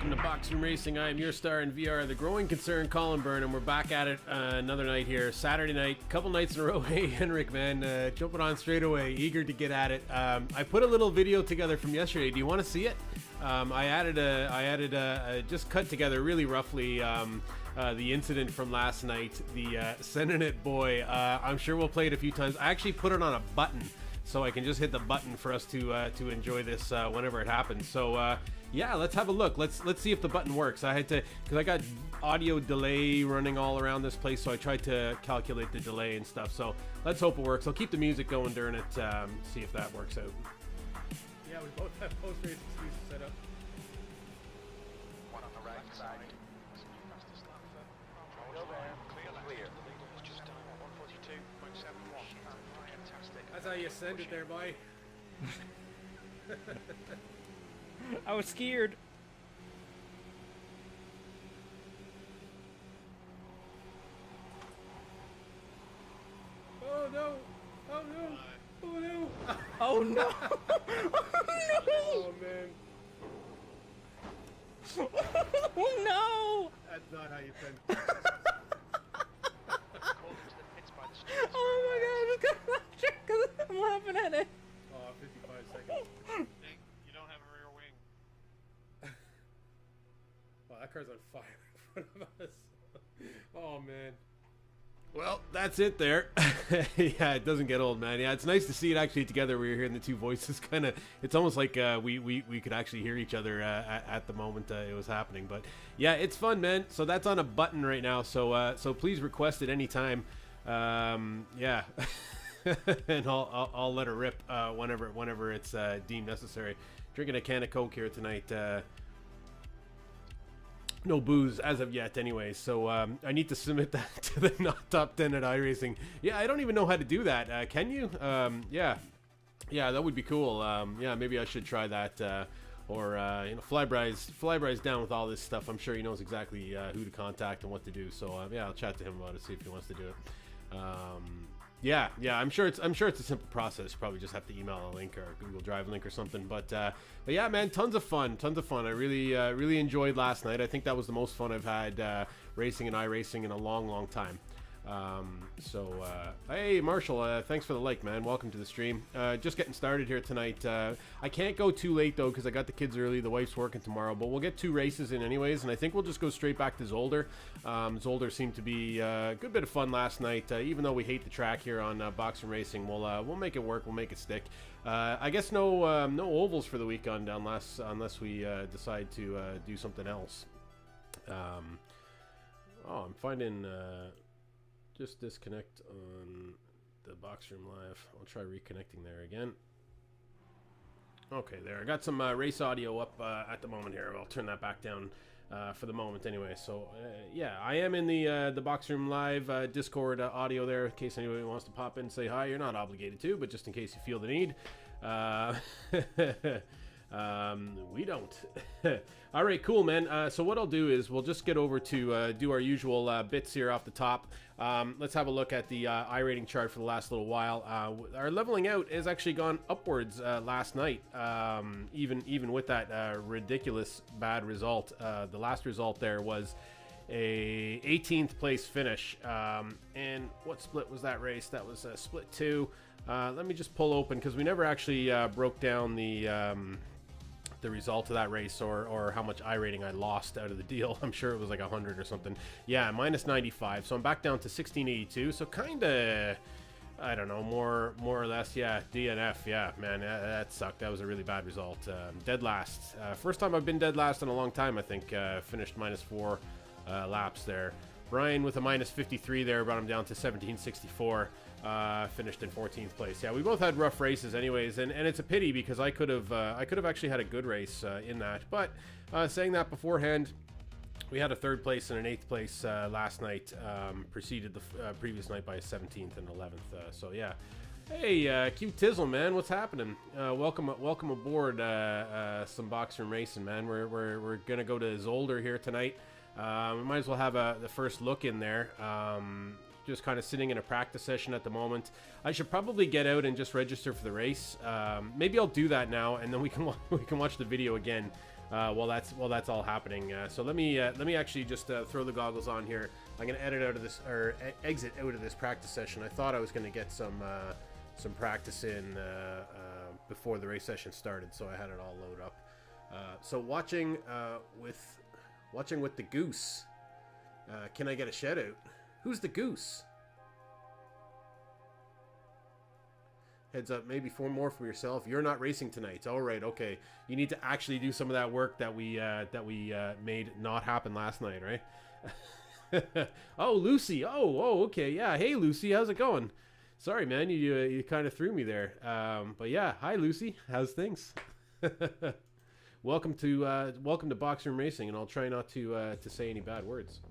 welcome to Boxroom Racing. I am your star in VR, the growing concern, Colin Byrne, and we're back at it another night here, Saturday night, couple nights in a row. Hey, Henrik, man, jumping on straight away, eager to get at it. I put a little video together from yesterday. Do you want to see it? I added a just cut together really roughly the incident from last night, the sending it boy. I'm sure we'll play it a few times. I actually put it on a button, so I can just hit the button for us to enjoy this whenever it happens. So yeah, let's have a look. Let's see if the button works. I had to, because I got audio delay running all around this place, so I tried to calculate the delay and stuff. So let's hope it works. I'll keep the music going during it, see if that works out. Yeah, we both have post-race excuses set up. One on the right side. Clear. Just done 142.71. Fantastic. That's how you send it there, boy. I was scared. Oh no! Oh no! Oh no! Oh no! Oh man! Oh no! That's not how you send. Oh my god! I just got laughing because I'm laughing at it. Oh, 55 seconds. You don't have a rear wing. Wow, that car's on fire in front of us. Oh man. Well, that's it there. Yeah, it doesn't get old, man. Yeah, it's nice to see it actually together. We're hearing the two voices kind of, it's almost like we could actually hear each other at the moment it was happening. But yeah, it's fun, man. So that's on a button right now. So please request it anytime. Yeah. And I'll let her rip whenever it's deemed necessary. Drinking a can of Coke here tonight. No booze as of yet anyway, so I need to submit that to the not top 10 at iRacing. Yeah, I don't even know how to do that. Can you? Yeah, that would be cool. Yeah, maybe I should try that. Or you know, Flybri's down with all this stuff. I'm sure he knows exactly who to contact and what to do. So yeah, I'll chat to him about it, see if he wants to do it. Yeah, I'm sure it's a simple process. You probably just have to email a link or a Google Drive link or something. But yeah, man, tons of fun. I really enjoyed last night. I think that was the most fun I've had racing and iRacing in a long time. Hey Marshall, thanks for the like, man. Welcome to the stream. Just getting started here tonight. I can't go too late though because I got the kids early. The wife's working tomorrow, but we'll get 2 races in anyways, and I think we'll just go straight back to Zolder. Zolder seemed to be a good bit of fun last night. Even though we hate the track here on Boxroom Racing, we'll make it work. We'll make it stick. I guess no ovals for the weekend unless we decide to do something else. Oh, I'm finding. Just disconnect on the Boxroom Live. I'll try reconnecting there again. Okay, there. I got some race audio up at the moment here. I'll turn that back down for the moment anyway. So, yeah, I am in the Boxroom Live Discord audio there in case anybody wants to pop in and say hi. You're not obligated to, but just in case you feel the need. We don't. All right, cool, man. So what I'll do is we'll just get over to do our usual bits here off the top. Let's have a look at the iRating chart for the last little while. Our leveling out has actually gone upwards last night, even with that ridiculous bad result. The last result there was a 18th place finish. And what split was that race? That was split 2. Let me just pull open because we never actually broke down the result of that race or how much iRating I lost out of the deal. I'm sure it was like 100 or something. Yeah, minus 95. So I'm back down to 1682. So kind of, I don't know, more or less. Yeah, DNF. Yeah, man, that sucked. That was a really bad result. Dead last. First time I've been dead last in a long time, I think. Finished minus 4 laps there. Brian with a minus 53 there, brought him down to 1764. Finished in 14th place. Yeah, we both had rough races anyways, and it's a pity because I could have actually had a good race in that. But saying that beforehand, we had a 3rd place and an 8th place last night, preceded the previous night by a 17th and 11th. So yeah. Hey, Q Tizzle, man, what's happening? Welcome aboard some Boxroom Racing, man. We're gonna go to Zolder here tonight. We might as well have the first look in there. Just kind of sitting in a practice session at the moment. I should probably get out and just register for the race. Maybe I'll do that now, and then we can watch the video again while that's all happening. So let me actually just throw the goggles on here. I'm gonna edit out of this or exit out of this practice session. I thought I was gonna get some practice in before the race session started, so I had it all load up. So watching with the goose. Can I get a shout out? Who's the goose? Heads up, maybe 4 more for yourself. You're not racing tonight. All right, okay. You need to actually do some of that work that we made not happen last night, right? Oh, Lucy. Oh, okay. Yeah. Hey, Lucy. How's it going? Sorry, man. You kind of threw me there. But yeah. Hi, Lucy. How's things? Welcome to Boxroom Racing, and I'll try not to say any bad words.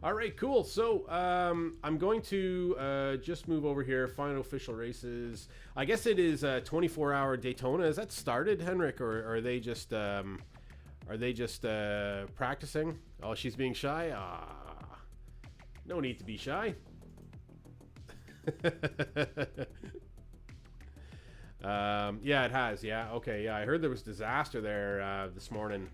All right, cool. So I'm going to just move over here. Final official races. I guess it is a 24-hour Daytona. Is that started, Henrik, or are they just practicing? Oh, she's being shy. No need to be shy. Yeah, it has. Yeah, okay. Yeah, I heard there was disaster there this morning.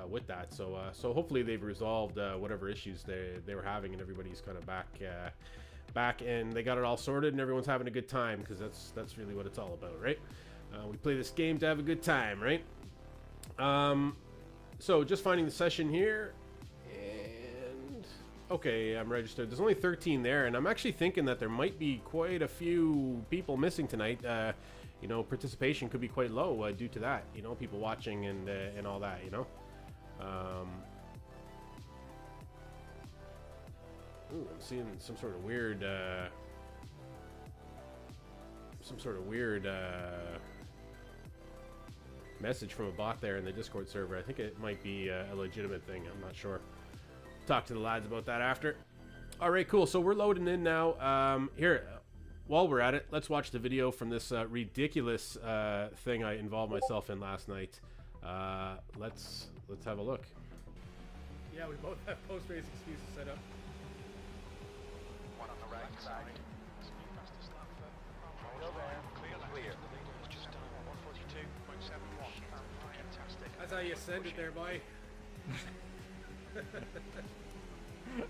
With that, so hopefully they've resolved whatever issues they were having, and everybody's kind of back and they got it all sorted, and everyone's having a good time, because that's really what it's all about, right? We play this game to have a good time, right? So just finding the session here, and okay, I'm registered. There's only 13 there, and I'm actually thinking that there might be quite a few people missing tonight. You know, participation could be quite low due to that. You know, people watching and all that. You know. Ooh, I'm seeing some sort of weird message from a bot there in the Discord server. I think it might be a legitimate thing. I'm not sure. Talk to the lads about that after. All right, cool. So we're loading in now. Here, while we're at it, let's watch the video from this ridiculous thing I involved myself in last night. Let's have a look. Yeah, we both have post-race excuses set up. One on the right side. Clear. Just done 142.71. Fantastic. That's how you send it there, boy.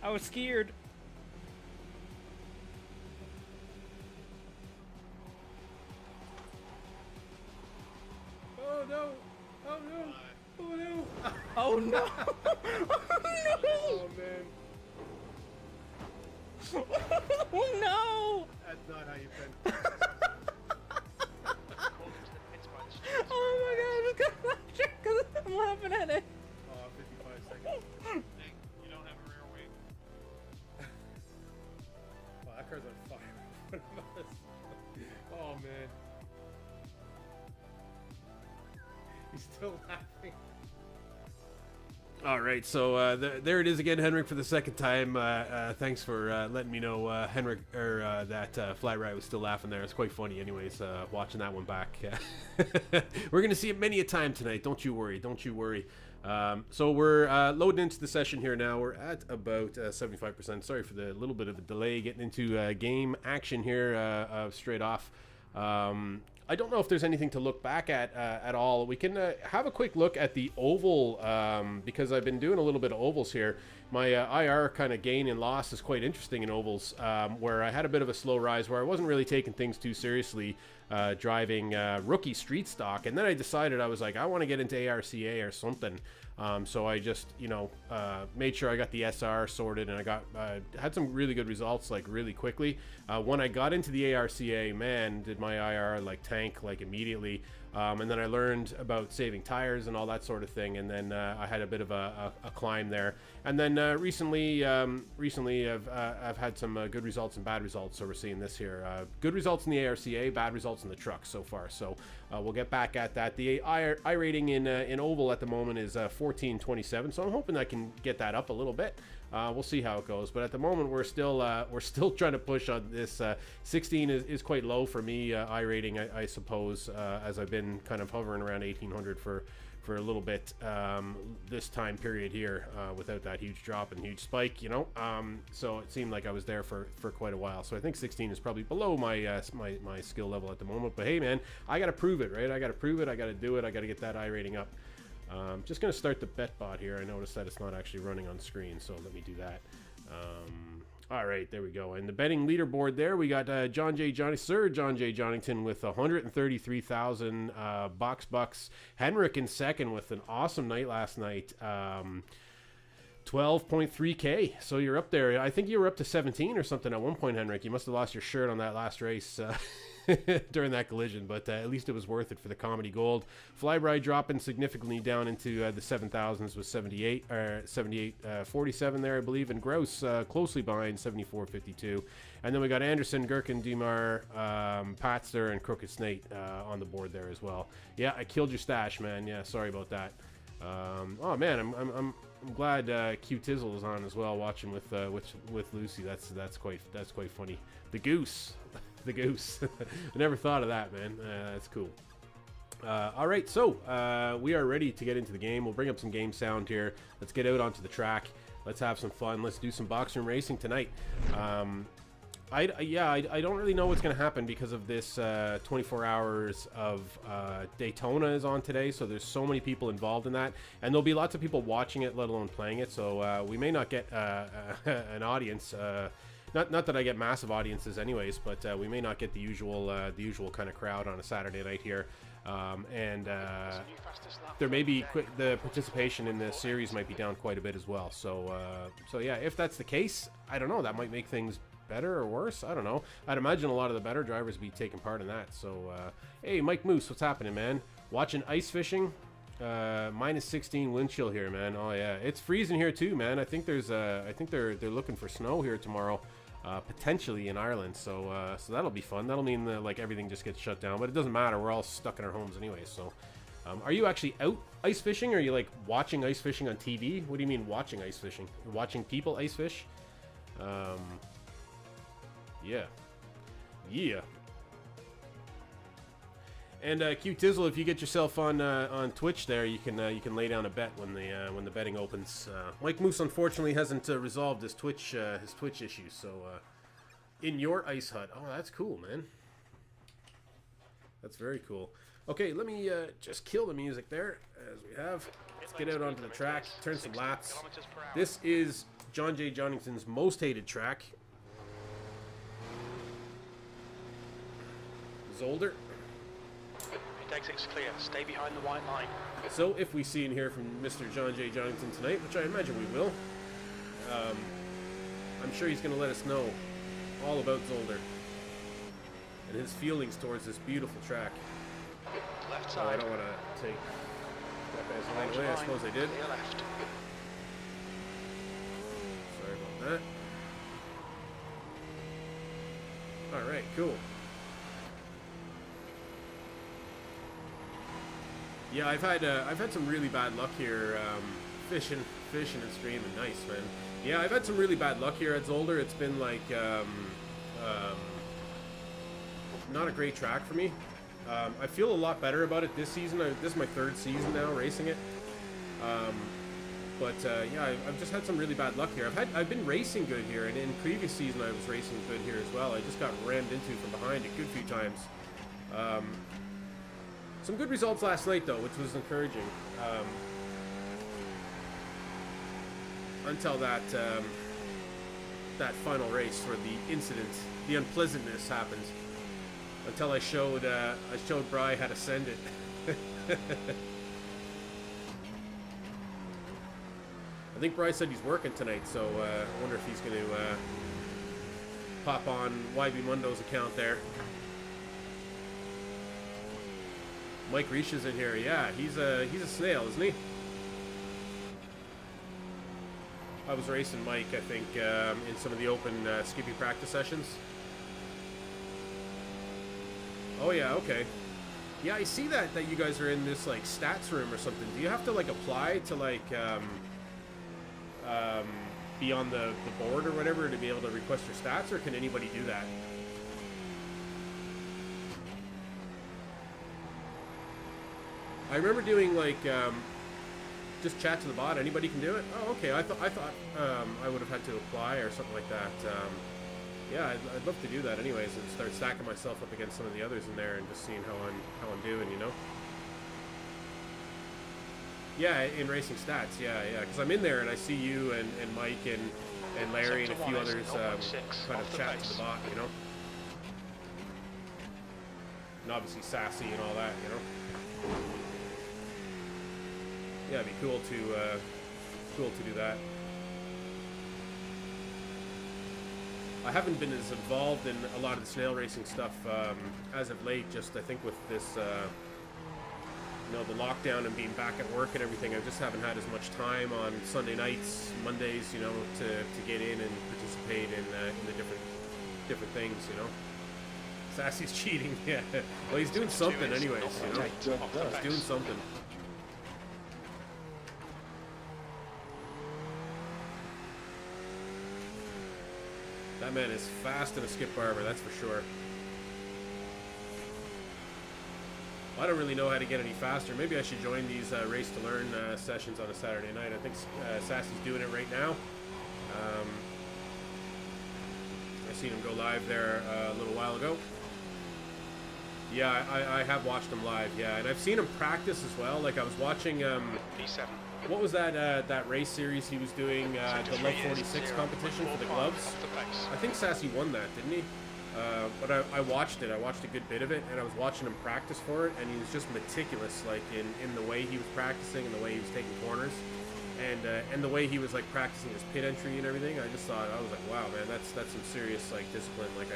I was scared. Oh no! Oh no! Oh no! Oh no! Oh man! Oh no! That's not how you been. Oh my god, I just got lectured because I'm laughing at it. Oh, 55 seconds. Hey, you don't have a rear wing. Wow, that car's on fire in front of us. Oh man. He's still laughing. All right, so there it is again, Henrik, for the second time. Thanks for letting me know, Henrik, or that Flat Right was still laughing there. It's quite funny, anyways. Watching that one back, we're gonna see it many a time tonight. Don't you worry. Don't you worry. So we're loading into the session here now. We're at about 75%. Sorry for the little bit of a delay getting into game action here straight off. I don't know if there's anything to look back at all. We can have a quick look at the oval because I've been doing a little bit of ovals here. My IR kind of gain and loss is quite interesting in ovals, where I had a bit of a slow rise where I wasn't really taking things too seriously driving rookie street stock, and then I decided I was like, I want to get into ARCA or something. So I just, you know, made sure I got the SR sorted, and I got had some really good results like really quickly. When I got into the ARCA, man, did my IR like tank like immediately. And then I learned about saving tires and all that sort of thing, and then I had a bit of a climb there. And then recently I've had some good results and bad results. So we're seeing this here: good results in the ARCA, bad results in the truck so far. So we'll get back at that. The I rating in oval at the moment is 1427. So I'm hoping I can get that up a little bit. We'll see how it goes, but at the moment we're still trying to push on this. 16 is quite low for me. I rating, I suppose, as I've been kind of hovering around 1800 for for a little bit this time period here without that huge drop and huge spike, you know. So it seemed like I was there for quite a while. So I think 16 is probably below my my skill level at the moment. But hey, man, I got to prove it, right? I got to prove it. I got to do it. I got to get that iRating up. Just going to start the bet bot here. I noticed that it's not actually running on screen, so let me do that. All right, there we go. And the betting leaderboard there, we got Sir John J. Johnington with 133,000 bucks. Henrik in second with an awesome night last night. 12.3K. So you're up there. I think you were up to 17 or something at one point, Henrik. You must have lost your shirt on that last race during that collision, but at least it was worth it for the comedy gold. Flyby dropping significantly down into the 7,000s with 78.47 there, I believe, and Gross closely behind 74.52. And then we got Anderson, Gherkin, Dumar, Patster, and Crooked Snake on the board there as well. Yeah, I killed your stash, man. Yeah, sorry about that. Oh man, I'm glad Q Tizzle is on as well, watching with Lucy. That's quite funny. The goose. The goose. I never thought of that, man. That's cool. All right, so we are ready to get into the game. We'll bring up some game sound here. Let's get out onto the track. Let's have some fun. Let's do some box room racing tonight. I don't really know what's going to happen because of this 24 hours of Daytona is on today, so there's so many people involved in that, and there'll be lots of people watching it, let alone playing it, so we may not get an audience. Not that I get massive audiences anyways, but we may not get the usual kind of crowd on a Saturday night here. There may be the participation in the series might be down quite a bit as well. So yeah, if that's the case, I don't know. That might make things better or worse. I don't know. I'd imagine a lot of the better drivers be taking part in that. So hey, Mike Moose, what's happening, man? Watching ice fishing. Minus 16 wind chill here, man. Oh yeah, it's freezing here too, man. I think there's I think they're looking for snow here tomorrow. Potentially in Ireland, so that'll be fun. That'll mean that like everything just gets shut down, but it doesn't matter. We're all stuck in our homes anyway. So, are you actually out ice fishing, or are you like watching ice fishing on TV? What do you mean watching ice fishing? You're watching people ice fish? Yeah. And Q Tizzle, if you get yourself on Twitch there, you can lay down a bet when the betting opens. Mike Moose unfortunately hasn't resolved his Twitch issues, so in your ice hut. Oh, that's cool, man. That's very cool. Okay, let me just kill the music there as we have. Let's get out onto the track, turn some laps. This is John J. Johnson's most hated track. Zolder. Exit's clear. Stay behind the white line. So if we see and hear from Mr. John J. Johnson tonight, which I imagine we will, I'm sure he's going to let us know all about Zolder and his feelings towards this beautiful track. Left So side. I don't want to take that guy's line away. I suppose I did. Clear left. Sorry about that. All right, cool. Yeah, I've had some really bad luck here, fishing and streaming. Nice, man. Yeah, I've had some really bad luck here at Zolder. It's been like not a great track for me. I feel a lot better about it this season. This is my third season now racing it. Yeah, I've just had some really bad luck here. I've been racing good here, and in previous season I was racing good here as well. I just got rammed into from behind a good few times. Some good results last night, though, which was encouraging. Until that final race where the incident, the unpleasantness happened. Until I showed Bry how to send it. I think Bry said he's working tonight, so I wonder if he's going to pop on YB Mundo's account there. Mike Reich is in here. Yeah, he's a snail, isn't he? I was racing Mike, I think, in some of the open Skippy practice sessions. Oh yeah, okay. Yeah, I see that you guys are in this like stats room or something. Do you have to like apply to like be on the board or whatever to be able to request your stats, or can anybody do that? I remember doing like just chat to the bot. Anybody can do it. Oh, okay. I thought I would have had to apply or something like that. Yeah, I'd love to do that anyways, and start stacking myself up against some of the others in there and just seeing how I'm doing, you know. Yeah, in racing stats. Yeah, because I'm in there and I see you and Mike and Larry and a few others kind of chat to the bot, you know. And obviously Sassy and all that, you know. Yeah, it'd be cool to do that. I haven't been as involved in a lot of the snail racing stuff as of late. Just I think with this, you know, the lockdown and being back at work and everything, I just haven't had as much time on Sunday nights, Mondays, you know, to get in and participate in the different things, you know. Sassy's cheating, yeah. Well, he's doing something anyways, you know. He's doing something. That man is fast in a skip barber, that's for sure. I don't really know how to get any faster. Maybe I should join these race to learn sessions on a Saturday night. I think Sassy's doing it right now. I seen him go live there a little while ago. Yeah, I have watched him live, yeah. And I've seen him practice as well. Like I was watching, P7. what was that race series he was doing, the Love 46 competition for the gloves? I think Sassy won that, didn't he? But I watched it. I watched a good bit of it, and I was watching him practice for it, and he was just meticulous, like in the way he was practicing and the way he was taking corners, and the way he was like practicing his pit entry and everything. I just thought, I was like, wow, man, that's some serious like discipline. Like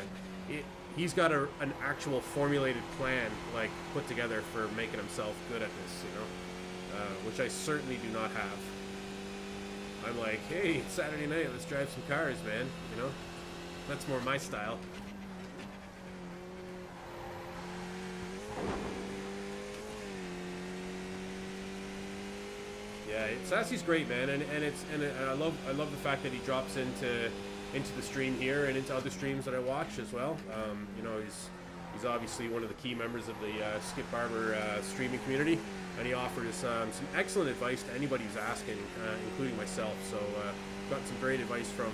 he's got an actual formulated plan like put together for making himself good at this, you know, which I certainly do not have. I'm like, hey, it's Saturday night, let's drive some cars, man. You know, that's more my style. Yeah, Sassy's great, man, and I love the fact that he drops into the stream here and into other streams that I watch as well. You know, he's obviously one of the key members of the Skip Barber streaming community, and he offers some excellent advice to anybody who's asking, including myself. So got some great advice from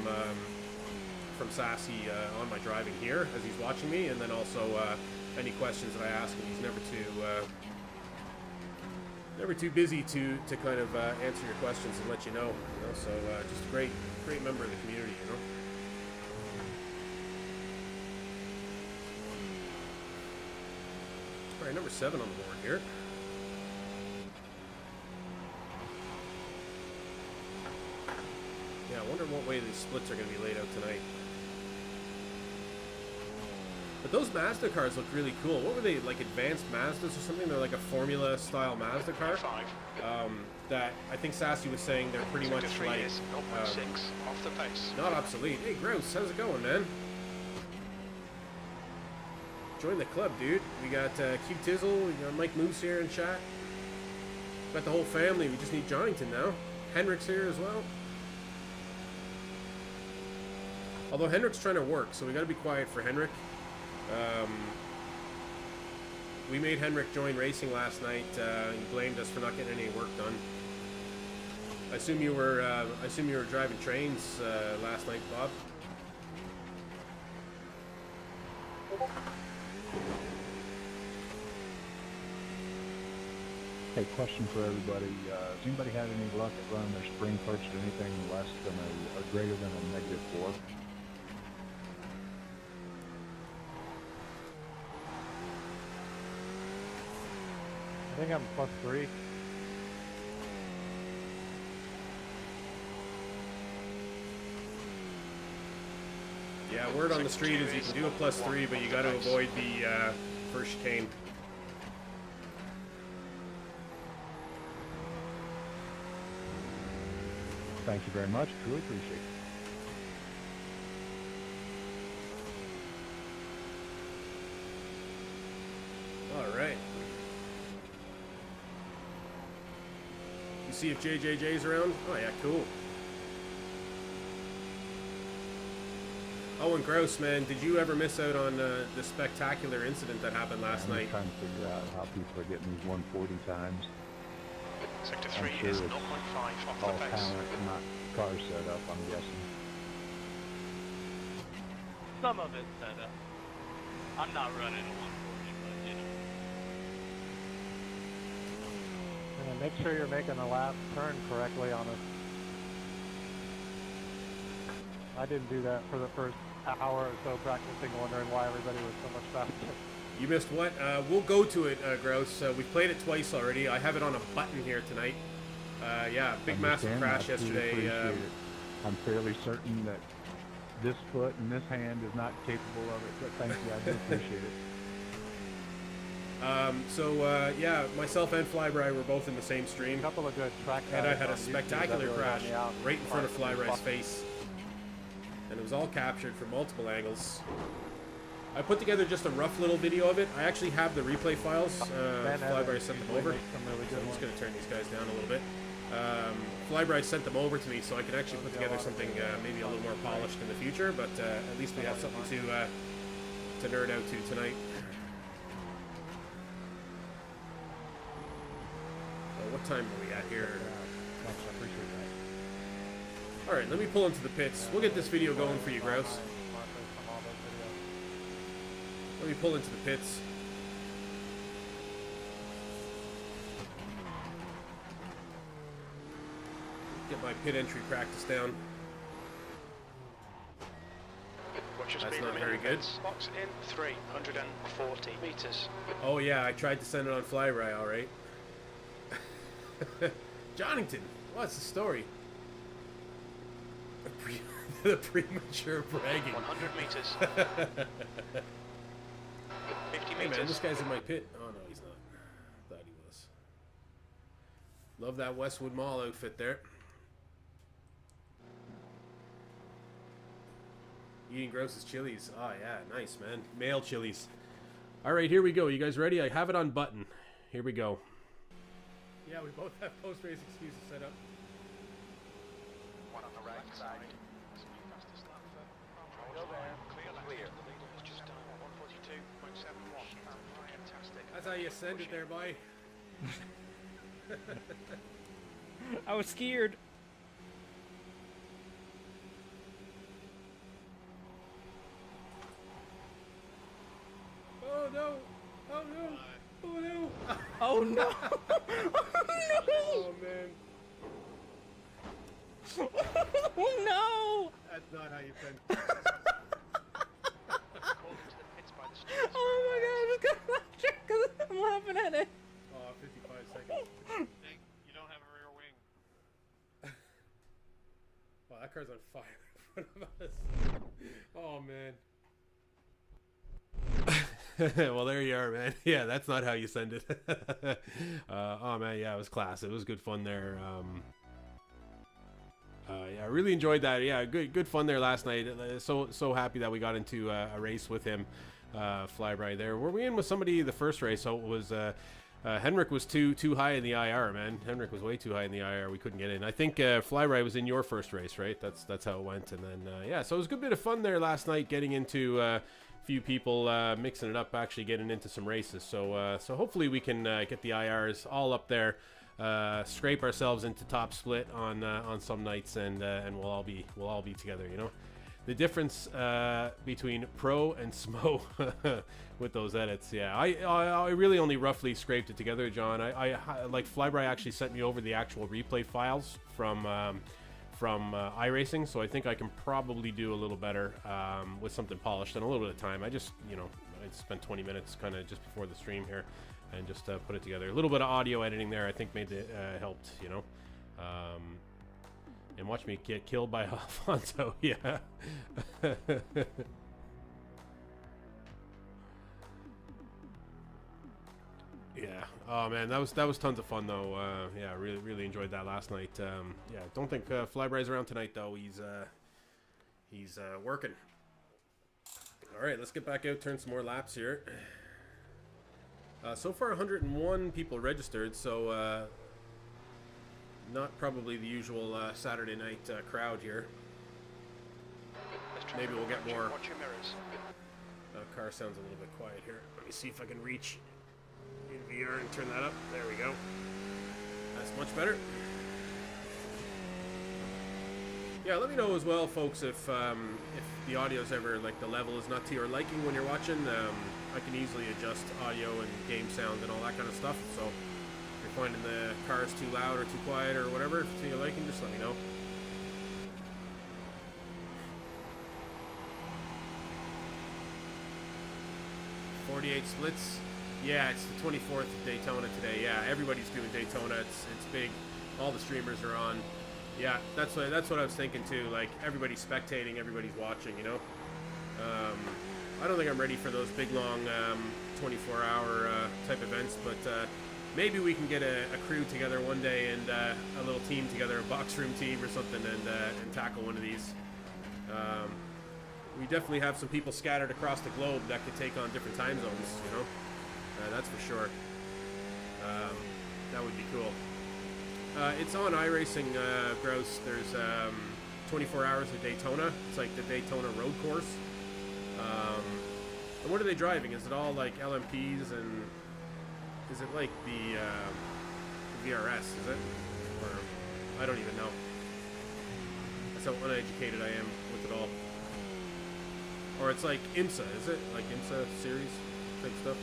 Sassy on my driving here as he's watching me, and then also any questions that I ask him, he's never too busy to kind of answer your questions and let you know. You know, so just a great member of the community, you know. All right, number 7 on the board here. Yeah, I wonder what way these splits are going to be laid out tonight. But those Mazda cars look really cool. What were they, like advanced Mazdas or something? They're like a Formula style Mazda car. That I think Sassy was saying they're pretty much like off the pace. Not obsolete. Hey Grouse, how's it going, man? Join the club, dude. We got Cube Tizzle, we got Mike Moose here in chat. Got the whole family. We just need Johnington now. Henrik's here as well. Although Henrik's trying to work, so we got to be quiet for Henrik. We made Henrik join racing last night. He blamed us for not getting any work done. I assume you were driving trains last night, Bob. Hey, question for everybody. Has anybody had any luck at running their spring parts to anything less than a greater than a -4? I think I'm +3. Yeah, word on the street is you can do a +3, but you got to avoid the first chicane. Thank you very much. Truly appreciate it. All right. You see if JJJ's around? Oh yeah, cool. Oh, and Grouse, man, did you ever miss out on the spectacular incident that happened last night? I'm trying to figure out how people are getting these 140 times. Sector I'm 3 sure is it's 0.5 off all the pace. talent, not car setup, I'm guessing. Some of it's set up. I'm not running a 140, but you know. And make sure you're making the last turn correctly on it. I didn't do that for the first hour or so practicing, wondering why everybody was so much faster. You missed what? We'll go to it, Grouse. We've played it twice already. I have it on a button here tonight. Yeah, big massive Understand, crash I truly yesterday. appreciate it. I'm fairly certain that this foot and this hand is not capable of it, but thank you, I do appreciate it. Yeah, myself and Flyby were both in the same stream. A couple of good track And I guys had a on YouTube spectacular that really crash helped me out. right in front of Flyby's face. And it was all captured from multiple angles. I put together just a rough little video of it. I actually have the replay files. Flyby sent them over. Really So I'm just going to turn these guys down a little bit. Flyby sent them over to me so I can actually put together something maybe a little more polished in the future, but at least we have something to nerd out to tonight. What time are we at here? I appreciate that. Alright, let me pull into the pits. We'll get this video going for you, Grouse. Let me pull into the pits. Get my pit entry practice down. That's not very good. Box in 340 meters. Oh yeah, I tried to send it on Flyby, alright. Jonington, what's the story? The premature bragging. 100 meters. 50 Hey meters. man, this guy's in my pit. Oh no, he's not. Thought he was. Love that Westwood Mall outfit there. Eating Grouse's chilies. Oh yeah, nice man. Male chilies. Alright, here we go. You guys ready? I have it on button. Here we go. Yeah, we both have post-race excuses set up. One on the right side. Clear. Just done 142.71. Fantastic. That's how you send it there, boy. I was scared. Oh no! Oh no! Oh no! Oh no! Oh man! Oh no! That's not how you send. Oh my god, I just got laughter because I'm laughing at it. Oh, 55 seconds. You don't have a rear wing. Wow, that car's on fire in front of us. Oh man. Well, there you are, man. Yeah, that's not how you send it. Oh man, yeah, it was class. It was good fun there. Yeah, I really enjoyed that. Yeah, good fun there last night. So happy that we got into a race with him, Flyby there. Were we in with somebody the first race? So it was Henrik was too high in the IR, man. Henrik was way too high in the IR. We couldn't get in. I think Flyby was in your first race, right? That's how it went. And then yeah, so it was a good bit of fun there last night, getting into few people mixing it up, actually getting into some races. So so hopefully we can get the IRs all up there, scrape ourselves into top split on some nights, and we'll all be together. You know, the difference between pro and smo with those edits. Yeah, I really only roughly scraped it together, John. I like Flyby actually sent me over the actual replay files from iRacing, so I think I can probably do a little better with something polished and a little bit of time. I just, you know, I spent 20 minutes kind of just before the stream here and just put it together. A little bit of audio editing there, I think made it helped, you know. And watch me get killed by Alfonso. Yeah. Yeah. Oh man, that was tons of fun though. Yeah, really enjoyed that last night. Yeah, don't think Flyby's around tonight though. He's working. All right, let's get back out, turn some more laps here. So far, 101 people registered. So not probably the usual Saturday night crowd here. maybe we'll get more. Watch your mirrors. Car sounds a little bit quiet here. Let me see if I can reach in VR and turn that up. There we go. That's much better. Yeah, let me know as well, folks, if the audio's ever, like, the level is not to your liking when you're watching. I can easily adjust audio and game sound and all that kind of stuff. So if you're finding the cars too loud or too quiet or whatever, if it's to your liking, just let me know. 48 splits. Yeah, it's the 24th of Daytona today. Yeah, everybody's doing Daytona. It's big. All the streamers are on. Yeah, that's what I was thinking too. Like, everybody's spectating, everybody's watching. You know. I don't think I'm ready for those big long 24-hour type events, but maybe we can get a crew together one day and a little team together, a box room team or something, and tackle one of these. We definitely have some people scattered across the globe that could take on different time zones, you know. That's for sure. That would be cool. It's on iRacing, Grouse. There's 24 hours of Daytona. It's like the Daytona road course. And what are they driving? Is it all like LMPs, and is it like the VRS, is it? Or I don't even know. That's how uneducated I am with it all. Or it's like IMSA, is it? Like IMSA series type stuff?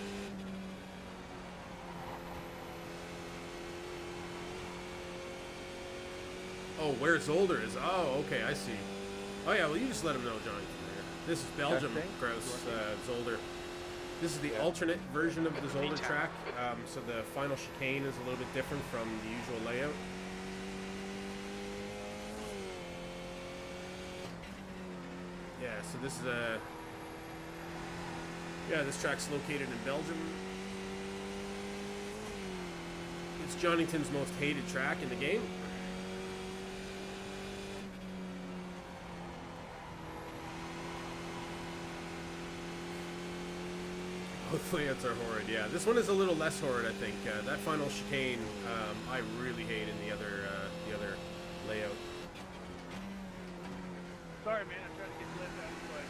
Oh, where Zolder is. Oh, okay, I see. Oh yeah, well you just let him know, Johnny. This is Belgium, Grouse, Zolder. This is the alternate version of the Zolder track, so the final chicane is a little bit different from the usual layout. Yeah, so this is this track's located in Belgium. It's Jonington's most hated track in the game. Both layouts are horrid, yeah. This one is a little less horrid, I think. That final chicane, I really hate in the other layout. Sorry, man. I'm trying to get lit out of the way.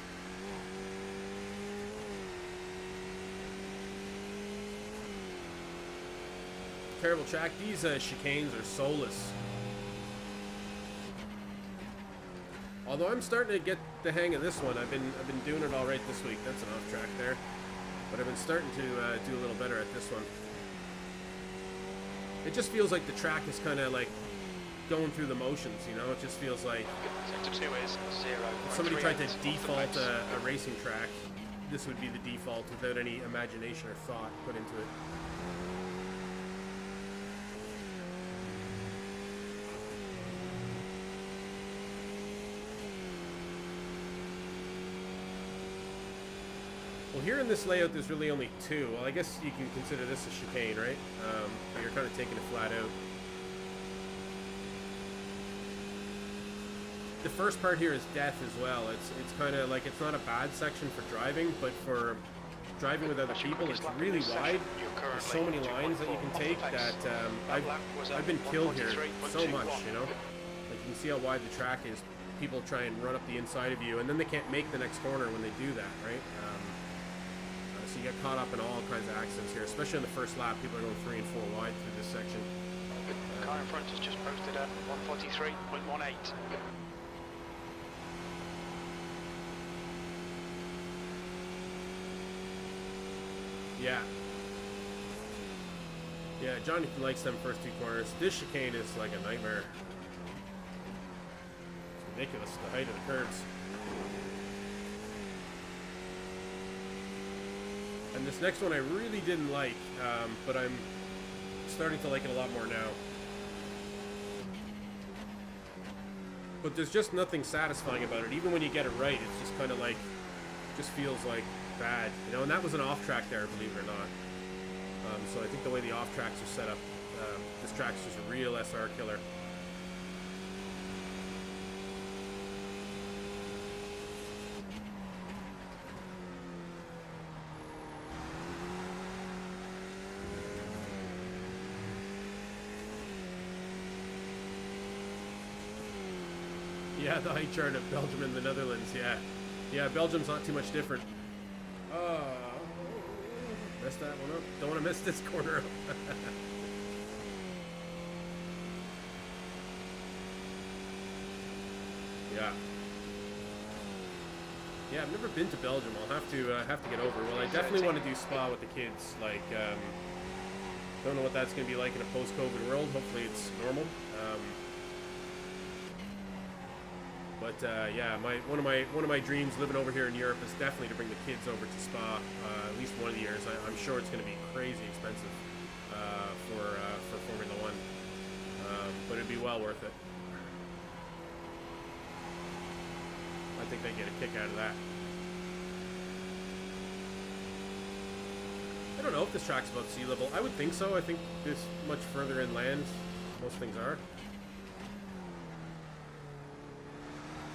Terrible track. These chicanes are soulless. Although I'm starting to get the hang of this one. I've been doing it all right this week. That's an off track there. But I've been starting to do a little better at this one. It just feels like the track is kind of like going through the motions, you know? It just feels like Sector 2 is 0. if somebody tried to default a racing track, this would be the default without any imagination or thought put into it. Well, here in this layout, there's really only two. Well, I guess you can consider this a chicane, right? But you're kind of taking it flat out. The first part here is death as well. It's kind of like, it's not a bad section for driving, but for driving with other people, it's really wide. There's so many lines that you can take that I've been killed here so much, you know? Like, you can see how wide the track is. People try and run up the inside of you, and then they can't make the next corner when they do that, right? So you get caught up in all kinds of accidents here, especially in the first lap. People are going 3 and 4 wide through this section. The car in front has just posted at 143.18. Yeah. Yeah, Johnny likes them first 2 corners. This chicane is like a nightmare. It's ridiculous, the height of the curves. And this next one I really didn't like, but I'm starting to like it a lot more now. But there's just nothing satisfying about it. Even when you get it right, it's just kind of like, just feels like bad, you know. And that was an off track there, believe it or not. So I think the way the off tracks are set up, this track's just a real SR killer. Yeah, the height chart of Belgium and the Netherlands, yeah. Yeah, Belgium's not too much different. Messed that one up. Don't want to miss this corner up. Yeah. Yeah, I've never been to Belgium. I'll have to get over. Well, I definitely want to do Spa with the kids. Like, don't know what that's going to be like in a post-COVID world. Hopefully, it's normal. But yeah, one of my dreams living over here in Europe is definitely to bring the kids over to Spa at least one of the years. I'm sure it's going to be crazy expensive for Formula One, but it'd be well worth it. I think they get a kick out of that. I don't know if this track's above sea level. I would think so. I think this much further inland, most things are.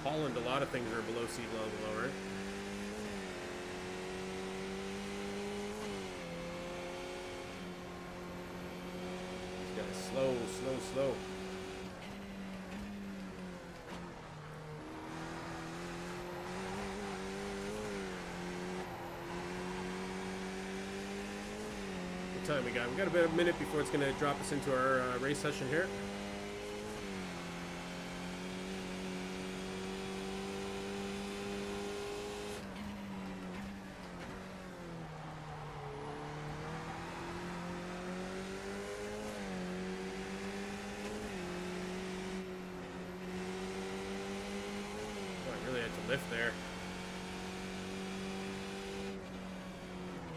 Holland, a lot of things are below sea level, right? This guy's slow. What time we got? We got about a minute before it's going to drop us into our race session here. Lift there.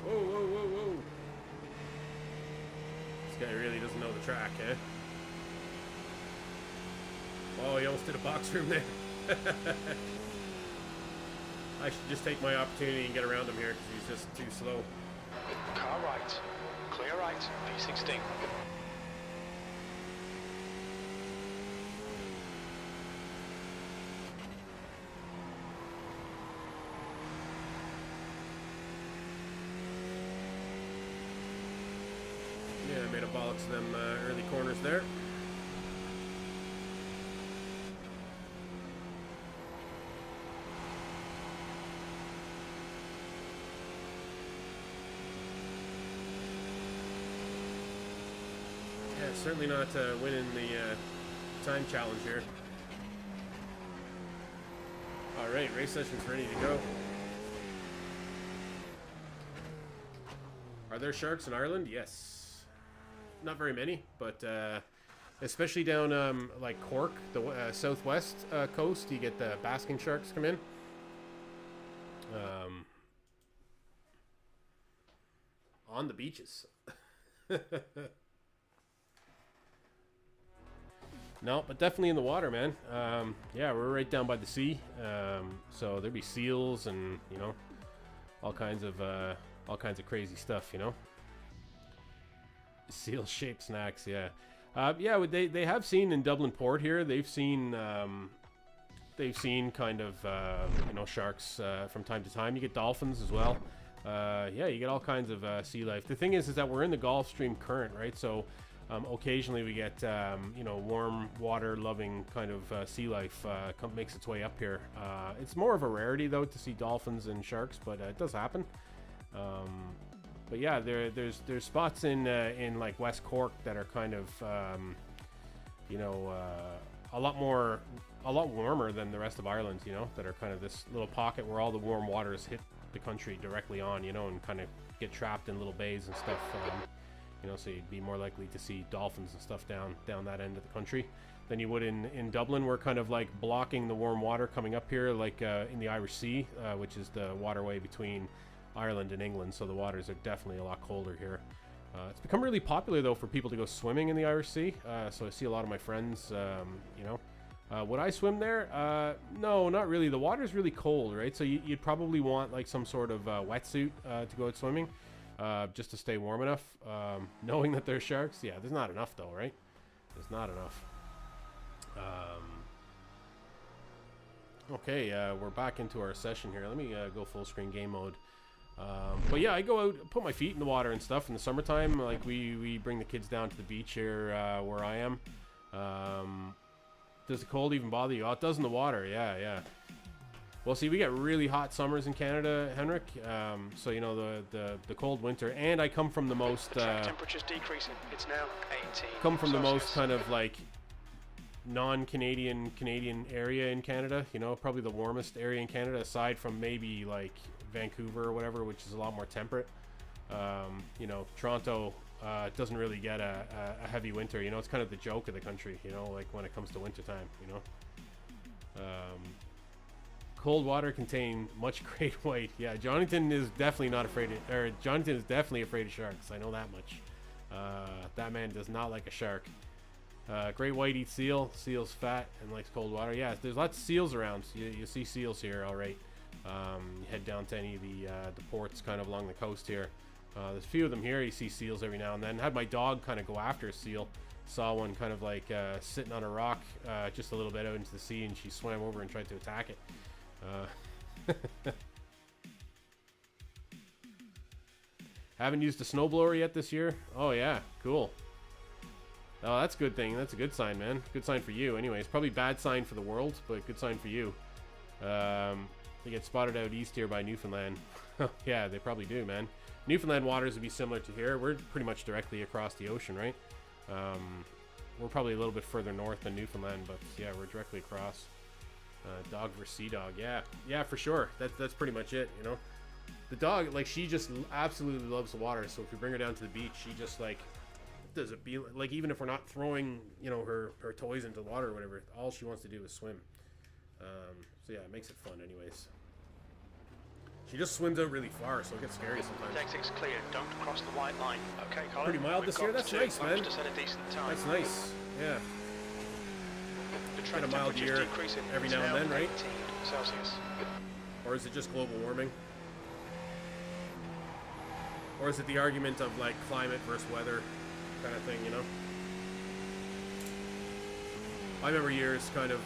Whoa. This guy really doesn't know the track, eh? Oh, he almost did a box room there. I should just take my opportunity and get around him here because he's just too slow. Car right. Clear right. P16. Yeah, I made a bollocks of them early corners there. Yeah, certainly not winning the time challenge here. Alright, race session's ready to go. Are there sharks in Ireland? Yes. Not very many, but especially down like Cork, the southwest coast, you get the basking sharks come in. On the beaches. No, but definitely in the water, man. Yeah, we're right down by the sea, so there'd be seals and all kinds of crazy stuff, Seal-shaped snacks, yeah. Yeah, they have seen in Dublin Port here. They've seen kind of sharks from time to time. You get dolphins as well. Yeah, you get all kinds of sea life. The thing is that we're in the Gulf Stream current, right? So occasionally we get warm water loving kind of sea life makes its way up here. It's more of a rarity though to see dolphins and sharks, but it does happen. But yeah, there's spots in like West Cork that are kind of a lot warmer than the rest of Ireland, that are kind of this little pocket where all the warm waters hit the country directly on, and kind of get trapped in little bays and stuff, so you'd be more likely to see dolphins and stuff down that end of the country than you would in Dublin. We're kind of like blocking the warm water coming up here, like in the Irish Sea, which is the waterway between Ireland and England, so the waters are definitely a lot colder here. It's become really popular though for people to go swimming in the Irish Sea, so I see a lot of my friends, would I swim there? No, not really. The water's really cold, right? So you'd probably want like some sort of wetsuit to go out swimming, just to stay warm enough. Knowing that there's sharks, yeah, there's not enough though, right? There's not enough. Okay, we're back into our session here. Let me go full screen game mode. But yeah, I go out, put my feet in the water and stuff in the summertime. Like we bring the kids down to the beach here where I am. Does the cold even bother you? Oh, it does in the water. Yeah. Well, see, we get really hot summers in Canada, Henrik. So you know the cold winter, and I come from the most Track temperature's decreasing. It's now 18. come from the most Celsius. kind of like non-Canadian area in Canada. You know, probably the warmest area in Canada, aside from maybe like Vancouver or whatever, which is a lot more temperate. You know, Toronto doesn't really get a heavy winter. You know, it's kind of the joke of the country. You know, like when it comes to wintertime. You know. Cold water contain much great white. Yeah, Jonathan is definitely not afraid of, or Jonathan is definitely afraid of sharks. I know that much. That man does not like a shark. Great white eats seal. Seal's fat and likes cold water. Yeah, there's lots of seals around. You see seals here, all right. You head down to any of the ports kind of along the coast here. There's a few of them here. You see seals every now and then. Had my dog kind of go after a seal. Saw one kind of like sitting on a rock just a little bit out into the sea, and she swam over and tried to attack it. Haven't used a snowblower yet this year. Oh yeah, cool. Oh, that's a good thing. That's a good sign, man. Good sign for you. Anyways, probably bad sign for the world, but good sign for you. They get spotted out east here by Newfoundland. Yeah, they probably do, man. Newfoundland waters would be similar to here. We're pretty much directly across the ocean, right? We're probably a little bit further north than Newfoundland, but yeah, we're directly across. Dog versus sea dog. Yeah, for sure. That's pretty much it, you know. The dog, like, she just absolutely loves the water. So if we bring her down to the beach, she just like does it be like, even if we're not throwing, you know, her toys into the water or whatever, all she wants to do is swim. So yeah, it makes it fun anyways. She just swims out really far, so it gets scary sometimes. Exit's clear. Don't cross the white line. Okay, Colin. Pretty mild this year. That's nice, man. To set a decent time. That's nice. Yeah. The track Get a mild temperature's year decreasing. every It's now and then, right? 18 Celsius. Or is it just global warming? Or is it the argument of like climate versus weather kind of thing, you know? I remember years kind of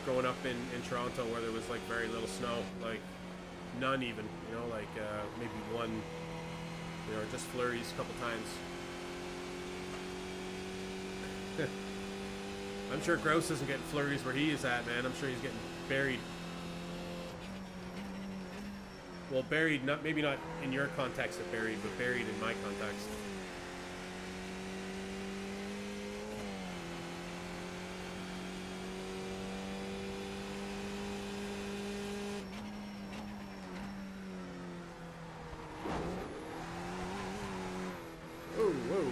growing up in Toronto where there was like very little snow, like none even, you know, like maybe one, you know, just flurries a couple times. I'm sure Grouse isn't getting flurries where he is at, man. I'm sure he's getting buried. Well, buried, not maybe not in your context of buried, but buried in my context. Whoa.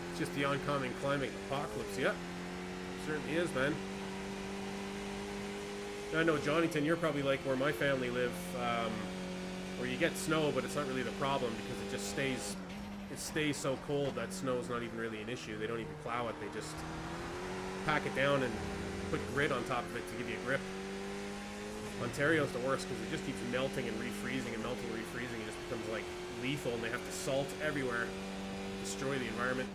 It's just the oncoming climate apocalypse. Yep. Certainly is, man. I know, Johnnyton, you're probably like where my family live, where you get snow, but it's not really the problem because it just stays so cold that snow is not even really an issue. They don't even plow it. They just pack it down and put grit on top of it to give you a grip. Ontario's the worst because it just keeps melting and refreezing and melting and refreezing. It just becomes like lethal, and they have to salt everywhere, destroy the environment.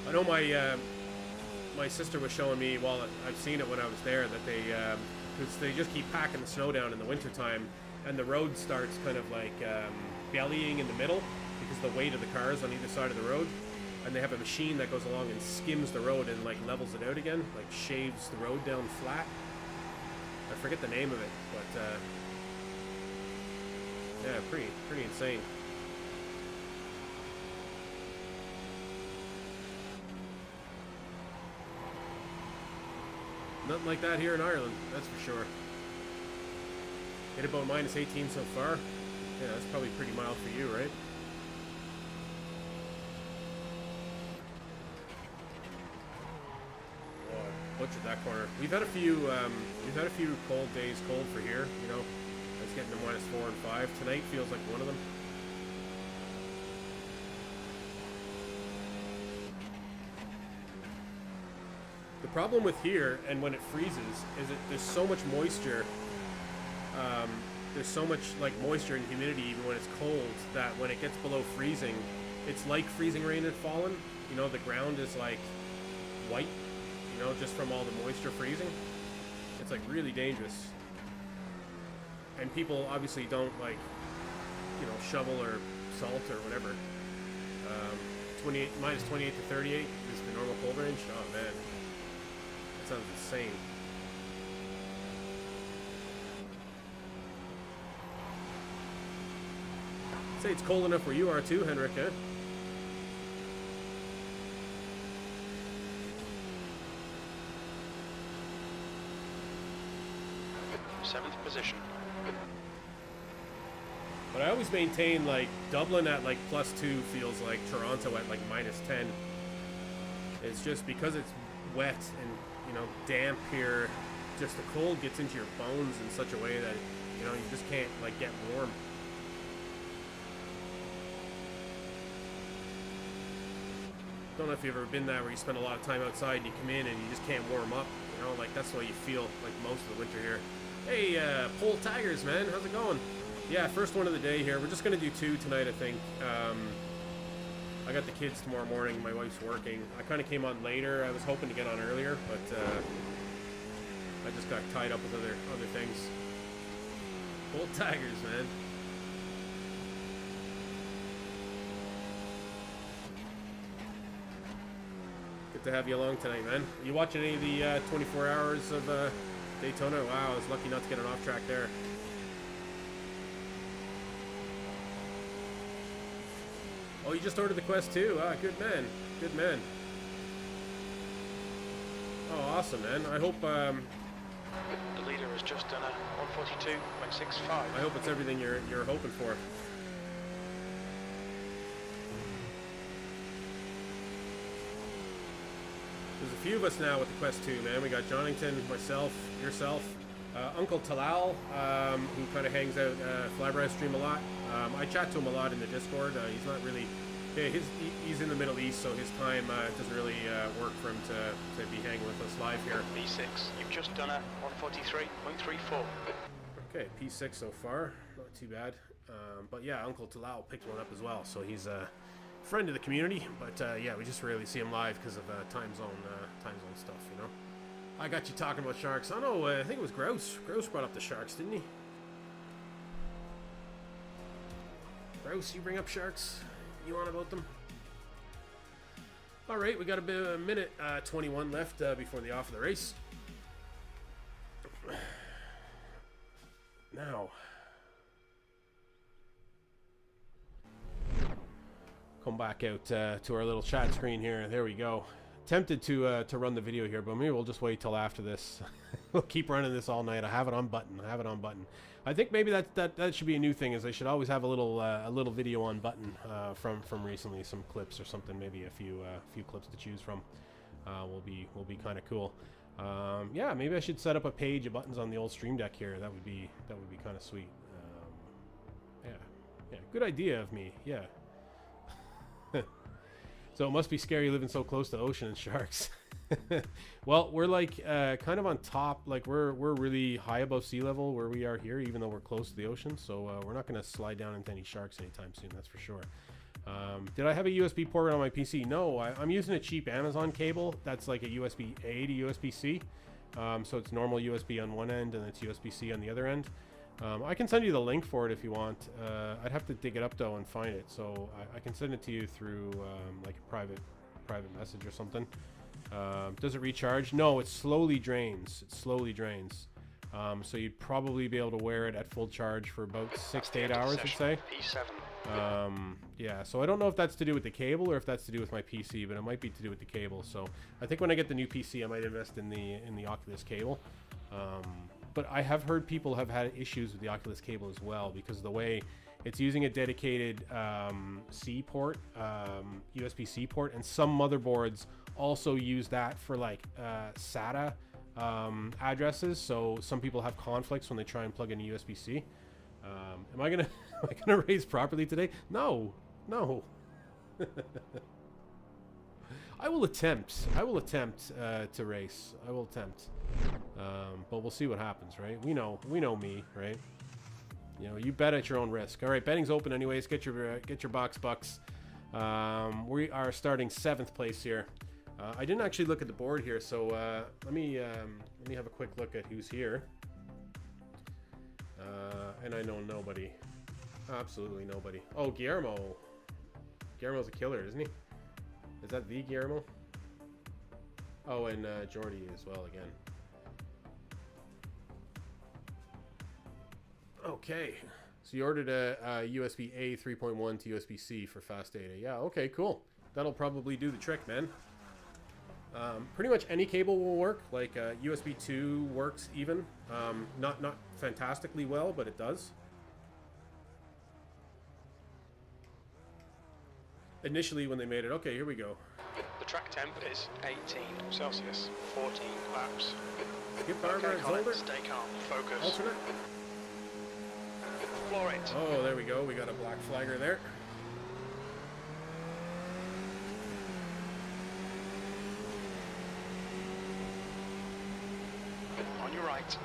I know my sister was showing me, well, I've seen it when I was there, that because they just keep packing the snow down in the wintertime, and the road starts kind of like bellying in the middle because the weight of the cars on either side of the road, and they have a machine that goes along and skims the road and like levels it out again, like shaves the road down flat. I forget the name of it, but yeah, pretty insane. Nothing like that here in Ireland, that's for sure. Hit about -18 so far. Yeah, that's probably pretty mild for you, right? Oh, butchered that corner. We've had a few cold days, cold for here. You know, it's getting to -4 and 5. Tonight feels like one of them. The problem with here and when it freezes is that there's so much moisture. There's so much like moisture and humidity even when it's cold that when it gets below freezing, it's like freezing rain had fallen. You know, the ground is like white, you know, just from all the moisture freezing. It's like really dangerous. And people obviously don't like, you know, shovel or salt or whatever. 28 minus 28 to 38 is the normal cold range. Oh man, that sounds insane. Say it's cold enough where you are too, Henrik, eh? Seventh position. But I always maintain like Dublin at like +2 feels like Toronto at like -10. It's just because it's wet and, you know, damp here, just the cold gets into your bones in such a way that, you know, you just can't like get warm. Don't know if you've ever been there where you spend a lot of time outside and you come in and you just can't warm up, you know, like that's what you feel like most of the winter here. Hey, Pole Tigers, man, how's it going? Yeah, first one of the day here. We're just gonna do 2 tonight, I think. I got the kids tomorrow morning. My wife's working. I kind of came on later. I was hoping to get on earlier, but I just got tied up with other things. Pole Tigers, man. Good to have you along tonight, man. You watching any of the 24 hours of Daytona? Wow, I was lucky not to get an off track there. Oh, you just ordered the Quest 2? Ah, good man. Good man. Oh, awesome, man. I hope The leader has just done a 142.65. I hope it's everything you're hoping for. There's a few of us now with the Quest 2, man. We got Jonington, myself, yourself, Uncle Talal, who kind of hangs out Flybright stream a lot. I chat to him a lot in the Discord. He's not really, he's in the Middle East, so his time doesn't really work for him to be hanging with us live here. P6, you've just done a 143.34. Okay, P6 so far, not too bad. But yeah, Uncle Talal picked one up as well, so he's a friend of the community. But yeah, we just rarely see him live because of time zone stuff, you know. I got you talking about sharks. I know, I think it was Grouse. Grouse brought up the sharks, didn't he? Grouse, you bring up sharks? You on about them? Alright, we got a minute 21 left before the off of the race. Now, come back out to our little chat screen here. There we go. Tempted to run the video here, but maybe we'll just wait till after this. We'll keep running this all night. I have it on button. I think maybe that should be a new thing. Is I should always have a little video on button from recently, some clips or something. Maybe a few clips to choose from. Will be kind of cool. Yeah, maybe I should set up a page of buttons on the old Stream Deck here. That would be kind of sweet. Yeah, good idea of me. Yeah. So it must be scary living so close to ocean and sharks. Well, we're like kind of on top, like we're really high above sea level where we are here, even though we're close to the ocean. So we're not going to slide down into any sharks anytime soon, that's for sure. Did I have a USB port on my PC? No, I'm using a cheap Amazon cable. That's like a USB-A to USB-C. So it's normal USB on one end and it's USB-C on the other end. I can send you the link for it if you want. I'd have to dig it up though and find it. So I can send it to you through like a private message or something. Does it recharge? No, it slowly drains. So you'd probably be able to wear it at full charge for about 6 to 8 hours, I'd say. Yeah, so I don't know if that's to do with the cable or if that's to do with my PC, but it might be to do with the cable. So I think when I get the new PC, I might invest in the Oculus cable. But I have heard people have had issues with the Oculus cable as well because of the way it's using a dedicated C port, USB-C port, and some motherboards also use that for like SATA addresses. So some people have conflicts when they try and plug in USB-C. Am I gonna race properly today? No. I will attempt to race. I will attempt. But we'll see what happens, right? We know me, right? You know, you bet at your own risk. All right, betting's open anyways. Get your box bucks. We are starting 7th place here. I didn't actually look at the board here, so let me have a quick look at who's here. And I know nobody. Absolutely nobody. Oh, Guillermo. Guillermo's a killer, isn't he? Is that the Guillermo? Oh, and Jordy as well again. Okay. So you ordered a USB-A 3.1 to USB-C for fast data. Yeah, okay, cool. That'll probably do the trick, man. Pretty much any cable will work. Like USB 2 works even. Not fantastically well, but it does. Initially when they made it, okay, here we go. The track temp is 18 Celsius, 14 laps. Skip Barber Okay, and Colin, Zolder. stay calm, focus. Alternate. Floor it. Oh, there we go. We got a black flagger there. On your right.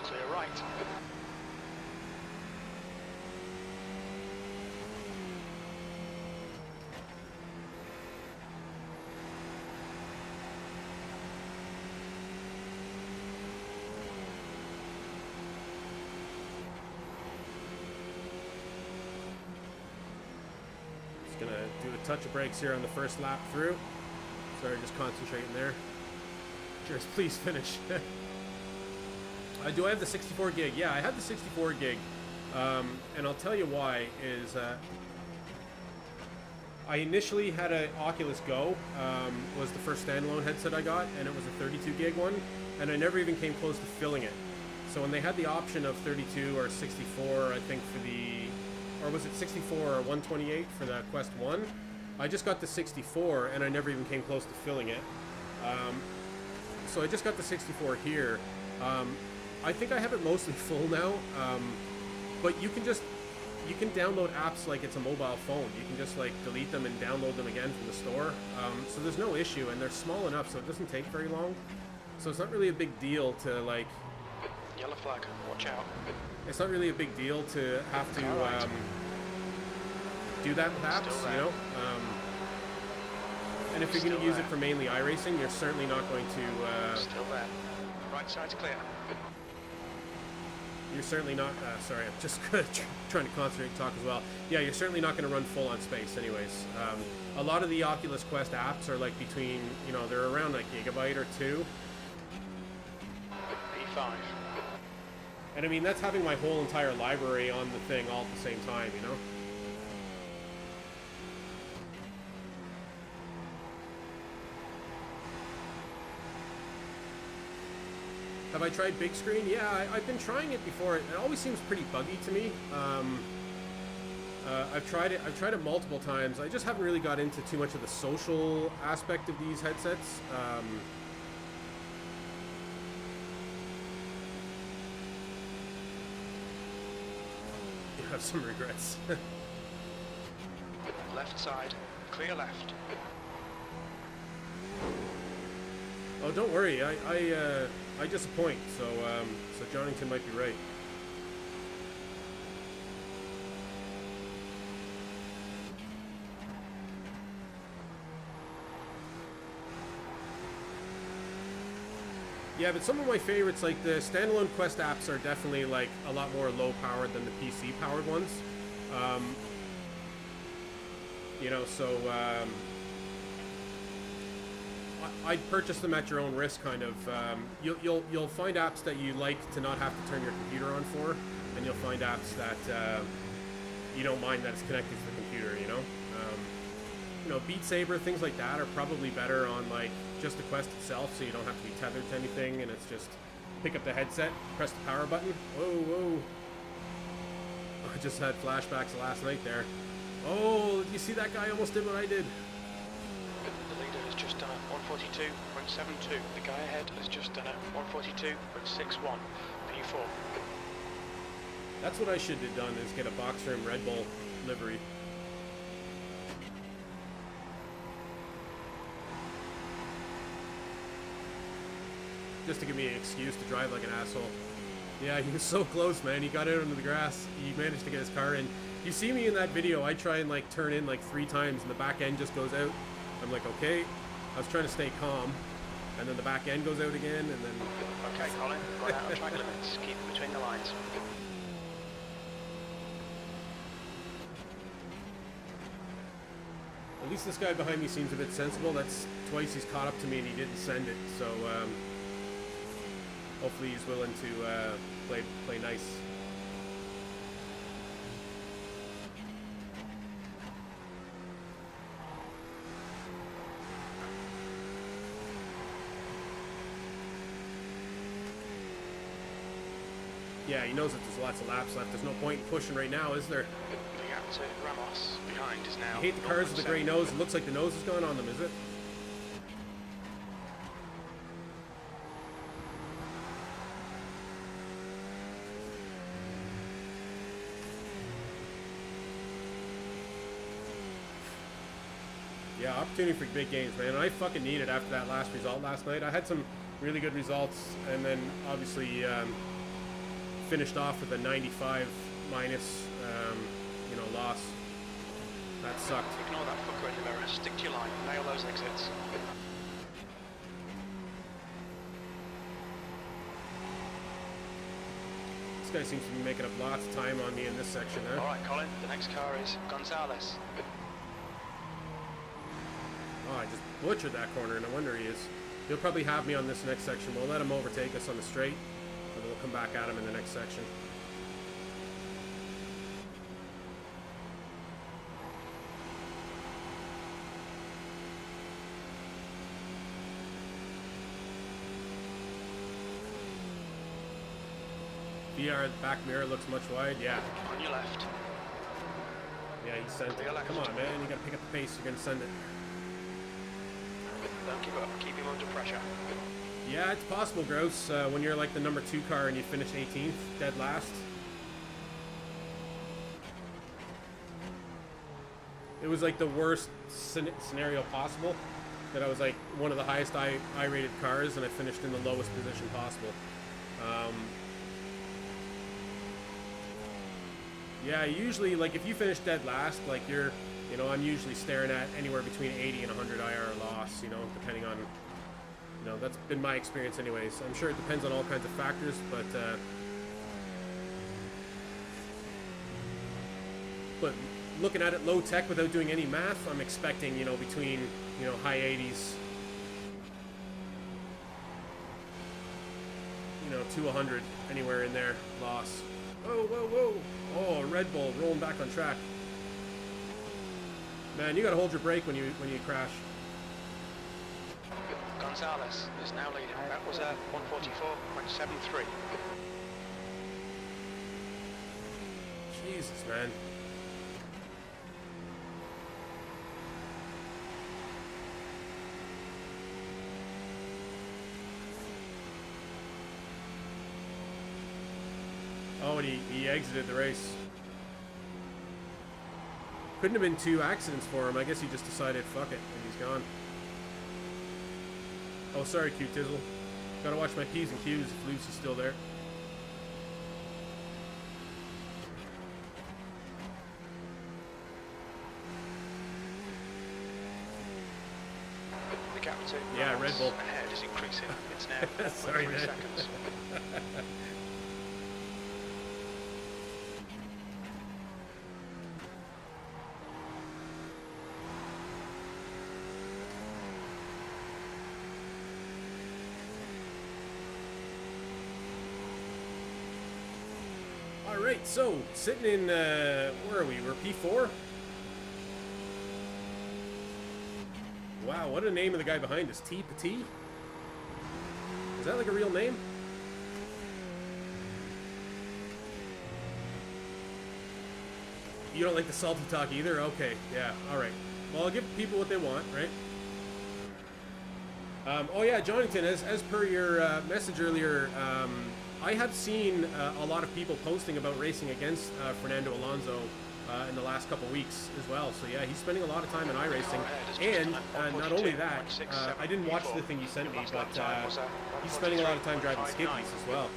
Clear right. Just gonna do a touch of brakes here on the first lap through. Sorry, just concentrating there. Cheers, please finish. Do I have the 64 gig? Yeah, I have the 64 gig. And I'll tell you why is I initially had an Oculus Go, was the first standalone headset I got, and it was a 32 gig one, and I never even came close to filling it. So when they had the option of 32 or 64, I think for the, or was it 64 or 128 for the Quest 1, I just got the 64 and I never even came close to filling it. So I just got the 64 here. I think I have it mostly full now, but you can download apps like it's a mobile phone. You can just like delete them and download them again from the store. So there's no issue, and they're small enough so it doesn't take very long. So it's not really a big deal to like... Yellow flag, watch out. It's not really a big deal to have to do that with apps, you know? And if you're going to use it for mainly iRacing, you're certainly not going to... Still there. Right side's clear. You're certainly not... sorry, I'm just trying to concentrate and talk as well. Yeah, you're certainly not going to run full on space anyways. A lot of the Oculus Quest apps are like between, you know, they're around like gigabyte or 2. P5. And I mean, that's having my whole entire library on the thing all at the same time, you know? Have I tried big screen? Yeah, I've been trying it before. It always seems pretty buggy to me. I've tried it multiple times. I just haven't really got into too much of the social aspect of these headsets. You have some regrets. Left side, clear left. Oh, don't worry. I disappoint. So Jonington might be right. Yeah, but some of my favorites, like the standalone Quest apps, are definitely like a lot more low powered than the PC powered ones. You know, so I'd purchase them at your own risk, kind of. You'll find apps that you like to not have to turn your computer on for, and you'll find apps that you don't mind that it's connected to the computer. You know, Beat Saber, things like that are probably better on like just the Quest itself, so you don't have to be tethered to anything, and it's just pick up the headset, press the power button. Whoa! I just had flashbacks of last night there. Oh, you see that guy almost did what I did. The leader has just done a 142.72. The guy ahead has just done a 142.61. P4. That's what I should have done, is get a box room Red Bull livery. Just to give me an excuse to drive like an asshole. Yeah, he was so close, man. He got out into the grass. He managed to get his car in. You see me in that video, I try and like turn in like 3 times and the back end just goes out. I'm like, okay. I was trying to stay calm. And then the back end goes out again, and then... Okay, Colin, run out of track limits. Keep it between the lines. At least this guy behind me seems a bit sensible. That's twice he's caught up to me and he didn't send it. So hopefully he's willing to play nice. Yeah, he knows that there's lots of laps left. There's no point in pushing right now, is there? The gap to Ramos behind is now. I hate the cars with the grey nose. It looks like the nose is gone on them, is it? Yeah, opportunity for big gains, man. And I fucking need it after that last result last night. I had some really good results, and then obviously finished off with a 95 minus, loss. That sucked. Ignore that fucker in the mirror. Stick to your line. Nail those exits. This guy seems to be making up lots of time on me in this section, huh? All right, Colin. The next car is Gonzalez. Oh, I just butchered that corner. No wonder he is. He'll probably have me on this next section. We'll let him overtake us on the straight, and we'll come back at him in the next section. VR back mirror looks much wide. Yeah. On your left. Yeah, he sent it. Come on, man. You gotta pick up the pace. You're gonna send it. Don't give up. Keep him under pressure. Yeah, it's possible, Gross. When you're like the number 2 car and you finish 18th, dead last. It was like the worst scenario possible. That I was like one of the highest I-rated cars and I finished in the lowest position possible. Yeah, usually, like, if you finish dead last, like, you're, I'm usually staring at anywhere between 80 and 100 IR loss, depending on, that's been my experience anyways. I'm sure it depends on all kinds of factors, but looking at it low tech without doing any math, I'm expecting, between, high 80s, to 100, anywhere in there, loss. Whoa, whoa, whoa. Oh, Red Bull rolling back on track. Man, you gotta hold your brake when you crash. Gonzalez is now leading. That was a 144.73. Jesus, man. Oh, and he exited the race. Couldn't have been 2 accidents for him. I guess he just decided, fuck it, and he's gone. Oh, sorry, Q-Tizzle. Gotta watch my P's and Q's if Lucy's still there. The gap to Yeah, Red Bull. ahead is increasing. It's now Sorry, 3 man. seconds. Alright, so, sitting in, where are we? We're P4? Wow, what a name of the guy behind us. T Petit? Is that like a real name? You don't like the salty talk either? Okay, yeah, alright. Well, I'll give people what they want, right? Oh yeah, Jonathan, as per your message earlier, I have seen a lot of people posting about racing against Fernando Alonso in the last couple weeks as well. So yeah, he's spending a lot of time in iRacing. And not only that, I didn't watch the thing you sent me, but he's spending a lot of time driving skippies as well.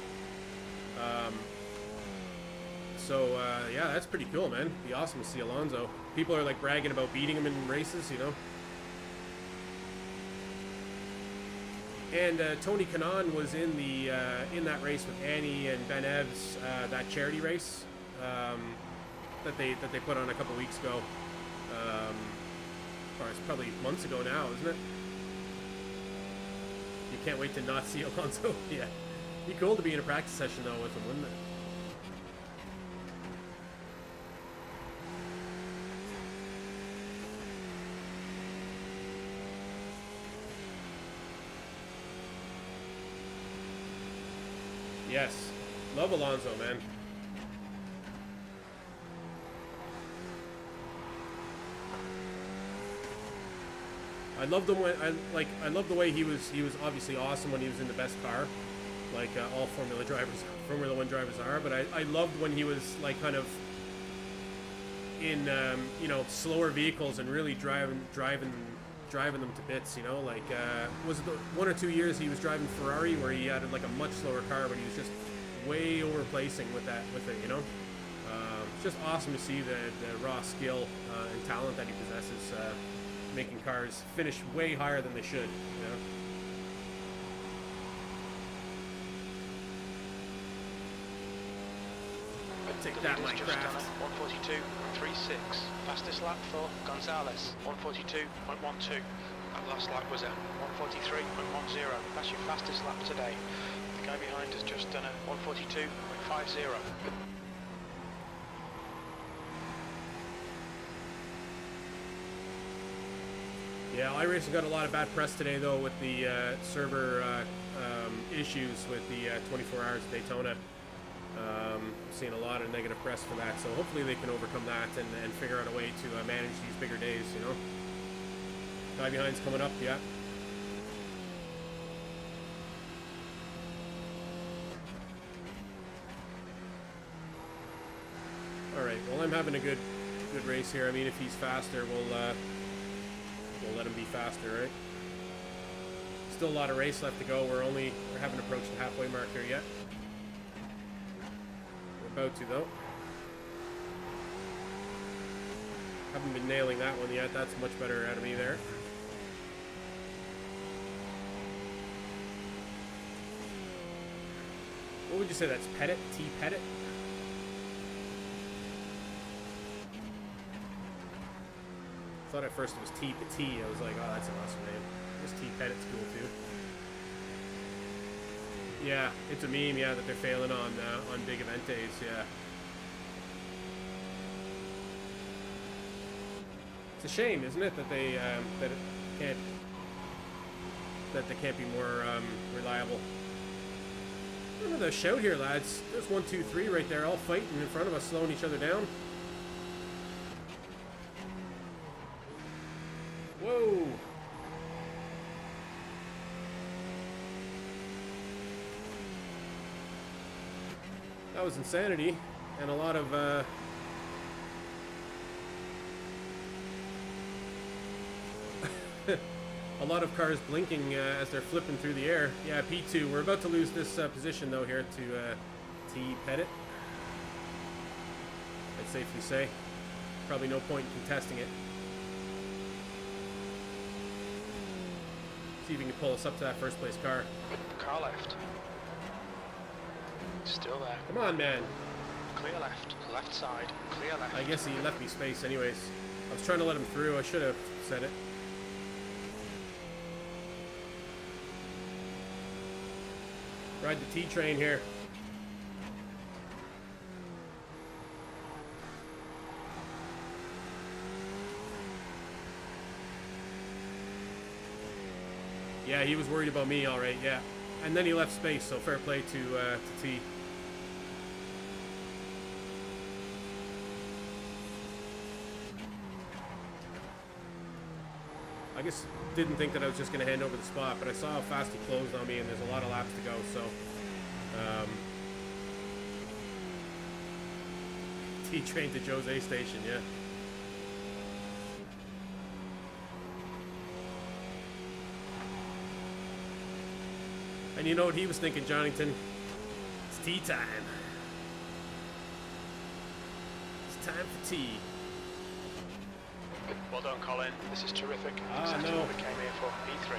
Yeah, that's pretty cool, man. It'd be awesome to see Alonso. People are like bragging about beating him in races, And Tony Kanaan was in the in that race with Annie and Ben Evs, that charity race that they put on a couple weeks ago, car. It's probably months ago now, isn't it? You can't wait to not see Alonso. Yeah. Be cool to be in a practice session, though, with him, wouldn't it? Yes. Love Alonso, man. I loved him when I love the way he was obviously awesome when he was in the best car, like all Formula 1 drivers are. But I loved when he was like kind of in you know, slower vehicles and really driving them to bits. You know, like was it the 1 or 2 years he was driving Ferrari where he had like a much slower car, but he was just way overplacing with it. You know, it's just awesome to see the raw skill and talent that he possesses. Making cars finish way higher than they should, you know? Take that, Mike Craft. 142.36. Fastest lap for Gonzalez, 142.12. That last lap was at 143.10. That's your fastest lap today. The guy behind has just done a 142.50. Yeah, iRacing got a lot of bad press today, though, with the server issues with the 24 Hours of Daytona. Seeing a lot of negative press for that, so hopefully they can overcome that and figure out a way to manage these bigger days, you know. Guy behind's coming up, yeah. Alright, well, I'm having a good race here. I mean, if he's faster, we'll let him be faster, right? Still a lot of race left to go. We haven't approached the halfway mark here yet. We're about to, though. Haven't been nailing that one yet. That's much better out of me there. What would you say that's Pettit? T Pettit? Thought at first it was T Petit. I was like, oh, that's an awesome name. This T Pettit's cool too. Yeah, it's a meme. Yeah, that they're failing on big event days. Yeah, it's a shame, isn't it, that they can't be more reliable. Remember the shout here, lads. There's 1, 2, 3 right there, all fighting in front of us, slowing each other down. Whoa! That was insanity, and a lot of a lot of cars blinking as they're flipping through the air. Yeah, P2. We're about to lose this position though here to T Pettit. I'd safely say. Probably no point in contesting it. See if you can pull us up to that first place car. Car left. Still there. Come on, man. Clear left. Left side. Clear left. I guess he left me space anyways. I was trying to let him through. I should have said it. Ride the T train here. Yeah, he was worried about me, all right, yeah. And then he left space, so fair play to T. I guess didn't think that I was just going to hand over the spot, but I saw how fast he closed on me, and there's a lot of laps to go, so... T-train to Jose Station, yeah. And you know what he was thinking, Johnington? It's tea time. It's time for tea. Well done, Colin. This is terrific. Ah, exactly no. what we came here for. P3.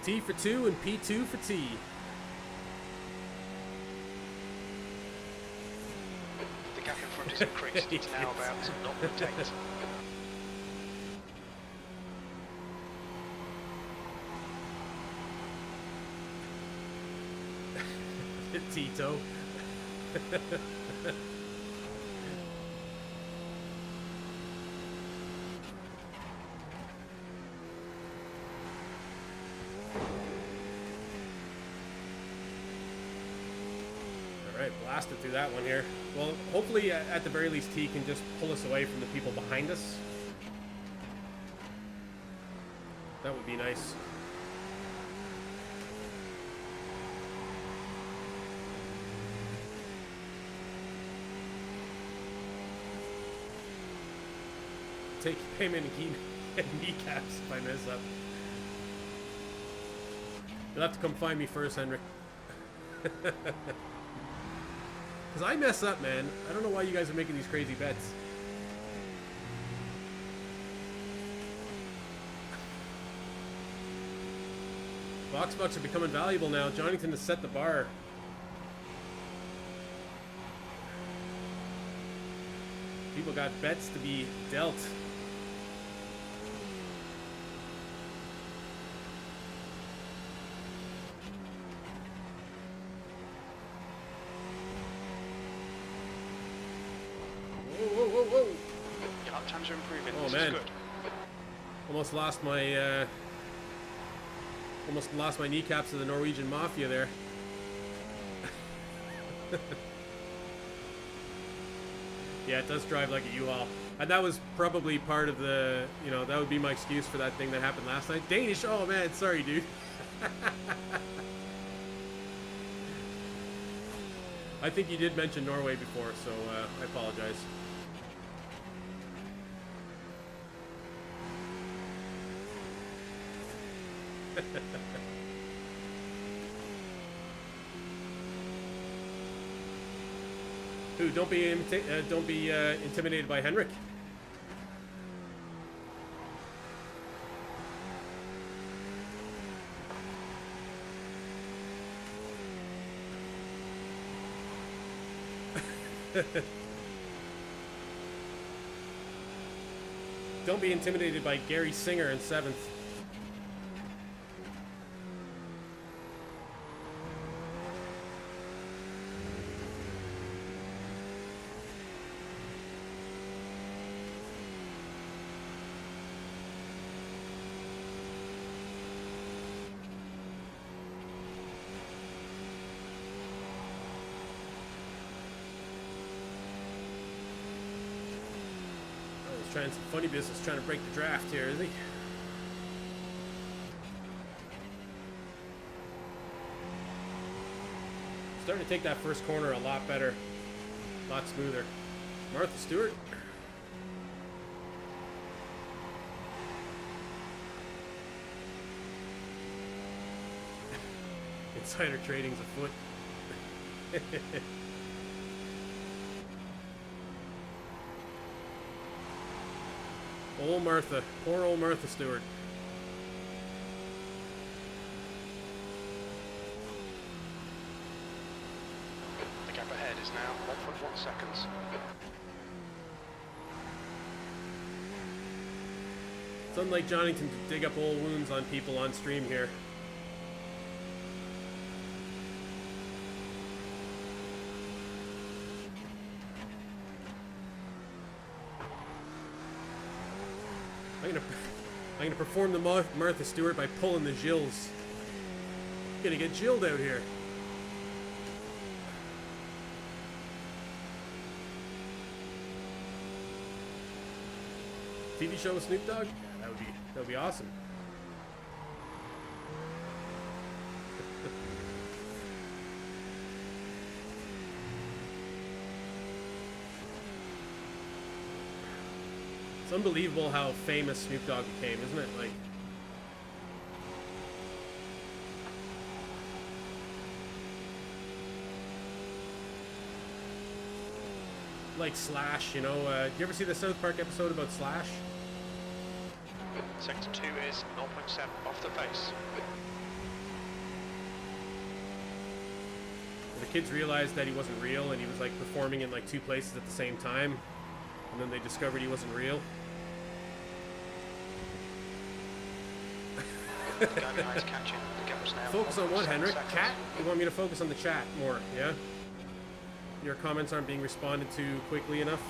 T for 2 and P2 for T. It's now about 0.8. Tito. Alright, blasted through that one here. Well, hopefully at the very least he can just pull us away from the people behind us. That would be nice. Take payment and kneecaps if I mess up. You'll have to come find me first, Henrik. Because I mess up, man. I don't know why you guys are making these crazy bets. Box bucks are becoming valuable now. Jonington has set the bar. People got bets to be dealt. Whoa. Your lap times are improving. Oh, this man. is good. Almost lost my kneecaps to the Norwegian mafia there. Yeah, it does drive like a U-Haul. And that was probably part of the, you know, that would be my excuse for that thing that happened last night. Danish, oh man, sorry dude. I think you did mention Norway before, so I apologize. Who? Don't be intimidated by Henrik. Don't be intimidated by Gary Singer in 7th. Trying some funny business, trying to break the draft here, is he? Starting to take that first corner a lot better, a lot smoother. Martha Stewart. Insider trading's afoot. Old Martha. Poor old Martha Stewart. The gap ahead is now 1.1 seconds. It's unlike Jonington to dig up old wounds on people on stream here. I'm gonna perform the Martha Stewart by pulling the Gilles. I'm gonna get Gilled out here. TV show with Snoop Dogg? Yeah, that would be awesome. It's unbelievable how famous Snoop Dogg became, isn't it? Like Slash, you know. Do you ever see the South Park episode about Slash? Sector 2 is 0.7 off the pace. The kids realized that he wasn't real and he was like performing in like 2 places at the same time. And then they discovered he wasn't real. The guy behind's catching the gaps now. Focus on what, 1.7 Henrik? seconds. Chat? You want me to focus on the chat more, yeah? Your comments aren't being responded to quickly enough?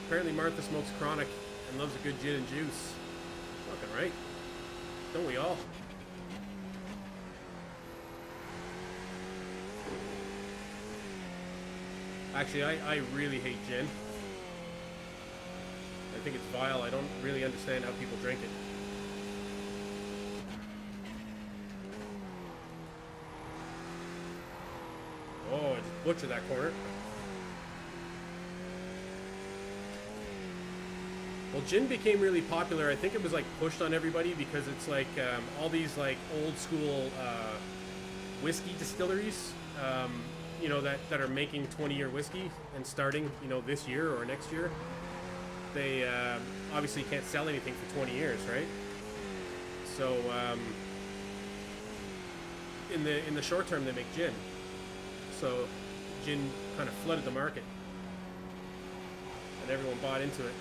Apparently Martha smokes chronic and loves a good gin and juice. Fucking right. Don't we all? Actually, I really hate gin. I think it's vile. I don't really understand how people drink it. Oh, I just butchered that corner. Well, gin became really popular. I think it was like pushed on everybody because it's like all these like old school whiskey distilleries, you know, that are making 20-year whiskey and starting, you know, this year or next year. They obviously can't sell anything for 20 years, right? So in the short term, they make gin. So gin kind of flooded the market, and everyone bought into it.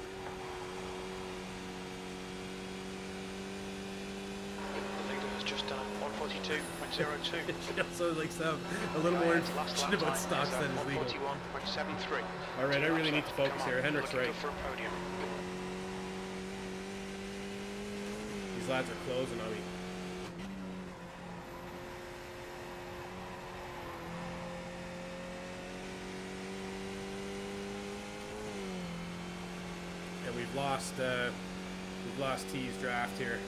The leader has just done a 142.02. She also likes to have a little more information about stocks than is legal. 141.73. All right, I really need to focus Come on, here. Henrik's looking right. good for a podium. These lads are closing on me. And we've lost T's draft here.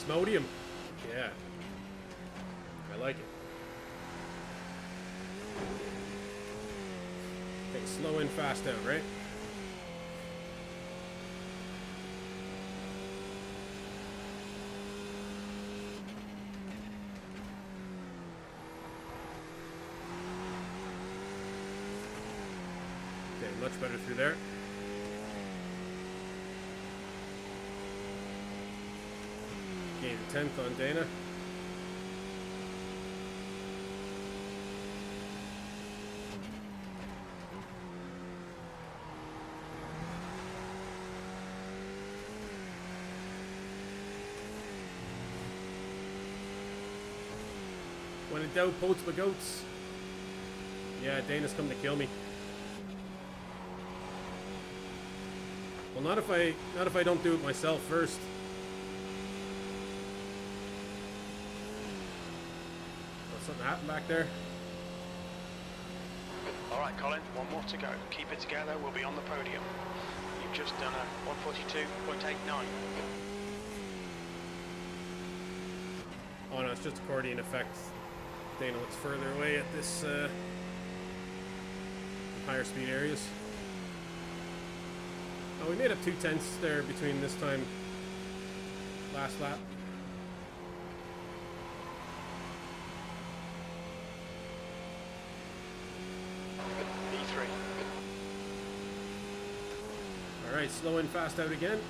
Smodium. Yeah. I like it. Okay, slow in, fast out, right? Okay, much better through there. Gained a 10th on Dana. When in doubt, poach my goats. Yeah, Dana's come to kill me. Well, not if I don't do it myself first. Oh, something happened back there. All right, Colin, one more to go. Keep it together. We'll be on the podium. You've just done a 142.89. Oh no, it's just accordion effect. Dana looks further away at this higher speed areas. Oh, we made up 2/10 there between this time last lap. E3. All right, slow in, fast out again.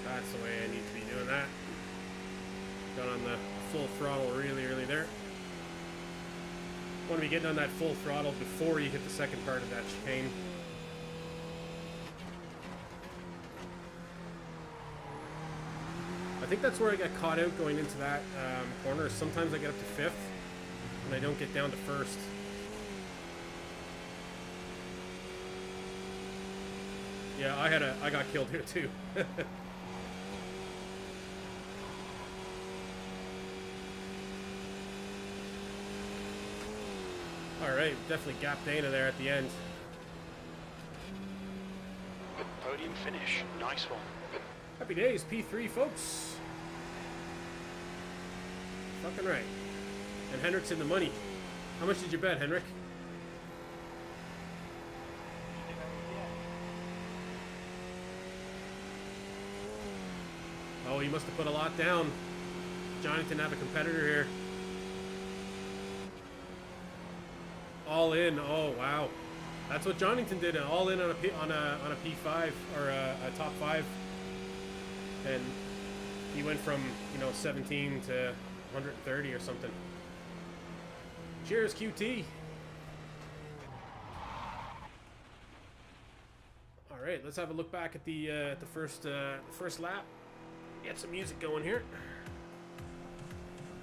That's the way I need to be doing that. Got on the full throttle really early there. Want to be getting on that full throttle before you hit the second part of that chicane. I think that's where I got caught out going into that corner. Sometimes I get up to fifth and I don't get down to first. Yeah, I got killed here too. Alright, definitely gapped Dana there at the end. Podium finish. Nice one. Happy days, P3, folks. Fucking right. And Henrik's in the money. How much did you bet, Henrik? Oh, he must have put a lot down. Johnny didn't have a competitor here. All in. Oh, wow. That's what Johnington did. All in on a P5 or a top 5. And he went from, you know, 17 to 130 or something. Cheers, QT. All right, let's have a look back at the first lap. Get some music going here.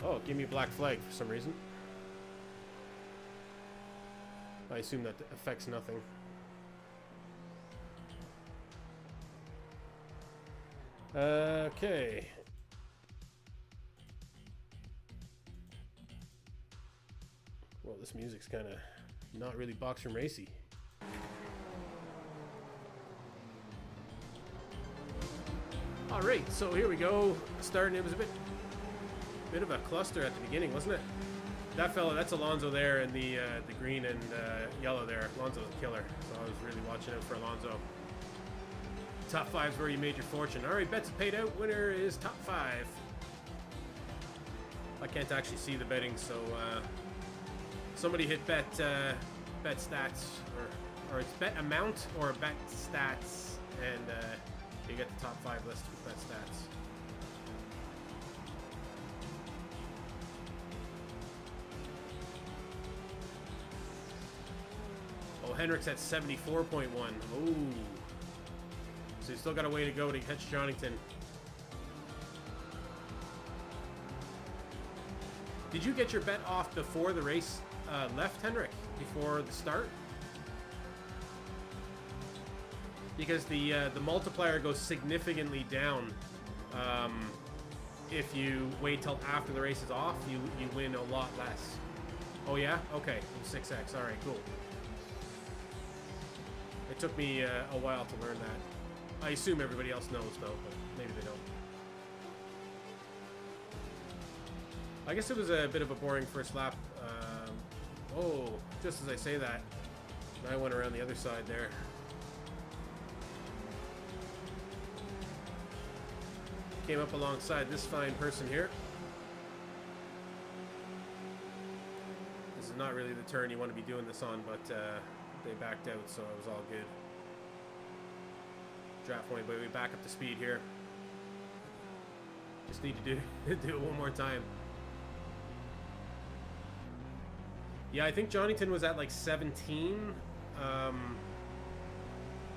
Oh, give me a black flag for some reason. I assume that affects nothing. Okay. Well, this music's kind of not really box room racy. All right, so here we go. Starting, it was a bit of a cluster at the beginning, wasn't it? That fella, that's Alonso there, and the green and yellow there. Alonso's a killer, so I was really watching out for Alonso. Top 5's where you made your fortune. All right, bets paid out. Winner is top 5. I can't actually see the betting, so somebody hit bet stats, or it's bet amount or bet stats, and you get the top 5 list with bet stats. Oh, Henrik's at 74.1. Oh. So he's still got a way to go to catch Johnington. Did you get your bet off before the race left, Henrik? Before the start? Because the multiplier goes significantly down. If you wait till after the race is off, you win a lot less. Oh yeah? Okay. 6x. Alright, cool. It took me a while to learn that. I assume everybody else knows though, but maybe they don't. I guess it was a bit of a boring first lap. Oh, just as I say that, I went around the other side there. Came up alongside this fine person here. This is not really the turn you want to be doing this on, but they backed out, so it was all good. Draft my way back up to speed here. Just need to do it one more time. Yeah, I think Johnington was at like 17.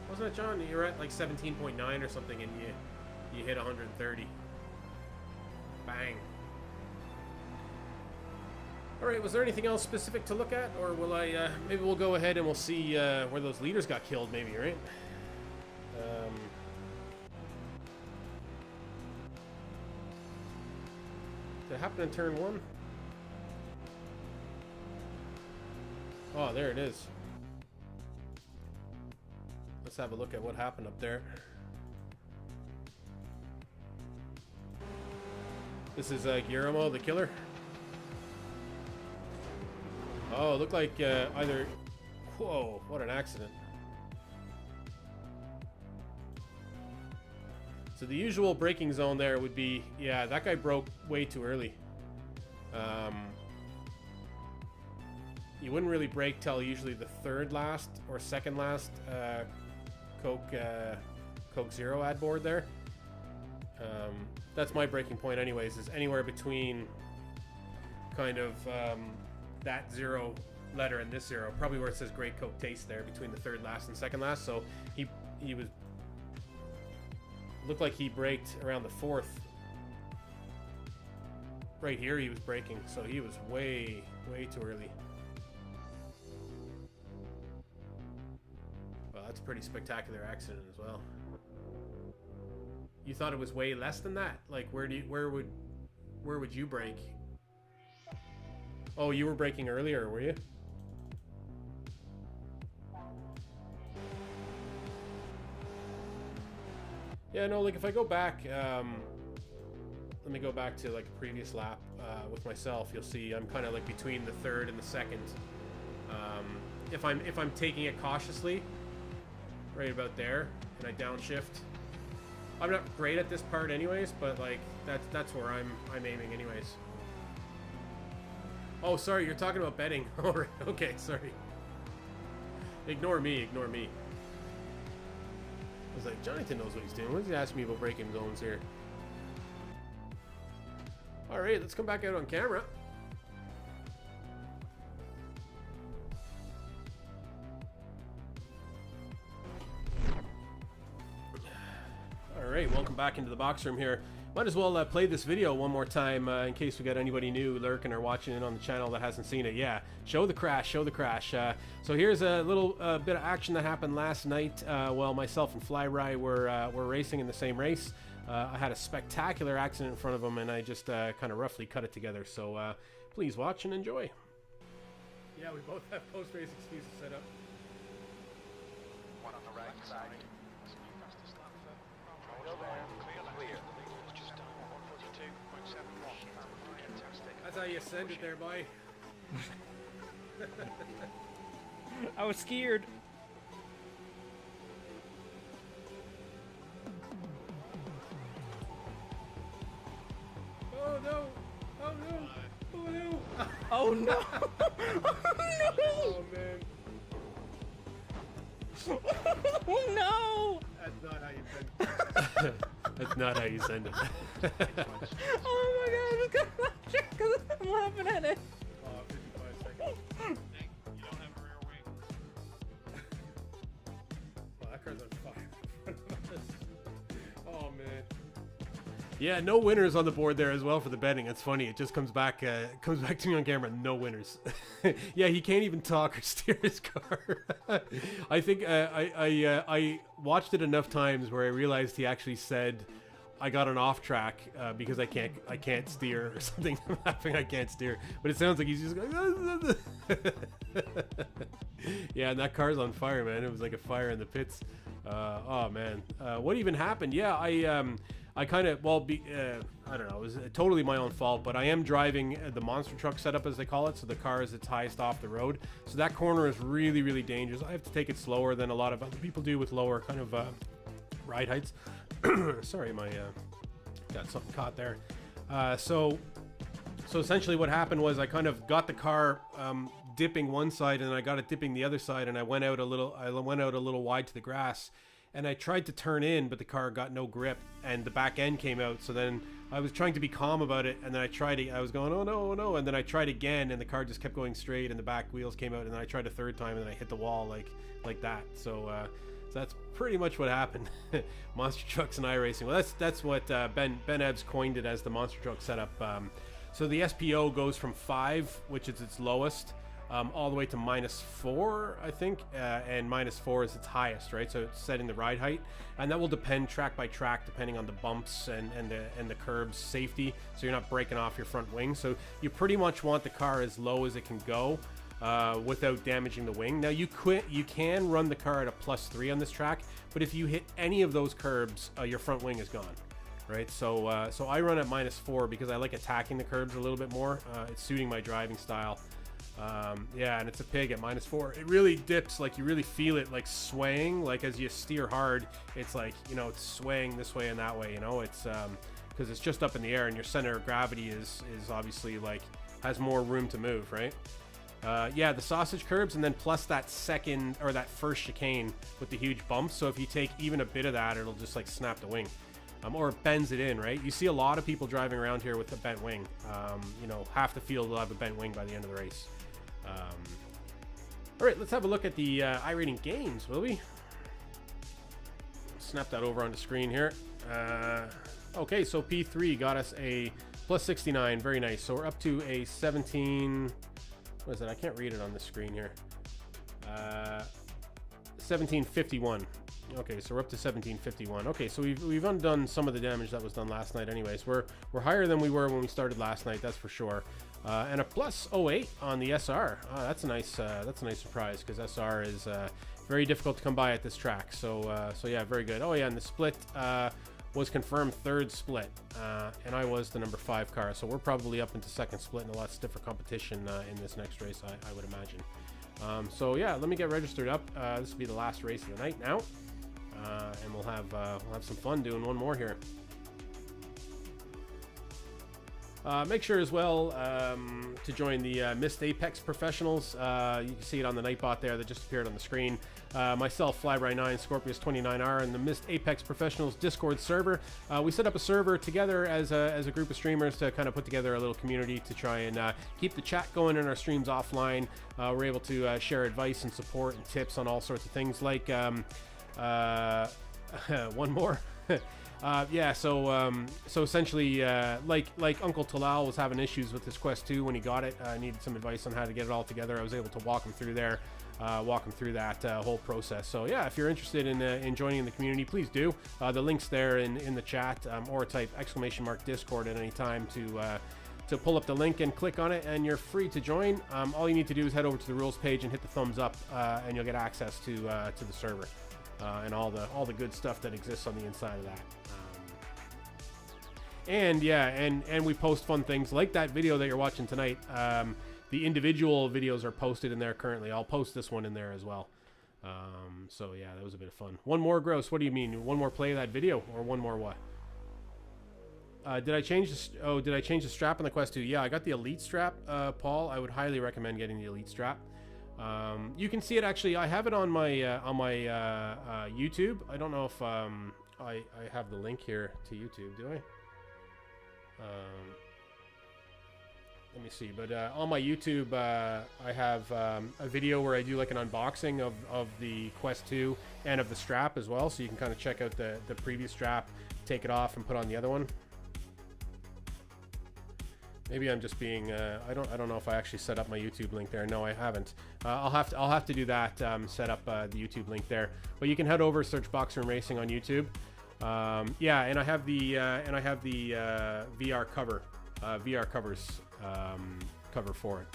Wasn't it, John? You were at like 17.9 or something, and you hit 130. Bang. All right, was there anything else specific to look at, or will I? Maybe we'll go ahead and we'll see where those leaders got killed. Maybe, right? Did it happen in turn 1? Oh, there it is. Let's have a look at what happened up there. This is Guillermo, the killer. Oh, it looked like either... Whoa, what an accident. So the usual braking zone there would be... Yeah, that guy broke way too early. You wouldn't really brake till usually the third last or second last Coke Zero ad board there. That's my braking point anyways, is anywhere between kind of that zero letter and this zero, probably where it says Great Coke Taste there, between the third last and second last. So he was, looked like he braked around the fourth. Right here he was braking, so he was way too early. Well, that's a pretty spectacular accident as well. You thought it was way less than that? Like, where would you brake? Oh, you were braking earlier, were you? Yeah, no, like if I go back, let me go back to like a previous lap with myself. You'll see I'm kind of like between the third and the second. If I'm taking it cautiously, right about there, and I downshift. I'm not great at this part, anyways, but like that's where I'm aiming, anyways. Oh, sorry, you're talking about betting. All right, okay, sorry. Ignore me, ignore me. I was like, Jonathan knows what he's doing. What is he asking me about braking zones here? All right, let's come back out on camera. All right, welcome back into the box room here. Might as well play this video one more time in case we got anybody new lurking or watching it on the channel that hasn't seen it. Yeah, show the crash, show the crash. So here's a little bit of action that happened last night. Well, myself and Flyry were racing in the same race. I had a spectacular accident in front of him, and I just kind of roughly cut it together. So please watch and enjoy. Yeah, we both have post-race excuses set up. One on the right side. That's how you send it there, boy. I was scared. Oh no! Oh no! Oh no! Oh no! Oh man! Oh no! That's not how you send it. That's not how you send it. Oh my god, I'm just gonna because I'm laughing at it. Oh, 55 seconds. Hey, you don't have a rear wing. Oh, that car's on fire. Oh man. Yeah, no winners on the board there as well for the betting. It's funny. It just comes back to me on camera. No winners. Yeah, he can't even talk or steer his car. I think I watched it enough times where I realized he actually said, "I got an off track because I can't steer," or something. I'm laughing. I can't steer, but it sounds like he's just going. Yeah, and that car's on fire, man. It was like a fire in the pits. Oh man, what even happened? Yeah, I kind of, well, I don't know, it was totally my own fault, but I am driving the monster truck setup, as they call it, so the car is its highest off the road. So that corner is really, really dangerous. I have to take it slower than a lot of other people do with lower kind of ride heights. Sorry, my got something caught there. So essentially what happened was I kind of got the car dipping one side, and I got it dipping the other side, and I went out a little wide to the grass. And I tried to turn in, but the car got no grip, and the back end came out. So then I was trying to be calm about it, and then I was going, oh no, oh no, and then I tried again, and the car just kept going straight, and the back wheels came out, and then I tried a third time, and then I hit the wall like that. So that's pretty much what happened. Monster trucks and iRacing. Well, that's what Ben Ebbs coined it as, the monster truck setup. So the SPO goes from 5, which is its lowest, all the way to -4, I think, and -4 is its highest, right? So it's setting the ride height, and that will depend track by track, depending on the bumps and the curbs safety, so you're not breaking off your front wing. So you pretty much want the car as low as it can go without damaging the wing. Now you can run the car at a +3 on this track, but if you hit any of those curbs, your front wing is gone. Right, so I run at -4 because I like attacking the curbs a little bit more. It's suiting my driving style. Yeah, and it's a pig at -4. It really dips, like you really feel it like swaying, like as you steer hard, it's like, you know, it's swaying this way and that way, you know, it's because it's just up in the air, and your center of gravity is obviously like has more room to move, right? Yeah, the sausage curbs, and then plus that second or that first chicane with the huge bumps. So if you take even a bit of that, it'll just like snap the wing. Or it bends it in, right? You see a lot of people driving around here with a bent wing. You know, half the field will have a bent wing by the end of the race. All right, let's have a look at the iRacing games, will we? Snap that over on the screen here. Okay, so P3 got us a +69, very nice. So we're up to a 17. What is it? I can't read it on the screen here. 1751. Okay, so we're up to 1751. Okay, so we've undone some of the damage that was done last night. Anyways, we're higher than we were when we started last night. That's for sure. And a +08 on the SR. That's a nice surprise, because SR is very difficult to come by at this track. So yeah, very good. Oh yeah, and the split was confirmed third split, and I was the number 5 car. So we're probably up into second split in a lot stiffer competition in this next race, I would imagine. So yeah, let me get registered up. This will be the last race of the night now, and we'll have some fun doing one more here. Make sure as well to join the Missed Apex Professionals. You can see it on the Nightbot there that just appeared on the screen. Myself, Flyby9, Scorpius29R, and the Missed Apex Professionals Discord server. We set up a server together as a group of streamers to kind of put together a little community to try and keep the chat going in our streams offline. We're able to share advice and support and tips on all sorts of things like one more. Yeah, so essentially, like Uncle Talal was having issues with his Quest 2 when he got it. Needed some advice on how to get it all together. I was able to walk him through there, walk him through that whole process. So yeah, if you're interested in joining the community, please do. The link's there in the chat, or type !Discord at any time to pull up the link and click on it, and you're free to join. All you need to do is head over to the rules page and hit the thumbs up, and you'll get access to the server. And all the good stuff that exists on the inside of that. And yeah, and we post fun things like that video that you're watching tonight. The individual videos are posted in there currently. I'll post this one in there as well. So yeah, that was a bit of fun. One more, Gross. What do you mean? One more play of that video, or one more what? Did I change the strap on the Quest 2? Yeah, I got the Elite strap, Paul. I would highly recommend getting the Elite strap. You can see it actually. I have it on my YouTube. I don't know if I have the link here to YouTube. Do I? Let me see. But on my YouTube, I have a video where I do like an unboxing of the Quest 2 and of the strap as well. So you can kind of check out the previous strap, take it off, and put on the other one. Maybe I'm just being I don't know if I actually set up my YouTube link there. No, I haven't. I'll have to do that. Set up the YouTube link there. But you can head over, search Boxer and Racing on YouTube. Yeah, and I have the VR cover, VR covers cover for it.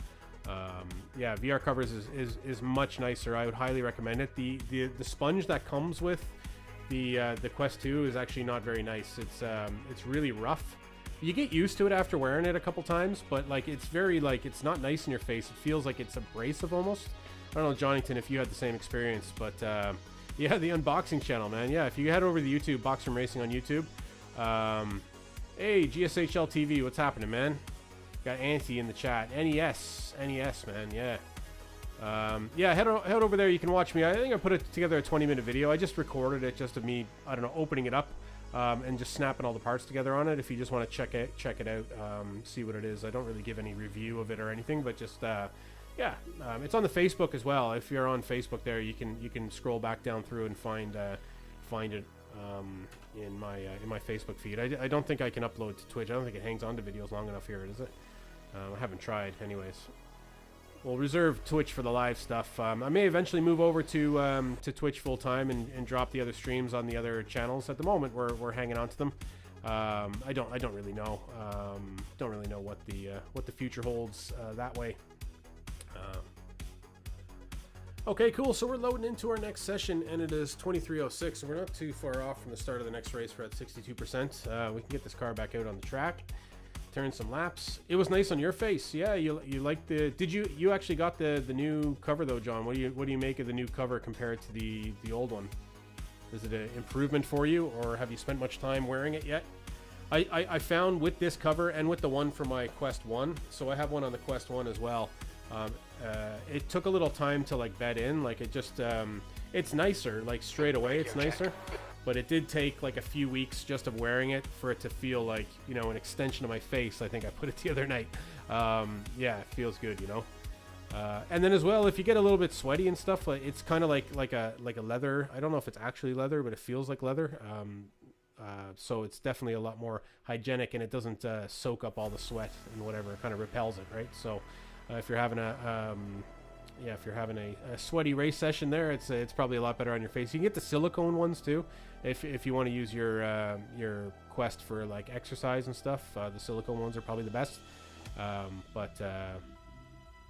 Yeah, VR covers is much nicer. I would highly recommend it. The sponge that comes with the Quest 2 is actually not very nice. It's really rough. You get used to it after wearing it a couple times, but like it's very it's not nice in your face. It feels like it's abrasive almost. I don't know, Johnington, if you had the same experience, but yeah, the unboxing channel, man. Yeah, if you head over to the YouTube, Boxer Racing on YouTube. Hey, GSHL TV, what's happening, man? Got Auntie in the chat. NES, man. Yeah. Yeah, head over there. You can watch me. I think I put it together a 20-minute video. I just recorded it just of me, I don't know, opening it up. And just snapping all the parts together on it. If you just want to check it out, see what it is. I don't really give any review of it or anything, but just yeah, it's on the Facebook as well. If you're on Facebook there, you can scroll back down through and find it in my Facebook feed. I don't think I can upload to Twitch. I don't think it hangs on to videos long enough here, does it? I haven't tried, anyways. We'll reserve Twitch for the live stuff. I may eventually move over to Twitch full time and drop the other streams on the other channels. At the moment, we're hanging on to them. I don't really know. Don't really know what the future holds that way. Okay, cool. So we're loading into our next session, and it is 23:06, and we're not too far off from the start of the next race. We're at 62%. We can get this car back out on the track. Turn some laps. It was nice on your face. Yeah, you like the. Did you actually got the new cover though, John? What do you make of the new cover compared to the old one? Is it an improvement for you, or have you spent much time wearing it yet? I found with this cover and with the one for my Quest 1, so I have one on the Quest 1 as well. It took a little time to like bed in. Like it just it's nicer. Like straight away, it's nicer. But it did take like a few weeks just of wearing it for it to feel like, you know, an extension of my face. I think I put it the other night. Yeah, it feels good, you know. And then as well, if you get a little bit sweaty and stuff, like it's kind of like a leather. I don't know if it's actually leather, but it feels like leather. So it's definitely a lot more hygienic, and it doesn't soak up all the sweat and whatever. It kind of repels it, right? So if you're having a sweaty race session there, it's probably a lot better on your face. You can get the silicone ones too, if you want to use your Quest for like exercise and stuff. The silicone ones are probably the best. But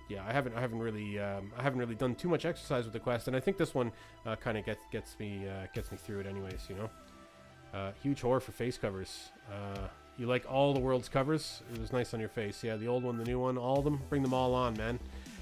yeah, I haven't really done too much exercise with the Quest, and I think this one kind of gets me through it anyways, you know. Huge whore for face covers. You like all the world's covers? It was nice on your face. Yeah, the old one, the new one, all of them. Bring them all on, man.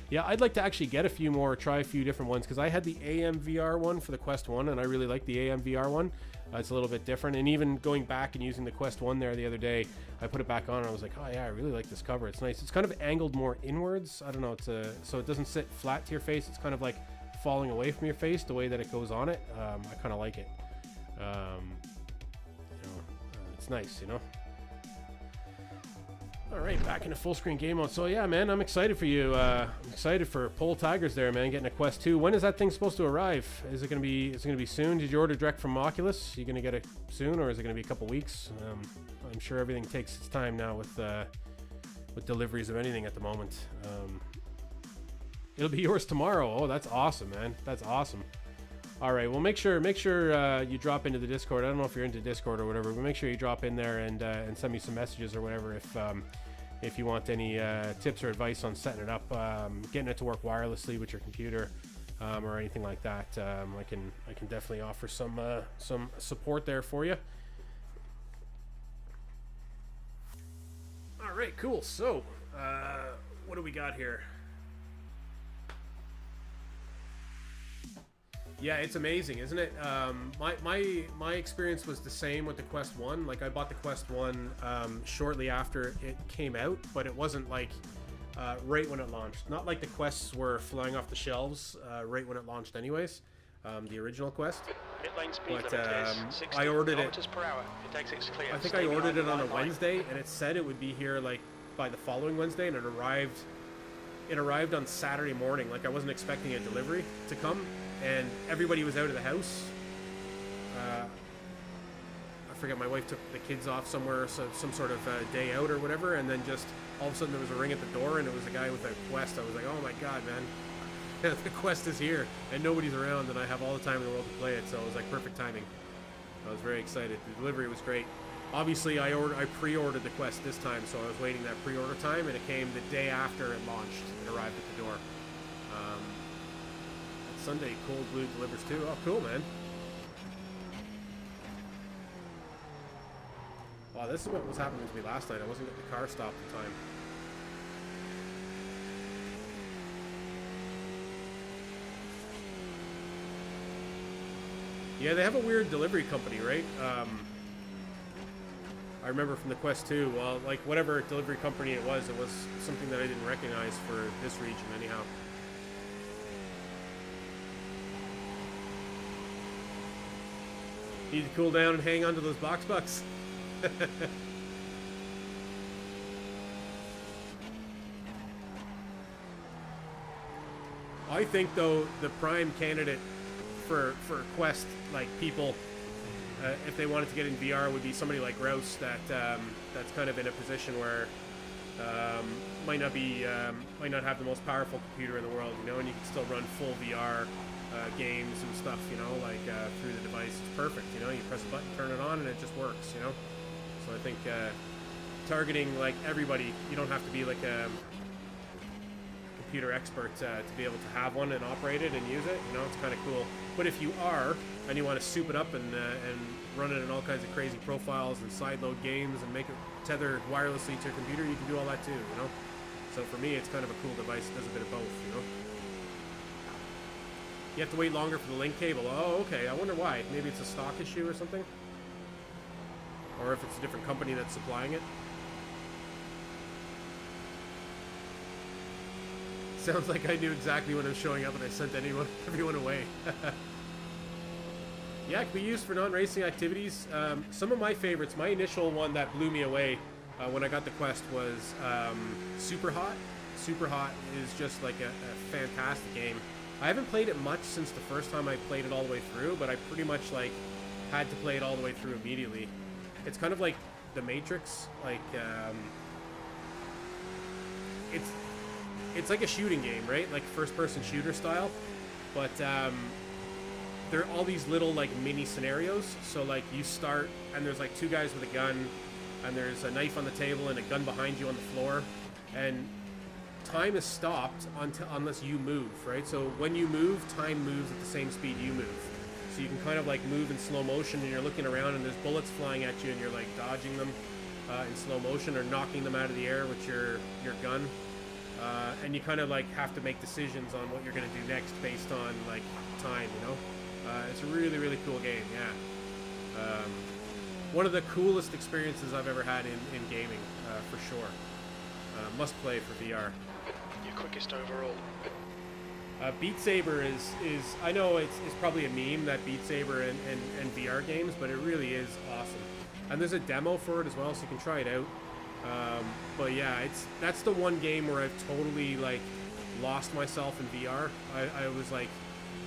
Yeah, I'd like to actually get a few more, try a few different ones, because I had the AM VR one for the Quest 1, and I really like the AM VR one. It's a little bit different, and even going back and using the Quest 1 there the other day, I put it back on, and I was like, oh yeah, I really like this cover. It's nice. It's kind of angled more inwards. I don't know, so it doesn't sit flat to your face. It's kind of like falling away from your face the way that it goes on it. I kind of like it. You know, it's nice, you know. All right, back into full screen game mode. So yeah, man, I'm excited for you. I'm excited for Pole Tigers there, man, getting a Quest 2. When is that thing supposed to arrive? Is it gonna be soon? Did you order direct from Oculus? You gonna get it soon, or is it gonna be a couple weeks? I'm sure everything takes its time now with deliveries of anything at the moment. It'll be yours tomorrow. Oh, that's awesome, man. That's awesome. All right, well, make sure you drop into the Discord. I don't know if you're into Discord or whatever, but make sure you drop in there and send me some messages or whatever if you want any tips or advice on setting it up, getting it to work wirelessly with your computer, or anything like that. I can definitely offer some support there for you. All right, cool. So, what do we got here? Yeah, it's amazing, isn't it? My experience was the same with the Quest 1. Like, I bought the Quest 1 shortly after it came out, but it wasn't like right when it launched. Not like the Quests were flying off the shelves right when it launched anyways, the original Quest. But I ordered it. I think I ordered it on a Wednesday, and it said it would be here like by the following Wednesday, and it arrived on Saturday morning. Like, I wasn't expecting a delivery to come. And everybody was out of the house. I forget, my wife took the kids off somewhere, so some sort of day out or whatever, and then just all of a sudden there was a ring at the door, and it was a guy with a Quest. I was like, oh my god, man. The Quest is here, and nobody's around, and I have all the time in the world to play it, so it was like perfect timing. I was very excited. The delivery was great. Obviously, I pre-ordered the Quest this time, so I was waiting that pre-order time, and it came the day after it launched. It arrived at the door. Sunday, Cold Blue delivers too. Oh, cool, man. Wow, this is what was happening to me last night. I wasn't getting the car stopped in time. Yeah, they have a weird delivery company, right? I remember from the Quest 2, well, like, whatever delivery company it was something that I didn't recognize for this region anyhow. Need to cool down and hang on to those box bucks. I think, though, the prime candidate for Quest, like, people, if they wanted to get in VR, would be somebody like Rouse that's kind of in a position where might not have the most powerful computer in the world, you know, and you can still run full VR games and stuff, you know, like through the device. It's perfect, you know. You press a button, turn it on, and it just works, you know. So I think targeting like everybody, you don't have to be like a computer expert to be able to have one and operate it and use it, you know. It's kind of cool. But if you are and you want to soup it up and run it in all kinds of crazy profiles and sideload games and make it tether wirelessly to your computer, you can do all that too, you know. So for me, it's kind of a cool device. It does a bit of both, you know. You have to wait longer for the link cable. Oh, okay. I wonder why. Maybe it's a stock issue or something? Or if it's a different company that's supplying it. Sounds like I knew exactly when I was showing up and I sent everyone away. Yeah, it can be used for non-racing activities. Some of my favorites, my initial one that blew me away when I got the Quest was Super Hot. Super Hot is just like a fantastic game. I haven't played it much since the first time I played it all the way through, but I pretty much like had to play it all the way through immediately. It's kind of like The Matrix, like it's like a shooting game, right? Like first-person shooter style, but there are all these little like mini scenarios. So like you start and there's like two guys with a gun, and there's a knife on the table and a gun behind you on the floor, and time is stopped unless you move, right? So when you move, time moves at the same speed you move. So you can kind of like move in slow motion, and you're looking around, and there's bullets flying at you, and you're like dodging them in slow motion or knocking them out of the air with your gun. And you kind of like have to make decisions on what you're going to do next based on like time, you know? It's a really, really cool game, yeah. One of the coolest experiences I've ever had in gaming, for sure. Must play for VR. Your quickest overall. Beat Saber is I know it's probably a meme, that Beat Saber and VR games, but it really is awesome. And there's a demo for it as well, so you can try it out. But yeah, that's the one game where I've totally like lost myself in VR. I was like,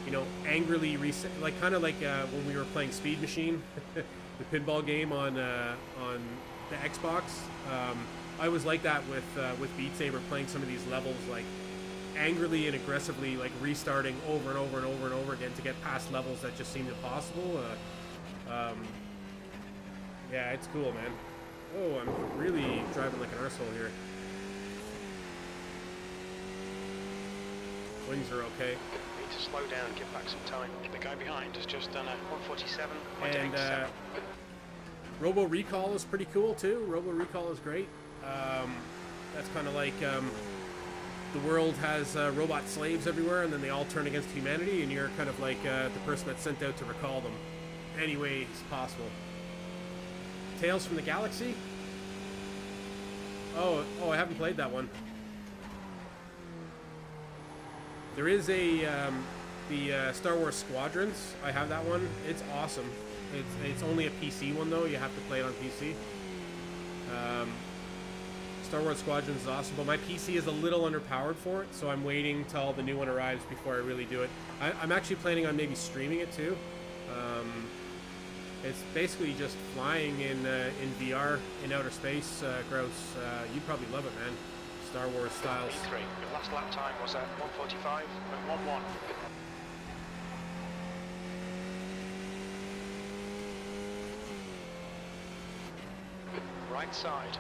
you know, angrily reset, like kind of like when we were playing Speed Machine, the pinball game on the Xbox. I was like that with Beat Saber, playing some of these levels like angrily and aggressively, like restarting over and over and over and over again to get past levels that just seemed impossible. Yeah, it's cool, man. Oh, I'm really driving like an arsehole here. Wings are okay. Need to slow down, give back some time. The guy behind has just done a 147.87. And Robo Recall is pretty cool too. Robo Recall is great. That's kind of like the world has robot slaves everywhere, and then they all turn against humanity, and you're kind of like the person that's sent out to recall them any way it's possible. Tales from the Galaxy? Oh, I haven't played that one. There is the Star Wars Squadrons. I have that one. It's awesome. It's only a PC one though. You have to play it on PC. Star Wars Squadrons is awesome, but my PC is a little underpowered for it, so I'm waiting till the new one arrives before I really do it. I'm actually planning on maybe streaming it too. It's basically just flying in VR in outer space. Gross. You'd probably love it, man. Star Wars styles. Your last lap time was at 145.11. Right side.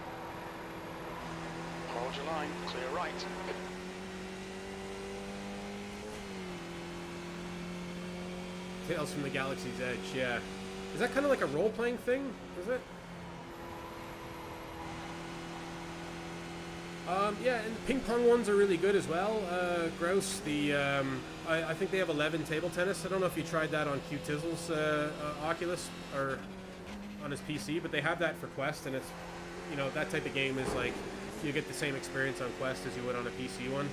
Hold your line, clear right. Tales from the Galaxy's Edge, yeah. Is that kind of like a role-playing thing? Is it? Yeah, and the ping pong ones are really good as well. Gross. I think they have 11 table tennis. I don't know if you tried that on Q Tizzle's Oculus or on his PC, but they have that for Quest, and it's, you know, that type of game is like, you get the same experience on Quest as you would on a PC one.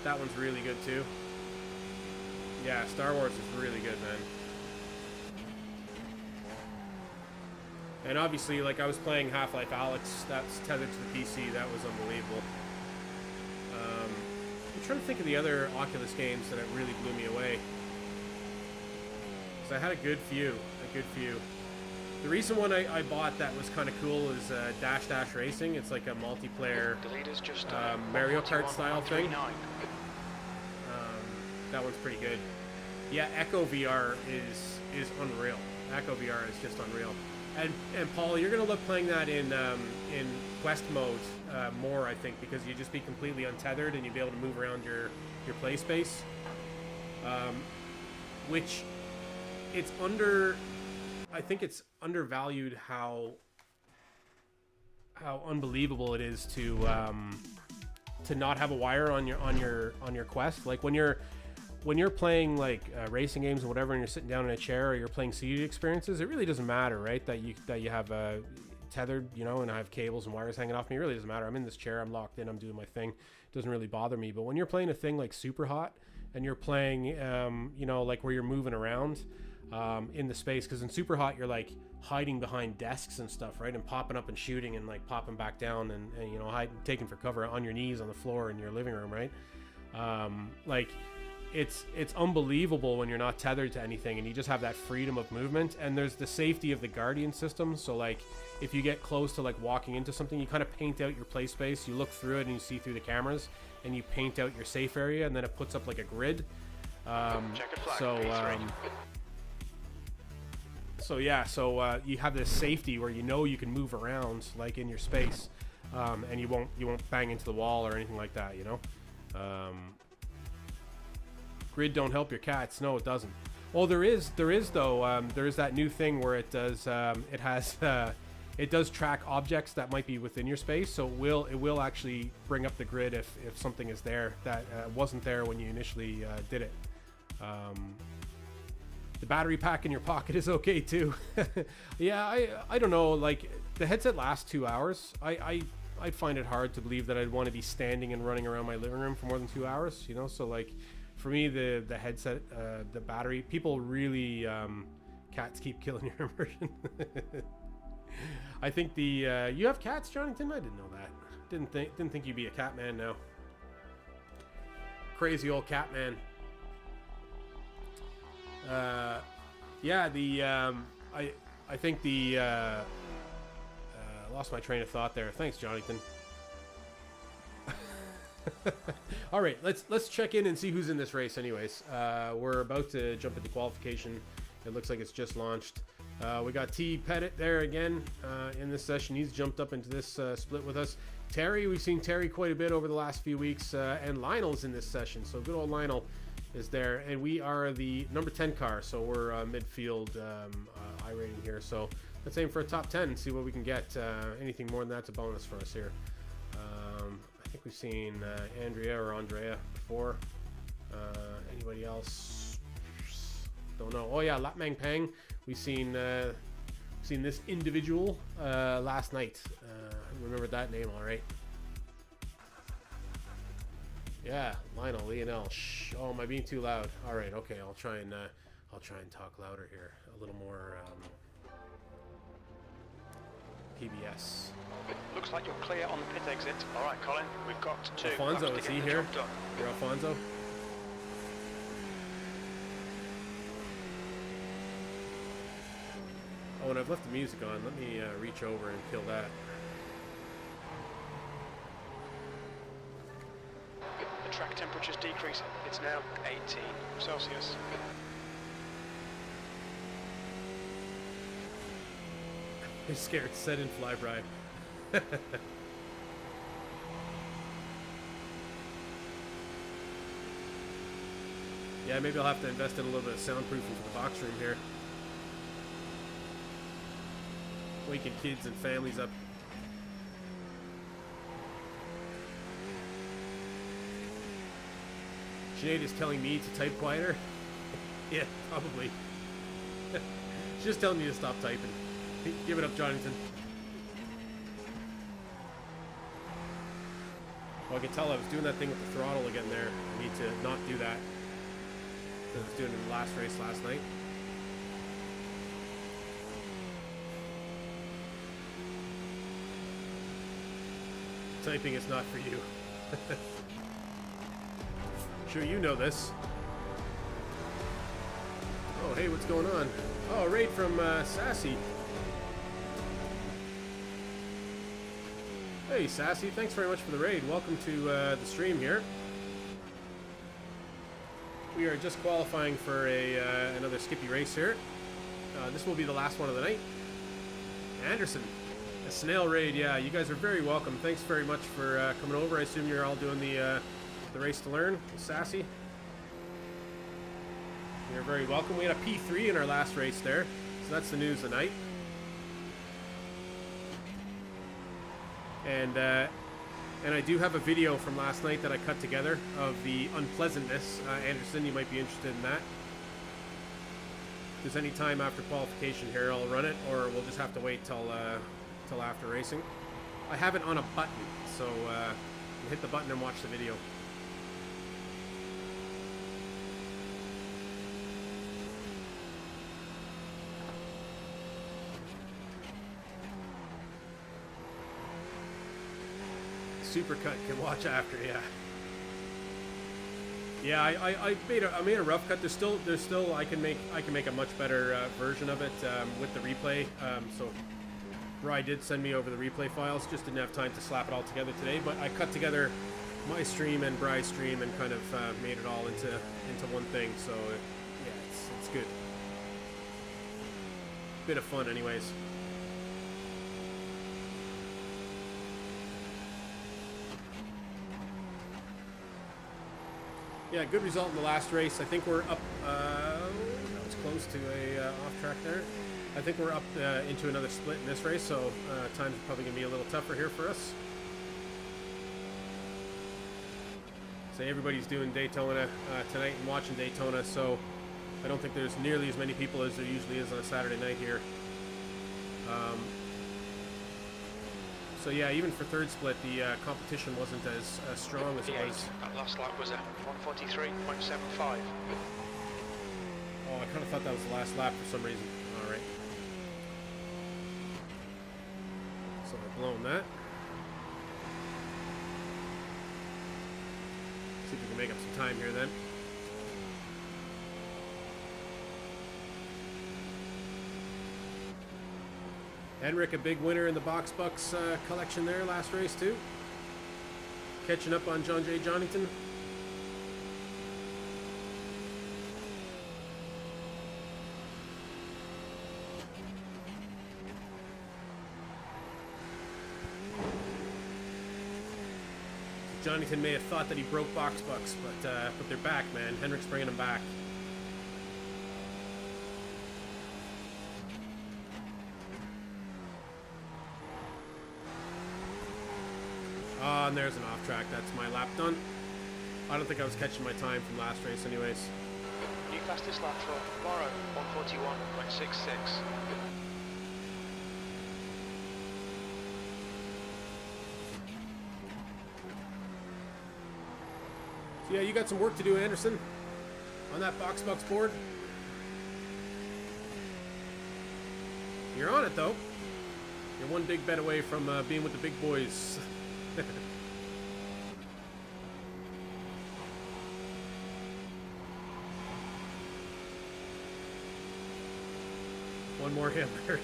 That one's really good too. Yeah, Star Wars is really good, man. And obviously, like, I was playing Half-Life Alyx, that's tethered to the PC, that was unbelievable. I'm trying to think of the other Oculus games that really blew me away. Because I had a good few. The recent one I bought that was kind of cool is Dash Dash Racing. It's like a multiplayer Mario Kart style thing. That one's pretty good. Yeah, Echo VR is unreal. Echo VR is just unreal. And Paul, you're gonna love playing that in Quest mode more, I think, because you just be completely untethered and you'll be able to move around your play space. Which I think it's undervalued how unbelievable it is to not have a wire on your Quest. Like when you're playing like racing games or whatever, and you're sitting down in a chair, or you're playing seated experiences, it really doesn't matter, right? That you have tethered, you know, and I have cables and wires hanging off me. It really doesn't matter. I'm in this chair, I'm locked in, I'm doing my thing. It doesn't really bother me. But when you're playing a thing like Super Hot, and you're playing, you know, like where you're moving around in the space, because in Super Hot you're like hiding behind desks and stuff, right, and popping up and shooting and like popping back down and you know, taking for cover on your knees on the floor in your living room, right? Like it's unbelievable when you're not tethered to anything and you just have that freedom of movement. And there's the safety of the Guardian system, so like if you get close to like walking into something, you kind of paint out your play space, you look through it and you see through the cameras, and you paint out your safe area, and then it puts up like a grid. So you have this safety where you know you can move around like in your space. and you won't bang into the wall or anything like that. You know, grid don't help your cats. No, it doesn't. Well, there is though. There is that new thing where it does. It has. It does track objects that might be within your space, so it will actually bring up the grid if something is there that wasn't there when you initially did it. The battery pack in your pocket is okay too. Yeah, I don't know. Like the headset lasts 2 hours. I'd find it hard to believe that I'd want to be standing and running around my living room for more than 2 hours. You know, so like for me the headset, the battery, people really cats keep killing your immersion. I think the you have cats, Jonathan? I didn't know that. Didn't think you'd be a cat man now. Crazy old cat man. Yeah, the I think the lost my train of thought there. Thanks, Jonathan. All right, let's check in and see who's in this race. Anyways, we're about to jump into qualification. It looks like it's just launched. We got T. Pettit there again in this session. He's jumped up into this split with us. Terry, we've seen Terry quite a bit over the last few weeks, and Lionel's in this session. So good old Lionel is there, and we are the number 10 car, so we're midfield iRating here. So let's aim for a top 10 and see what we can get. Anything more than that's a bonus for us here. I think we've seen Andrea before. Anybody else? Don't know. Oh yeah, Lap Mang Pang. We've seen this individual last night. Remember that name, all right? Yeah, Lionel. Shh. Oh, am I being too loud? All right, okay. I'll try and talk louder here, a little more PBS. Looks like you're clear on the pit exit. All right, Colin, we've got two. Alfonso, is he here? You're Alfonso. Oh, and I've left the music on. Let me reach over and kill that. The track temperature's decreasing. It's now 18 Celsius. I'm scared. Set in flyby. Yeah, maybe I'll have to invest in a little bit of soundproofing for the box room here. Waking kids and families up. Sinead is telling me to type quieter. Yeah, probably. She's just telling me to stop typing. Give it up, Jonathan. Oh, I can tell I was doing that thing with the throttle again there. I need to not do that. I was doing it in the last race last night. Typing is not for you. Sure, you know this. Oh, hey, what's going on? Oh, a raid from Sassy. Hey, Sassy, thanks very much for the raid. Welcome to the stream here. We are just qualifying for another Skippy race here. This will be the last one of the night. Anderson. A snail raid, yeah. You guys are very welcome. Thanks very much for coming over. I assume you're all doing the race to learn. Sassy. You're very welcome. We had a P3 in our last race there, so that's the news of the night. And I do have a video from last night that I cut together of the unpleasantness. Anderson, you might be interested in that. If there's any time after qualification here, I'll run it, or we'll just have to wait till after racing. I have it on a button, so you hit the button and watch the video. Supercut can watch after, yeah. Yeah, I made a rough cut. There's still I can make a much better version of it with the replay. So Bri did send me over the replay files. Just didn't have time to slap it all together today. But I cut together my stream and Bri's stream and kind of made it all into one thing. So yeah, it's good. Bit of fun, anyways. Yeah, good result in the last race. I think we're up. That was close to a off track there. I think we're up into another split in this race, so times are probably going to be a little tougher here for us. So everybody's doing Daytona tonight and watching Daytona, so I don't think there's nearly as many people as there usually is on a Saturday night here. So yeah, even for third split, the competition wasn't as strong as it was. That last lap was at 143.75. Oh, I kind of thought that was the last lap for some reason. All right. So I've blown that. See if we can make up some time here then. Henrik, a big winner in the Box Bucks collection there last race too. Catching up on John J. Jonington. Jonington may have thought that he broke Box Bucks, but they're back, man. Henrik's bringing them back. Oh, and there's an off track. That's my lap done. I don't think I was catching my time from last race anyways. New fastest lap for tomorrow, 141.66. So yeah, you got some work to do, Anderson, on that Box Bucks board. You're on it, though. You're one big bet away from being with the big boys. One more Hail Mary.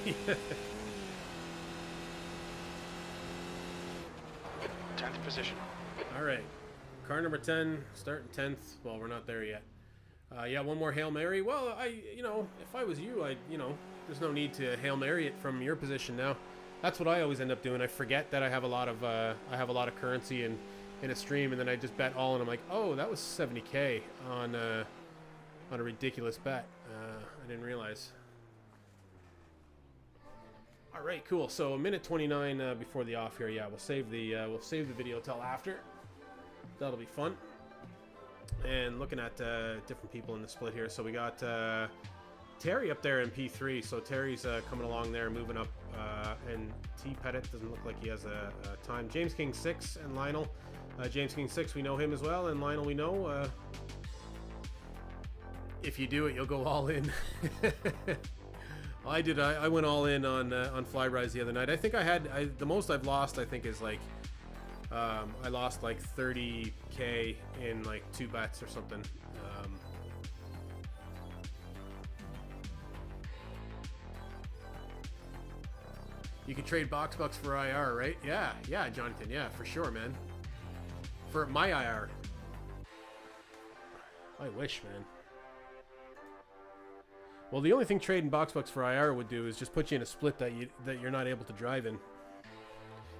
10th position. All right. Car number 10, starting 10th. Well, we're not there yet. Yeah, one more Hail Mary. Well, if I was you, there's no need to Hail Mary it from your position now. That's what I always end up doing. I forget that I have a lot of currency in a stream, and then I just bet all, and I'm like, oh, that was 70K on a ridiculous bet. I didn't realize. All right, cool. So a minute 29 before the off here. Yeah, we'll save the video till after. That'll be fun. And looking at different people in the split here. So we got Terry up there in P3. So Terry's coming along there, moving up. And T. Pettit doesn't look like he has a time. James King 6 and Lionel. James King 6, we know him as well. And Lionel, we know. If you do it, you'll go all in. I did. I went all in on Flyrise the other night. I think the most I've lost, I think, is like I lost like 30K in like 2 bets or something. You can trade Box Bucks for IR, right? Yeah, Jonathan. Yeah, for sure, man. For my IR. I wish, man. Well, the only thing trading Box Bucks for IR would do is just put you in a split that you're not able to drive in.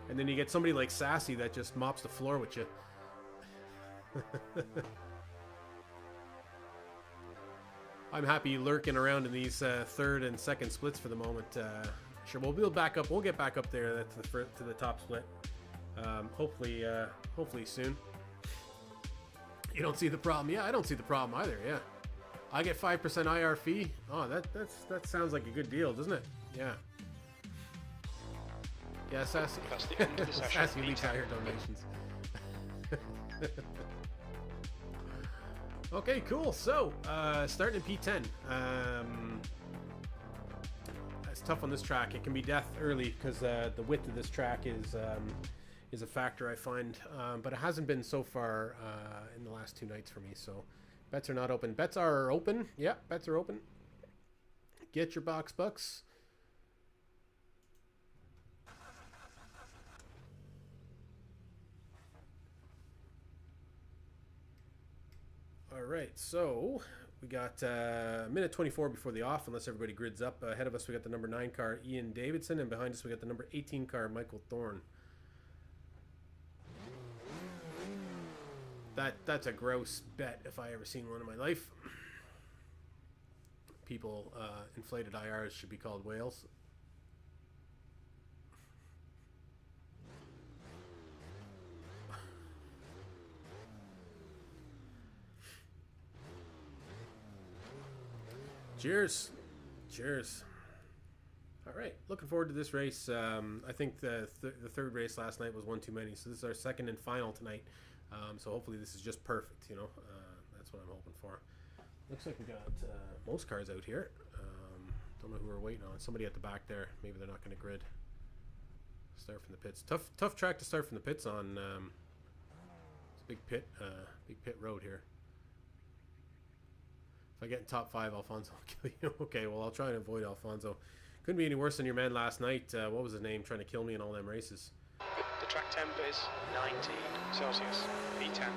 And then you get somebody like Sassy that just mops the floor with you. I'm happy lurking around in these third and second splits for the moment. Sure, we'll build back up. We'll get back up there to the top split. Hopefully soon. You don't see the problem? Yeah, I don't see the problem either. Yeah, I get 5% IR fee. Oh, that sounds like a good deal, doesn't it? Yeah. Yeah, Sassy. That's the end of the session. Sassy leaks higher donations. Okay, cool. So, starting in P10. It's tough on this track. It can be death early because the width of this track is a factor, I find. But it hasn't been so far in the last 2 nights for me. So, bets are not open. Bets are open. Yeah, bets are open. Get your Box Bucks. All right, so we got minute 24 before the off, unless everybody grids up. Ahead of us, we got the number 9 car, Ian Davidson, and behind us, we got the number 18 car, Michael Thorne. That's a gross bet if I ever seen one in my life. People, inflated IRs should be called whales. Cheers. Cheers. All right, looking forward to this race. I think the third race last night was one too many, so this is our second and final tonight. So hopefully this is just perfect, you know. That's what I'm hoping for. Looks like we got most cars out here. Don't know who we're waiting on. Somebody at the back there. Maybe they're not going to grid. Start from the pits. Tough track to start from the pits on. It's a big pit road here. If I get in top 5, Alfonso will kill you. Okay, well, I'll try and avoid Alfonso. Couldn't be any worse than your man last night. What was his name? Trying to kill me in all them races. The track temp is 19 Celsius, V10.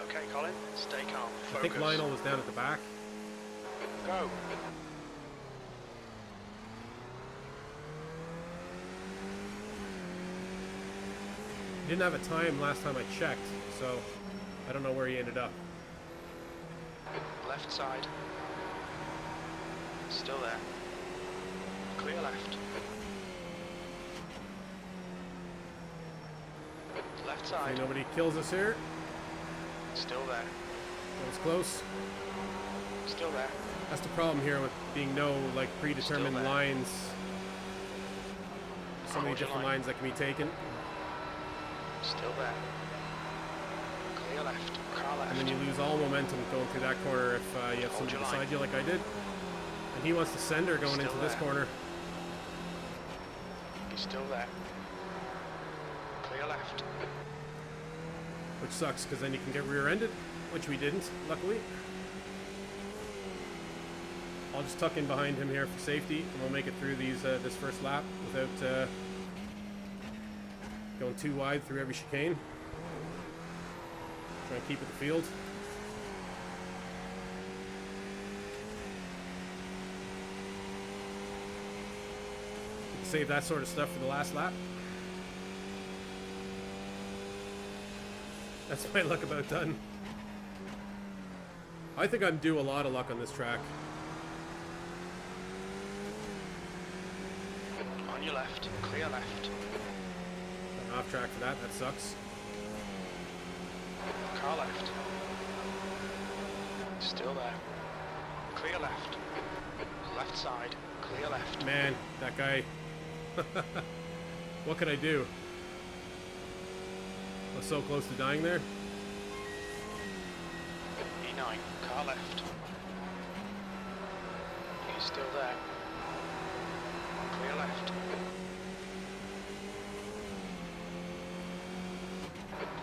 Okay, Colin, stay calm. Focus. I think Lionel was down at the back. Go. He didn't have a time last time I checked, so I don't know where he ended up. Left side. Still there. Clear left. Left side. Hopefully nobody kills us here. Still there. That was close. Still there. That's the problem here with being no like predetermined there. lines. So many Hold your different line. lines that can be taken. Still there. Clear left. Car left. And then you lose all momentum going through that corner if you have Hold somebody your beside line. you like I did. And he wants to send her going Still into this there. corner. He's still there. Clear left. Which sucks because then you can get rear-ended, which we didn't, luckily. I'll just tuck in behind him here for safety, and we'll make it through these this first lap without going too wide through every chicane. Try and keep it the field. We can save that sort of stuff for the last lap. That's my luck about done. I think I'm due a lot of luck on this track. On your left. Clear left. I'm off track for that. That sucks. Car left. Still there. Clear left. Left side. Clear left. Man, that guy. What could I do? I was so close to dying there. E9. Car left. He's still there. Clear left.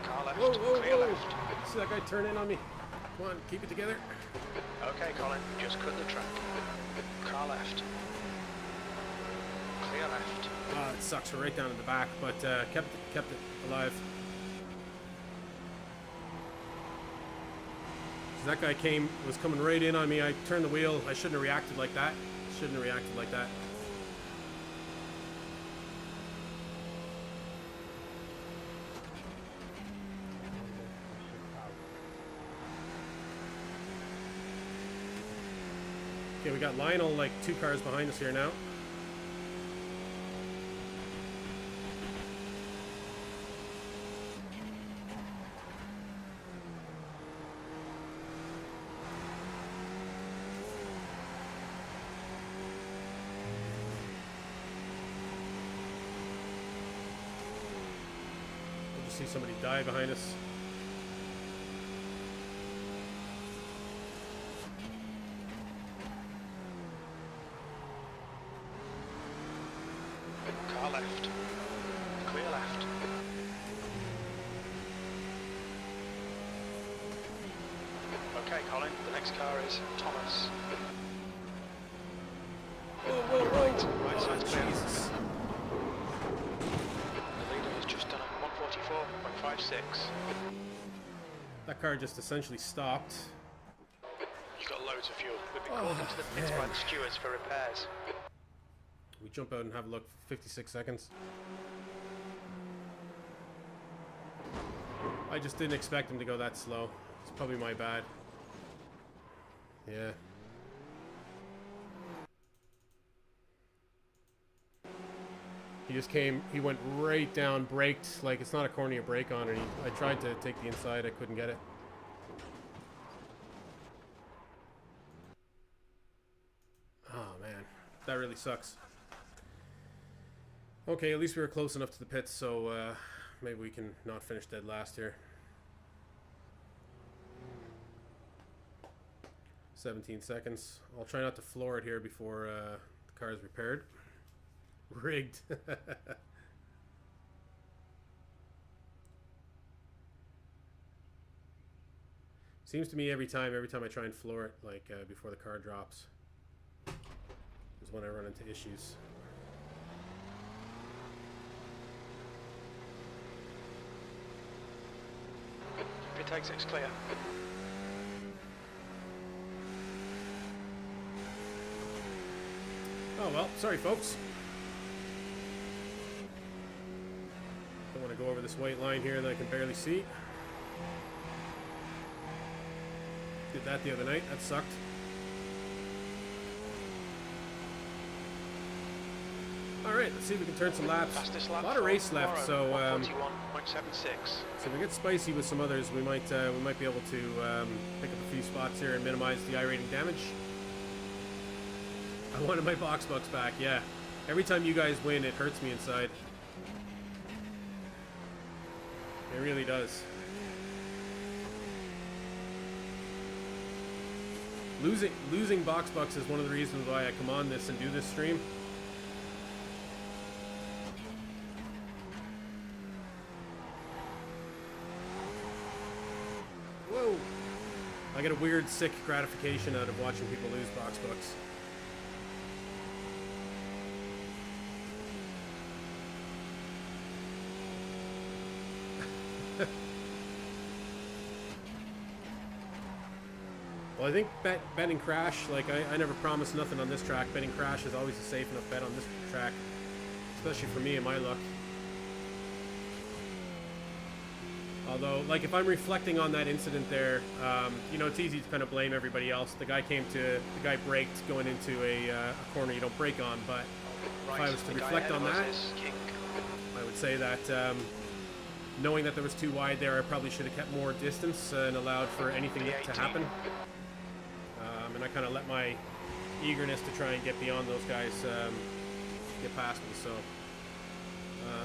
Car left. Whoa, whoa, Clear whoa. left. See that guy turn in on me? Come on, keep it together. Okay, Colin, just cut the track. Car left. Clear left. Oh, it sucks. We're right down in the back, but kept it alive. So that guy was coming right in on me. I turned the wheel. I shouldn't have reacted like that. Shouldn't have reacted like that. Okay, we got Lionel like 2 cars behind us here now. We'll just see somebody die behind us. Car left. Clear left. Okay, Colin, the next car is Thomas. Whoa. Right side's clear. Jesus. The leader has just done a 144.56. That car just essentially stopped. You've got loads of fuel. We've been called into the pits by the stewards for repairs. We jump out and have a look for 56 seconds. I just didn't expect him to go that slow. It's probably my bad. Yeah. He just came, he went right down, braked, like it's not a corner you brake on, and I tried to take the inside, I couldn't get it. Oh man, that really sucks. Okay, at least we were close enough to the pits, so maybe we can not finish dead last here. 17 seconds. I'll try not to floor it here before the car is repaired. Rigged. Seems to me every time I try and floor it, like before the car drops, is when I run into issues. Retake 6 clear. Oh well, sorry folks. Don't want to go over this white line here that I can barely see. Did that the other night, that sucked. Alright, let's see if we can turn some laps. Fastest A lap lot of race left, so so if we get spicy with some others, we might be able to pick up a few spots here and minimize the iRating damage. I wanted my box bucks back, yeah. Every time you guys win, it hurts me inside. It really does. Losing box bucks is one of the reasons why I come on this and do this stream. Whoa! I get a weird, sick gratification out of watching people lose box bucks. Well, I think bet and crash, like I never promised nothing on this track. Betting crash is always a safe enough bet on this track, especially for me and my luck. Although, like if I'm reflecting on that incident there, you know, it's easy to kind of blame everybody else. The guy braked going into a corner you don't brake on, but if I was to reflect on that, I would say that knowing that there was too wide there, I probably should have kept more distance and allowed for anything to happen. And I kind of let my eagerness to try and get beyond those guys get past me. So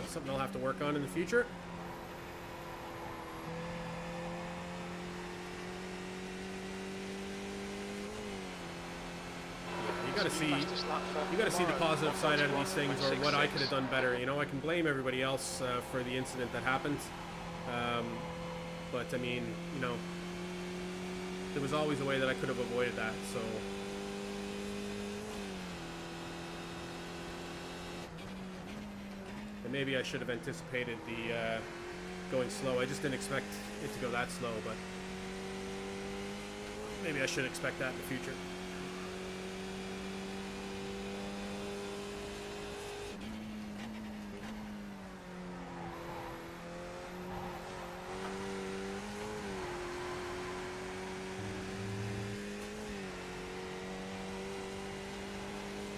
something I'll have to work on in the future. You gotta see the positive side out of these things, or what I could have done better. You know, I can blame everybody else for the incident that happened, but I mean, you know, there was always a way that I could have avoided that. So and maybe I should have anticipated the going slow. I just didn't expect it to go that slow, but maybe I should expect that in the future.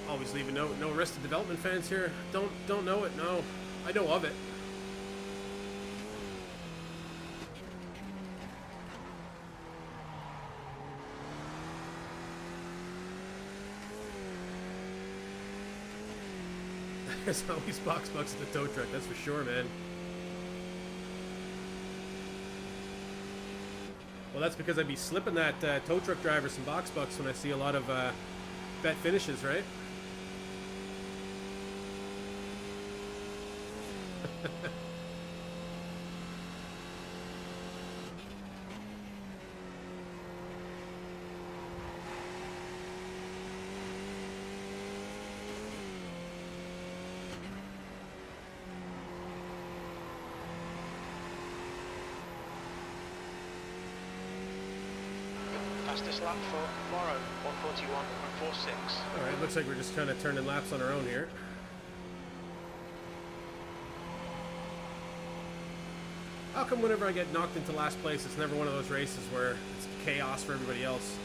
Always leaving no Arrested Development fans here. Don't know it. No, I know of it. There's always box bucks at the tow truck. That's for sure, man. Well, that's because I'd be slipping that tow truck driver some box bucks when I see a lot of bet finishes, right? Fastest lap for tomorrow, 141.46. Alright, looks like we're just kind of turning laps on our own here. How come whenever I get knocked into last place, it's never one of those races where it's chaos for everybody else?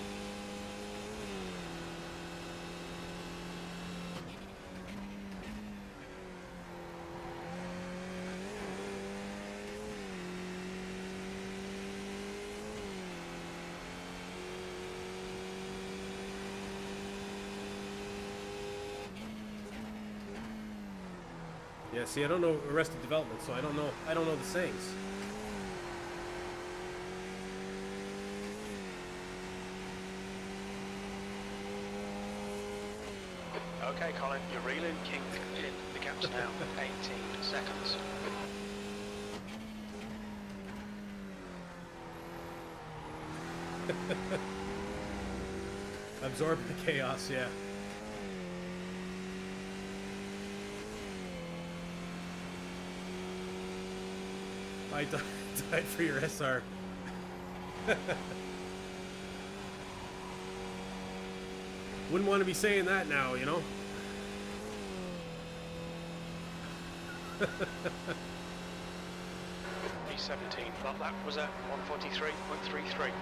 Yeah, see, I don't know Arrested Development, so I don't know the sayings. Okay, Colin, you're reeling King in. The gap's now 18 seconds. Absorb the chaos, yeah. I died for your SR. Wouldn't want to be saying that now, you know? P17, that lap was at 143.33.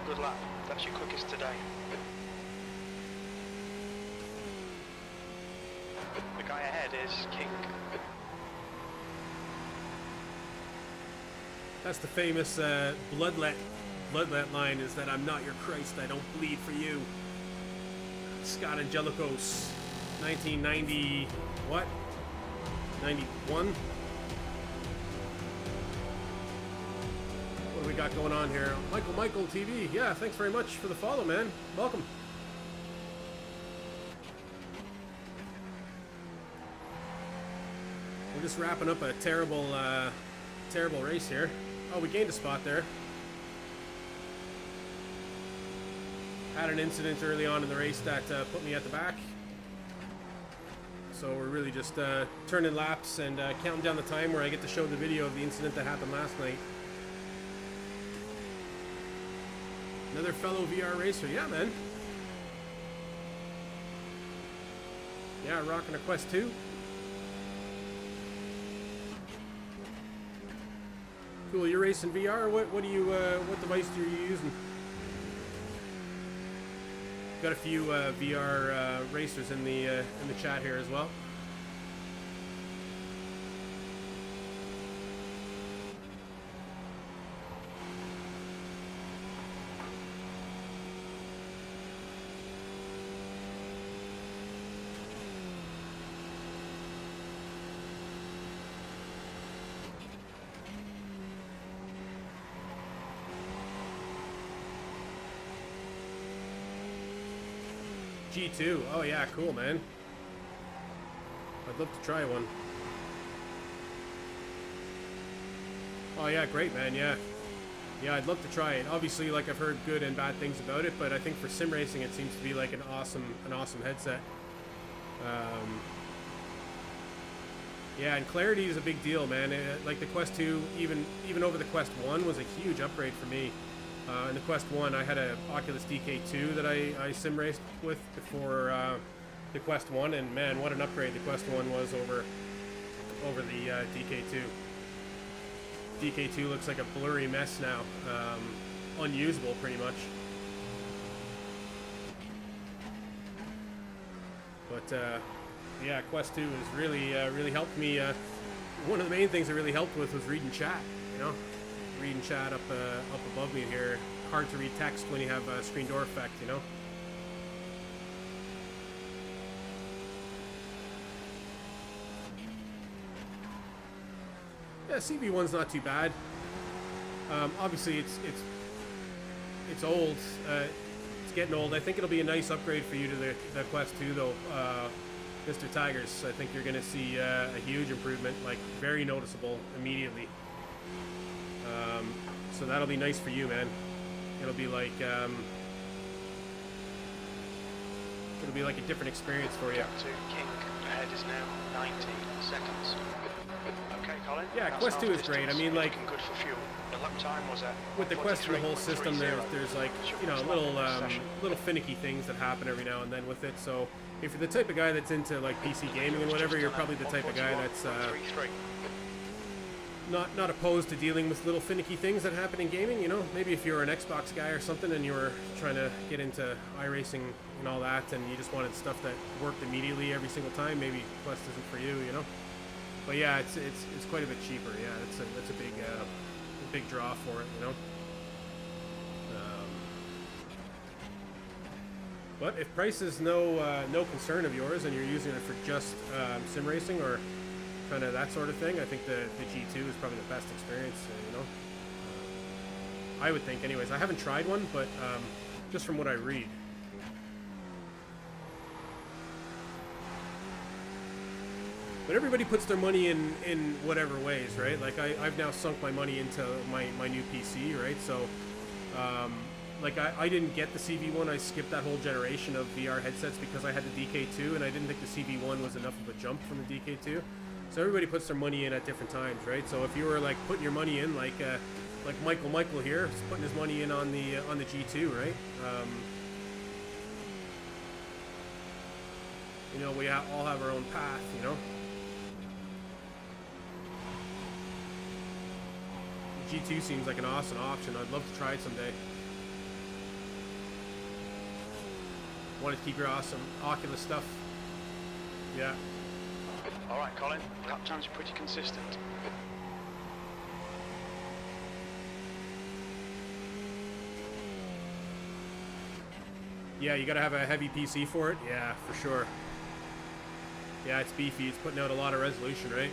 Good lap, that's your quickest today. The guy ahead is King. That's the famous bloodlet line, is that I'm not your Christ, I don't bleed for you. Scott Angelicos, 1990, what? 91? What do we got going on here? Michael TV, yeah, thanks very much for the follow, man. Welcome. We're just wrapping up a terrible race here. Oh, we gained a spot there. Had an incident early on in the race that put me at the back. So we're really just turning laps and counting down the time where I get to show the video of the incident that happened last night. Another fellow VR racer. Yeah, man. Yeah, rocking a Quest 2. Cool, you're racing VR. What do you what device are you using? Got a few VR racers in the chat here as well. G2. Oh yeah, cool, man. I'd love to try one. Oh yeah, great, man. Yeah, yeah, I'd love to try it. Obviously, like, I've heard good and bad things about it, but I think for sim racing, it seems to be like an awesome headset. Yeah, and clarity is a big deal, man. Like the Quest 2, even over the Quest 1 was a huge upgrade for me. In the Quest 1, I had a Oculus DK2 that I sim raced with before the Quest 1, and man, what an upgrade the Quest 1 was over the DK2. DK2 looks like a blurry mess now, unusable pretty much. But yeah, Quest 2 has really helped me. One of the main things it really helped with was reading chat, you know? Reading chat up above me here. Hard to read text when you have a screen door effect, you know? Yeah, CV1's not too bad. Obviously, it's old. It's getting old. I think it'll be a nice upgrade for you to the Quest 2, though, Mr. Tigers. I think you're going to see a huge improvement, like very noticeable immediately. So that'll be nice for you, man. It'll be like a different experience for you. Gap to King ahead is now 19 seconds. Okay, Colin. Yeah, Quest 2 is great. I mean, like, good for fuel. The lap time was at with the Quest 2 whole system, there's like, you know, little finicky things that happen every now and then with it. So if you're the type of guy that's into like PC gaming and whatever, you're probably the type of guy that's not opposed to dealing with little finicky things that happen in gaming. You know, maybe if you're an Xbox guy or something and you were trying to get into iRacing and all that, and you just wanted stuff that worked immediately every single time, maybe Quest isn't for you. You know, but yeah, it's quite a bit cheaper. Yeah, that's a big draw for it. You know. But if price is no concern of yours and you're using it for just sim racing or kind of that sort of thing, I think the G2 is probably the best experience, you know. I would think anyways. I haven't tried one, but just from what I read. But everybody puts their money in whatever ways, right? Like I've now sunk my money into my new PC, right? So like I didn't get the CV1. I skipped that whole generation of VR headsets because I had the DK2, and I didn't think the CV1 was enough of a jump from the DK2. So everybody puts their money in at different times, right? So if you were like putting your money in, like Michael here, is putting his money in on the G2, right? You know, we all have our own path, you know. The G2 seems like an awesome option. I'd love to try it someday. Wanted to keep your awesome Oculus stuff. Yeah. All right, Colin. Lap times are pretty consistent. Yeah, you gotta have a heavy PC for it. Yeah, for sure. Yeah, it's beefy. It's putting out a lot of resolution, right?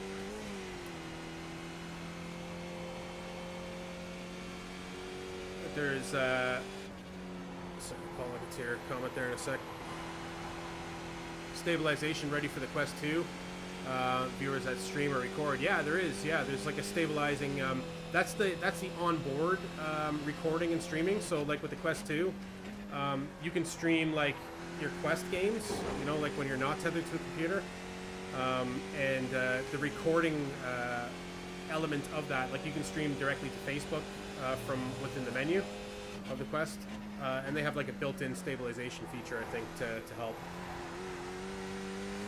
But there's sorry, comment there in a sec. Stabilization ready for the Quest 2. Viewers that stream or record. Yeah, there is. Yeah, there's like a stabilizing. That's the onboard recording and streaming. So like with the Quest 2, you can stream like your Quest games. You know, like when you're not tethered to a computer, and the recording element of that, like you can stream directly to Facebook from within the menu of the Quest, and they have like a built-in stabilization feature, I think, to help.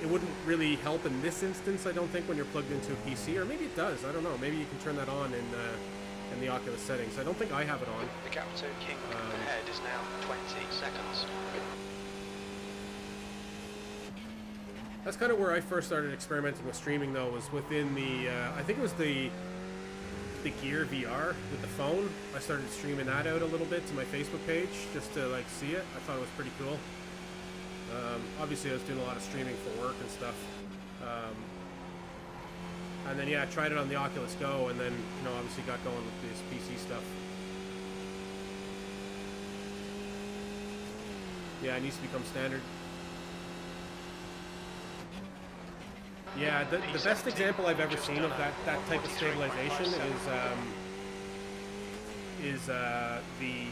It wouldn't really help in this instance, I don't think, when you're plugged into a PC, or maybe it does. I don't know. Maybe you can turn that on in the Oculus settings. I don't think I have it on. The gap to King ahead is now 20 seconds. That's kind of where I first started experimenting with streaming, though, was within the, I think it was the Gear VR with the phone. I started streaming that out a little bit to my Facebook page just to like see it. I thought it was pretty cool. Obviously I was doing a lot of streaming for work and stuff. And then yeah, I tried it on the Oculus Go, and then, you know, obviously got going with this PC stuff. Yeah, it needs to become standard. Yeah, the best example I've ever seen of that type of stabilization is the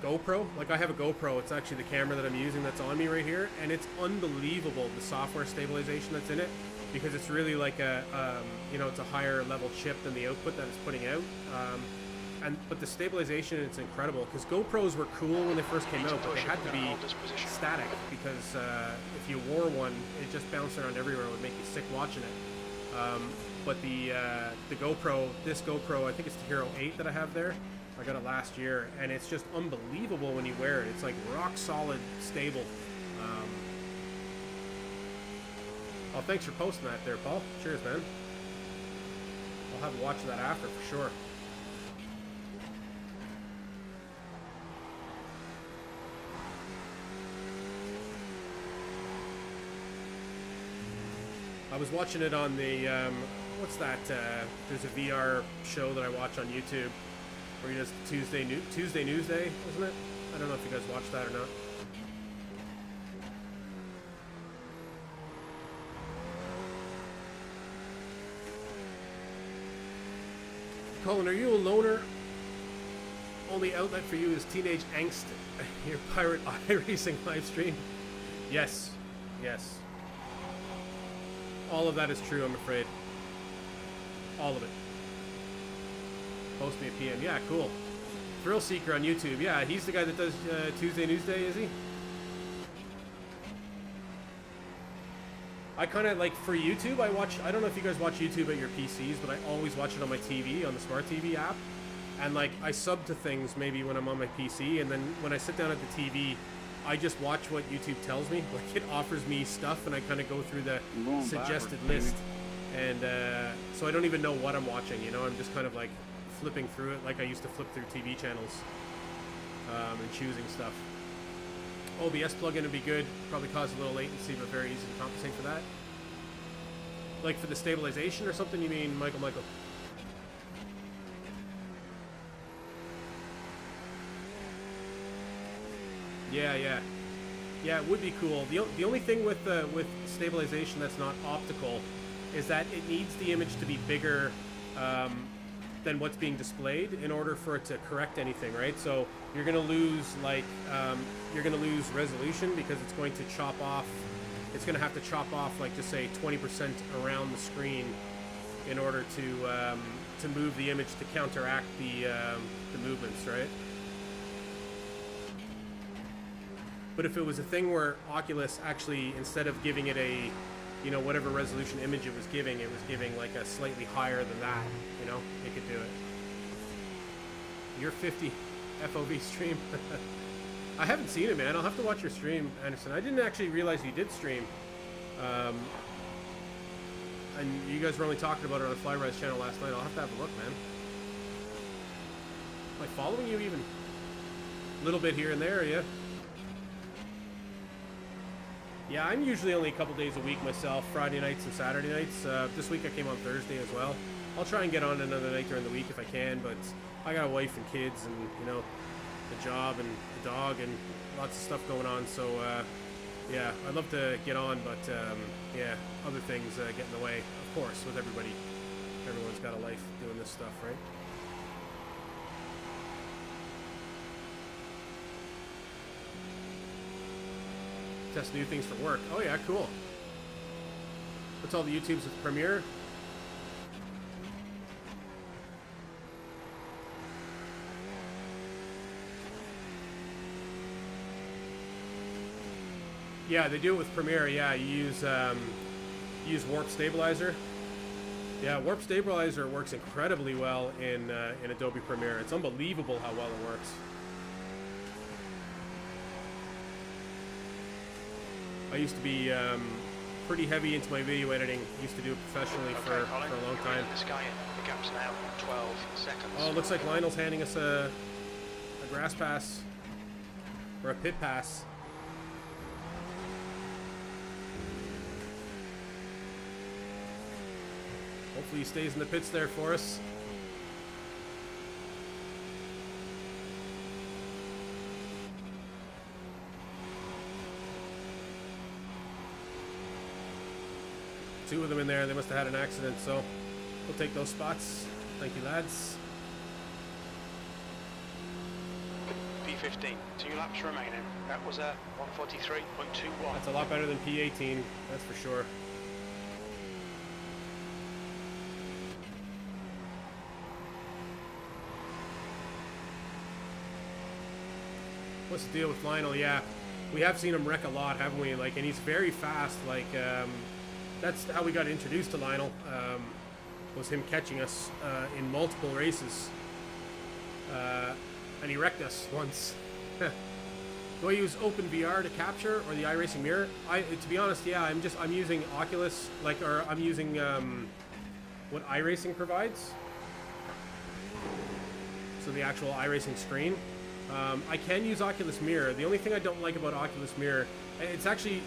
GoPro. Like, I have a GoPro. It's actually the camera that I'm using that's on me right here, and it's unbelievable, the software stabilization that's in it, because it's really like a you know, it's a higher level chip than the output that it's putting out. But the stabilization, it's incredible, because GoPros were cool when they first came out, but they had to be static, because if you wore one, it just bounced around everywhere. It would make you sick watching it. But the GoPro, this GoPro, I think it's the Hero 8 that I have there. I got it last year, and it's just unbelievable when you wear it. It's like rock solid, stable. Oh, thanks for posting that there, Paul. Cheers, man. I'll have to watch that after for sure. I was watching it on the, what's that, there's a VR show that I watch on YouTube where he does Tuesday Newsday, isn't it? I don't know if you guys watch that or not. Colin, are you a loner? Only outlet for you is teenage angst, your pirate iRacing live stream? Yes, yes. All of that is true, I'm afraid. All of it. Post me a PM. Yeah, cool. Thrill Seeker on YouTube. Yeah, he's the guy that does Tuesday Newsday, is he? I kind of like for YouTube, I don't know if you guys watch YouTube at your PCs, but I always watch it on my TV, on the Smart TV app. And like I sub to things maybe when I'm on my PC, and then when I sit down at the TV, I just watch what YouTube tells me. Like it offers me stuff, and I kind of go through the suggested list. And so I don't even know what I'm watching, you know? I'm just kind of like flipping through it like I used to flip through TV channels and choosing stuff. OBS plugin would be good. Probably cause a little latency, but very easy to compensate for that. Like for the stabilization or something, you mean, Michael? Yeah, it would be cool. The only thing with stabilization that's not optical is that it needs the image to be bigger than what's being displayed in order for it to correct anything, right? So you're gonna lose resolution because it's going to chop off. It's gonna have to chop off like just say 20% around the screen in order to move the image to counteract the movements, right? But if it was a thing where Oculus actually, instead of giving it a, you know, whatever resolution image it was giving like a slightly higher than that, you know, it could do it. Your 50 FOV stream. I haven't seen it, man. I'll have to watch your stream, Anderson. I didn't actually realize you did stream. And you guys were only talking about it on the FlyRise channel last night. I'll have to have a look, man. Am I following you even? A little bit here and there, yeah. Yeah, I'm usually only a couple days a week myself, Friday nights and Saturday nights. This week I came on Thursday as well. I'll try and get on another night during the week if I can, but I got a wife and kids and, you know, a job and a dog and lots of stuff going on. So, yeah, I'd love to get on, but, yeah, other things get in the way, of course, with everybody. Everyone's got a life doing this stuff, right? Test new things for work. Oh yeah, cool. What's all the YouTubes with Premiere? Yeah, they do it with Premiere. Yeah, you use Warp Stabilizer. Yeah, Warp Stabilizer works incredibly well in Adobe Premiere. It's unbelievable how well it works. I used to be pretty heavy into my video editing. Used to do it professionally for a long time. The gap's now 12 seconds. Oh, it looks like Lionel's handing us a grass pass or a pit pass. Hopefully he stays in the pits there for us. Two of them in there. They must have had an accident, so we'll take those spots. Thank you, lads. P15, 2 laps remaining. That was a 143.21. That's a lot better than P18, that's for sure. What's the deal with Lionel? Yeah, we have seen him wreck a lot, haven't we? Like, and he's very fast. Like, that's how we got introduced to Lionel, was him catching us in multiple races, and he wrecked us once. Do I use OpenVR to capture or the iRacing mirror? To be honest, yeah, I'm using Oculus, or I'm using what iRacing provides. So the actual iRacing screen. I can use Oculus Mirror. The only thing I don't like about Oculus Mirror, it's actually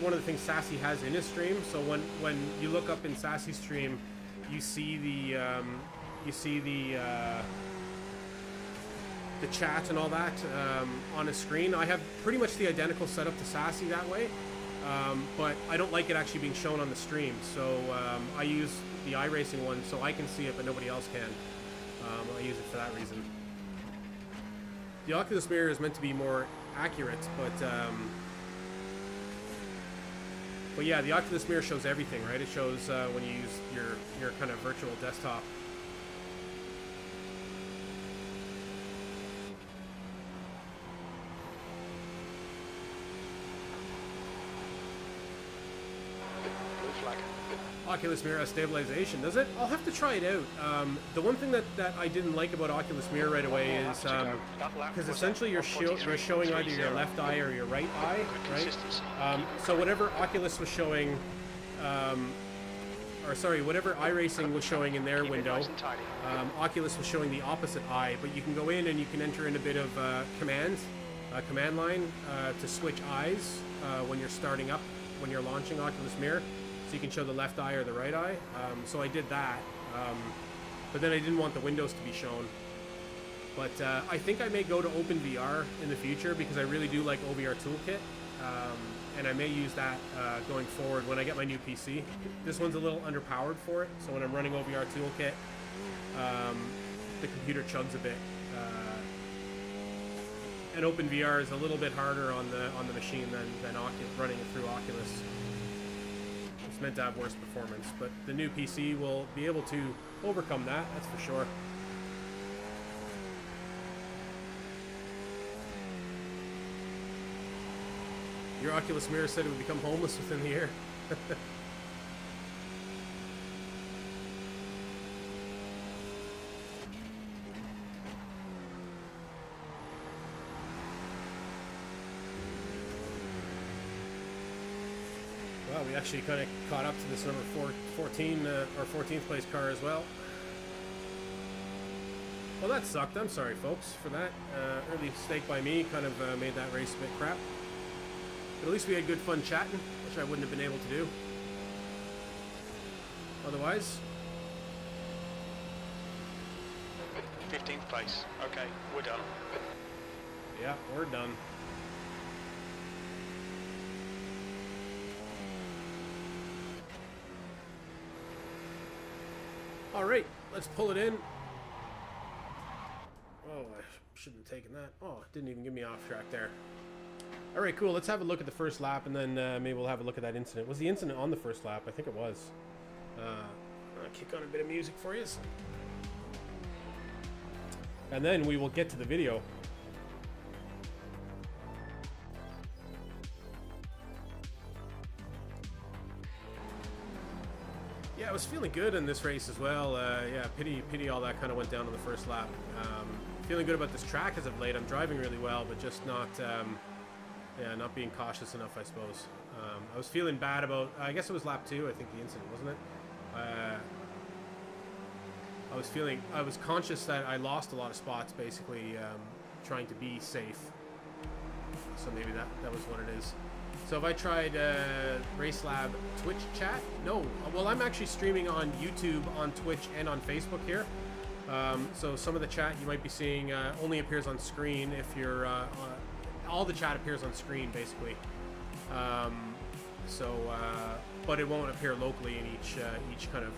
one of the things Sassy has in his stream. So when you look up in Sassy's stream, you see the chat and all that on a screen. I have pretty much the identical setup to Sassy that way, but I don't like it actually being shown on the stream. So I use the iRacing one so I can see it, but nobody else can. I use it for that reason. The Oculus Mirror is meant to be more accurate, but yeah, the Oculus Mirror shows everything, right? It shows when you use your kind of virtual desktop. Oculus Mirror has stabilization, does it? I'll have to try it out. The one thing that I didn't like about Oculus Mirror right away is because essentially you're showing either your left eye or your right eye, right? So whatever Oculus was showing, or sorry, whatever iRacing was showing in their window, Oculus was showing the opposite eye. But you can go in and you can enter in a bit of command line to switch eyes when you're starting up, when you're launching Oculus Mirror. So you can show the left eye or the right eye. So I did that, but then I didn't want the windows to be shown. But I think I may go to OpenVR in the future because I really do like OVR Toolkit, and I may use that going forward when I get my new PC. This one's a little underpowered for it, so when I'm running OVR Toolkit, the computer chugs a bit. And OpenVR is a little bit harder on the machine than running it through Oculus. It's meant to have worse performance, but the new PC will be able to overcome that, that's for sure. Your Oculus Mirror said it would become homeless within the year. Wow, we actually kind of caught up to this number 14 or 14th place car as well. Well, that sucked. I'm sorry, folks, for that. Early mistake by me kind of made that race a bit crap. But at least we had good fun chatting, which I wouldn't have been able to do otherwise. 15th place. Okay, we're done. Yeah, we're done. All right, let's pull it in. Oh, I shouldn't have taken that. Oh, it didn't even give me off track there. All right, cool. Let's have a look at the first lap, and then maybe we'll have a look at that incident. Was the incident on the first lap? I think it was. I'll kick on a bit of music for you. And then we will get to the video. Yeah, I was feeling good in this race as well. Yeah, pity all that kind of went down on the first lap. Feeling good about this track as of late. I'm driving really well, but just not, yeah, not being cautious enough, I suppose. I was feeling bad about, I guess it was lap 2, I think the incident, wasn't it? I was conscious that I lost a lot of spots, basically, trying to be safe. So maybe that was what it is. So have I tried RaceLab Twitch chat? No. Well, I'm actually streaming on YouTube, on Twitch, and on Facebook here. So some of the chat you might be seeing only appears on screen if you're... all the chat appears on screen, basically. But it won't appear locally in each kind of...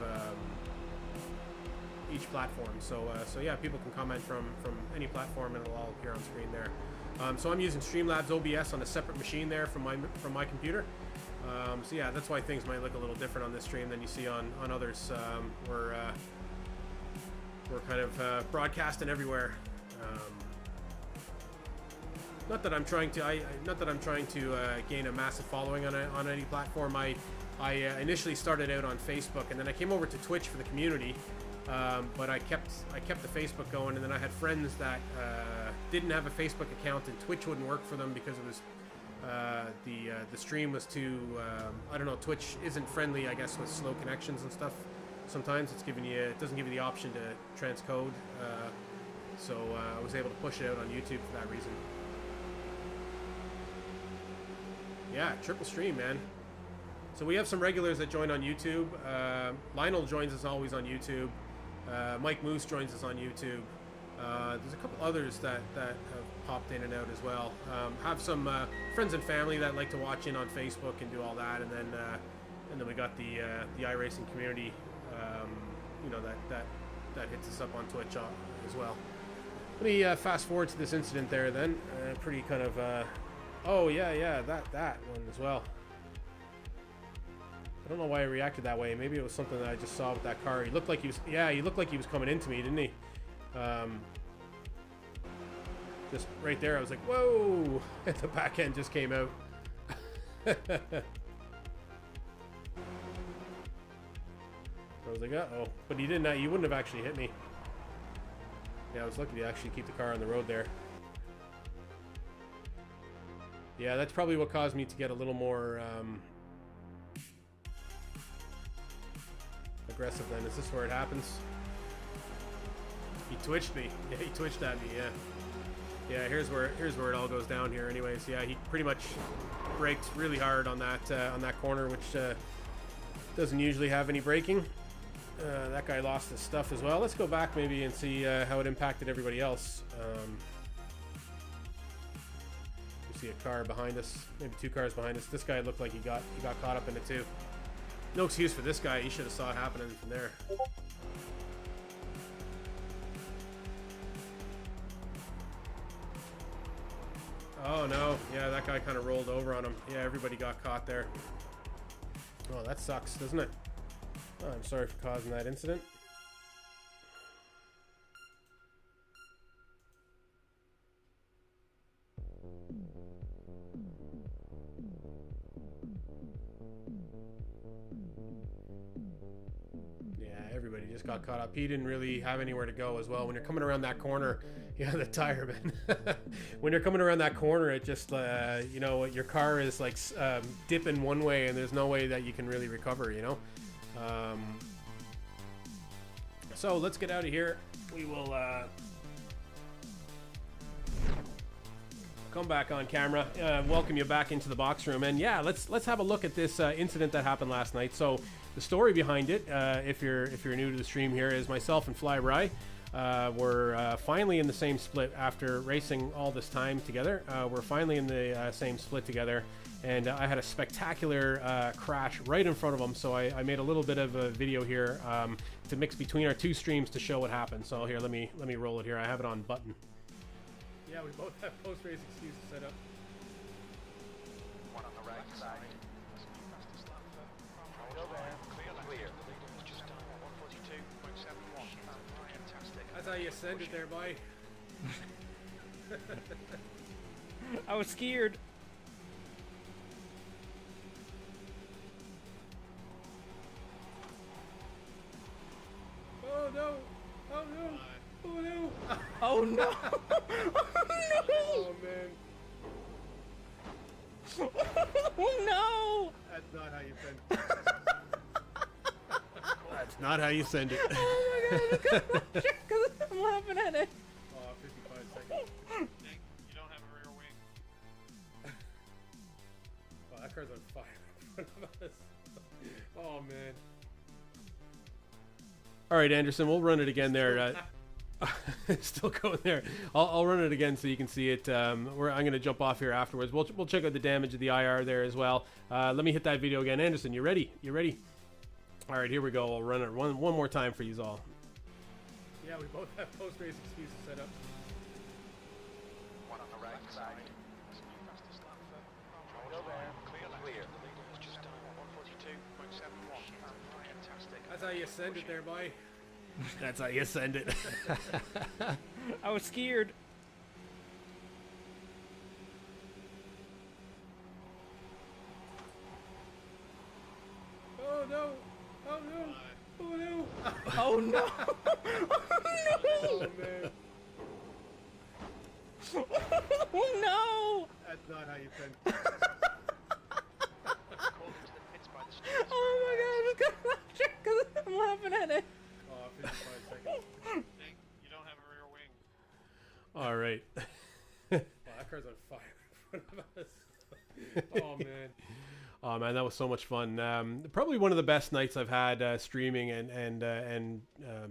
each platform. So yeah, people can comment from any platform and it'll all appear on screen there. So I'm using Streamlabs OBS on a separate machine there from my computer. So yeah, that's why things might look a little different on this stream than you see on others. We're kind of broadcasting everywhere. Not that I'm trying to gain a massive following on any platform. I initially started out on Facebook, and then I came over to Twitch for the community. But I kept the Facebook going, and then I had friends that didn't have a Facebook account, and Twitch wouldn't work for them because it was the stream was too I don't know. Twitch isn't friendly, I guess, with slow connections and stuff. Sometimes it doesn't give you the option to transcode. So I was able to push it out on YouTube for that reason. Yeah, triple stream, man. So we have some regulars that join on YouTube. Lionel joins us always on YouTube. Mike Moose joins us on YouTube. There's a couple others that have popped in and out as well. Have some friends and family that like to watch in on Facebook and do all that, and then we got the iRacing community, you know, that hits us up on Twitch as well. Let me fast forward to this incident there. Then pretty kind of oh yeah, that one as well. I don't know why I reacted that way. Maybe it was something that I just saw with that car. He looked like he was coming into me, didn't he? Just right there, I was like, whoa! The back end just came out. I was like, uh-oh. But he didn't. He wouldn't have actually hit me. Yeah, I was lucky to actually keep the car on the road there. Yeah, that's probably what caused me to get a little more aggressive then. Is this where it happens? He twitched me. Yeah, he twitched at me, yeah. Yeah, here's where it all goes down here anyways. Yeah, he pretty much braked really hard on that corner, which doesn't usually have any braking. That guy lost his stuff as well. Let's go back maybe and see how it impacted everybody else. We see a car behind us, maybe 2 cars behind us. This guy looked like he got caught up in it too. No excuse for this guy. He should have saw it happening from there. Oh no, yeah, that guy kind of rolled over on him. Yeah, everybody got caught there. Oh, that sucks, doesn't it? Oh, I'm sorry for causing that incident. Yeah, everybody just got caught up. He didn't really have anywhere to go as well. When you're coming around that corner, yeah, the tire, man. When you're coming around that corner, it just, you know, your car is like dipping one way and there's no way that you can really recover, you know? So let's get out of here. We will come back on camera. Welcome you back into the box room, and yeah, let's have a look at this incident that happened last night. So the story behind it, if you're new to the stream here, is myself and Flyby. We're finally in the same split after racing all this time together. We're finally in the same split together, and I had a spectacular crash right in front of him. So I made a little bit of a video here to mix between our 2 streams to show what happened. So here, let me roll it here. I have it on button. Yeah, we both have post-race excuses set up. One on the right side. Clear. Just done 142.71. Fantastic. That's how you send it there, boy. I was scared. Oh no! Oh no! Oh no! Oh no! Oh man! Oh no! That's not how you send it. That's not how you send it. Oh my god! I'm laughing at it. Oh, 55 seconds. You don't have a rear wing. Oh, that car's on fire in front of us. Oh man. All right, Anderson, we'll run it again there. Still going there. I'll run it again so you can see it. I'm going to jump off here afterwards. We'll check out the damage of the IR there as well. Let me hit that video again. Anderson, you ready? You ready? All right, here we go. I'll run it one more time for you all. Yeah, we both have post-race excuses set up. One on the right side. Fastest lap for Clear. Just done 142.71. Fantastic. That's how you send it there, boy. That's how you send it. I was scared. Oh no! Oh no! Oh no! Oh no! Oh man! Oh no! That's not how you send it. Oh my god! I just got laughter because I'm laughing at it. Oh, 55 seconds. You don't have a rear wing. All right. Wow, that car's on fire in front of us. Oh man. Oh man, that was so much fun. Probably one of the best nights I've had streaming and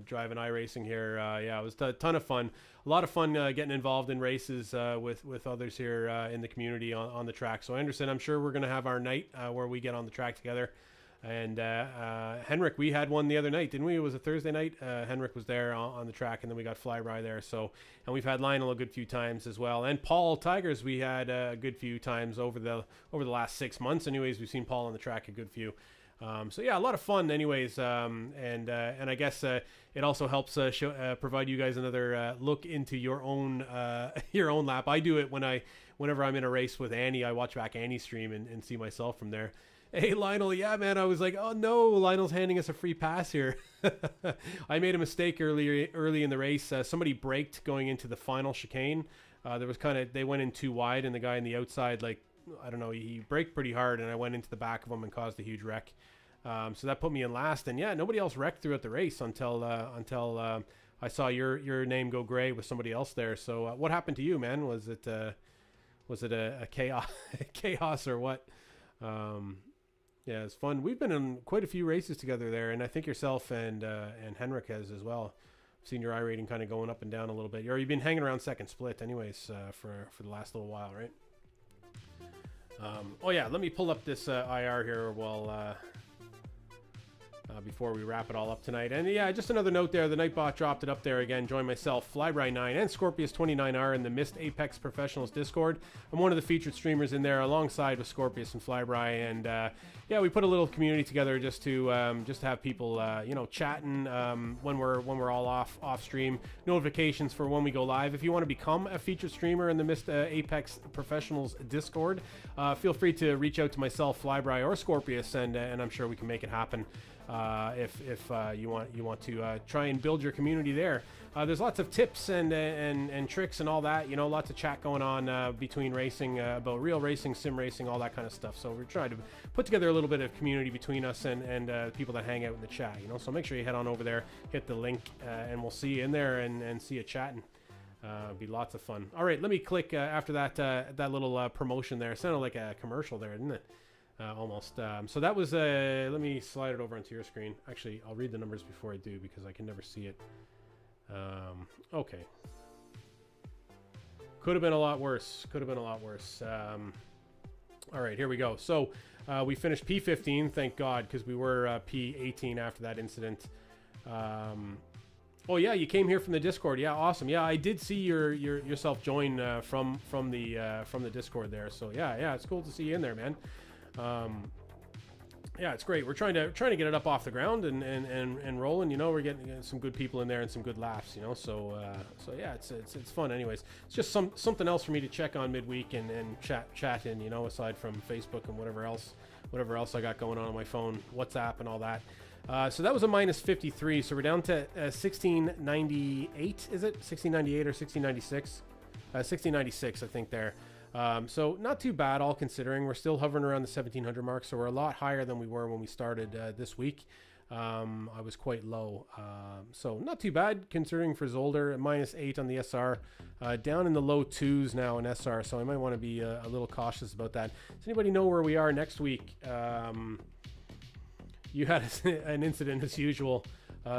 driving iRacing here. Yeah, it was a ton of fun. A lot of fun getting involved in races with others here in the community on the track. So Anderson, I'm sure we're gonna have our night where we get on the track together. And Henrik, we had one the other night, didn't we? It was a Thursday night. Henrik was there on the track, and then we got Flyby there. So, and we've had Lionel a good few times as well, and Paul Tigers we had a good few times over the last 6 months. Anyways, we've seen Paul on the track a good few. So yeah, a lot of fun. Anyways, and I guess it also helps provide you guys another look into your own lap. I do it whenever I'm in a race with Annie. I watch back Annie's stream and see myself from there. Hey, Lionel. Yeah, man. I was like, oh no, Lionel's handing us a free pass here. I made a mistake early in the race. Somebody braked going into the final chicane. There was they went in too wide, and the guy on the outside, like, I don't know, he braked pretty hard, and I went into the back of him and caused a huge wreck. So that put me in last, and yeah, nobody else wrecked throughout the race until I saw your name go gray with somebody else there. So what happened to you, man? Was it a chaos or what? Yeah, it's fun. We've been in quite a few races together there, and I think yourself and Henrik has as well. I've seen your iRating kind of going up and down a little bit. You've been hanging around second split anyways for the last little while, right? Oh yeah, let me pull up this IR here while before we wrap it all up tonight. And yeah, just another note there, the Nightbot dropped it up there again. Join myself, Flyby9 and Scorpius29R in the Mist Apex Professionals Discord. I'm one of the featured streamers in there alongside with Scorpius and Flyby, and yeah, we put a little community together just to have people chatting when we're all off stream, notifications for when we go live. If you want to become a featured streamer in the Mist Apex Professionals Discord, feel free to reach out to myself, Flyby, or Scorpius, and I'm sure we can make it happen. If you want to try and build your community there. There's lots of tips and tricks and all that, lots of chat going on between racing, about real racing, sim racing, all that kind of stuff. So we're trying to put together a little bit of community between us and people that hang out in the chat, so make sure you head on over there, hit the link, and we'll see you in there and see you chatting. Be lots of fun. All right, let me click after that little promotion there. It sounded like a commercial there, didn't it? Almost. So that was, let me slide it over onto your screen. Actually, I'll read the numbers before I do because I can never see it. Okay. Could have been a lot worse. All right, here we go. So we finished P15, thank God, because we were P18 after that incident. Oh yeah, you came here from the Discord. Yeah, awesome. Yeah, I did see yourself join from the Discord there. So yeah, it's cool to see you in there, man. Yeah, it's great. We're trying to get it up off the ground and rolling. We're getting some good people in there and some good laughs. So yeah, it's fun. Anyways, it's just something else for me to check on midweek and chat in. Aside from Facebook and whatever else I got going on my phone, WhatsApp and all that. So that was a minus 53. So we're down to 1698. Is it 1698 or 1696? 1696, I think there. So not too bad, all considering. We're still hovering around the 1700 mark, so we're a lot higher than we were when we started this week. I was quite low, so not too bad considering for Zolder. Minus 8 on the SR, down in the low 2s now in SR, so I might want to be a little cautious about that. Does anybody know where we are next week? You had an incident as usual.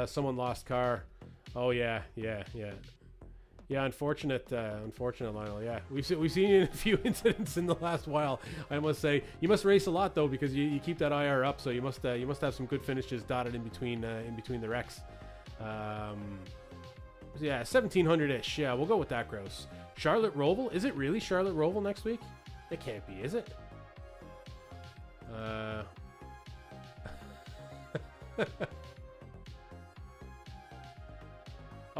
Someone lost car. Oh yeah. Yeah, unfortunate, Lionel. Yeah, we've seen you in a few incidents in the last while. I must say, you must race a lot though, because you keep that IR up. So you must have some good finishes dotted in between the wrecks. Yeah, 1700-ish. Yeah, we'll go with that. Gross. Charlotte Roval. Is it really Charlotte Roval next week? It can't be, is it?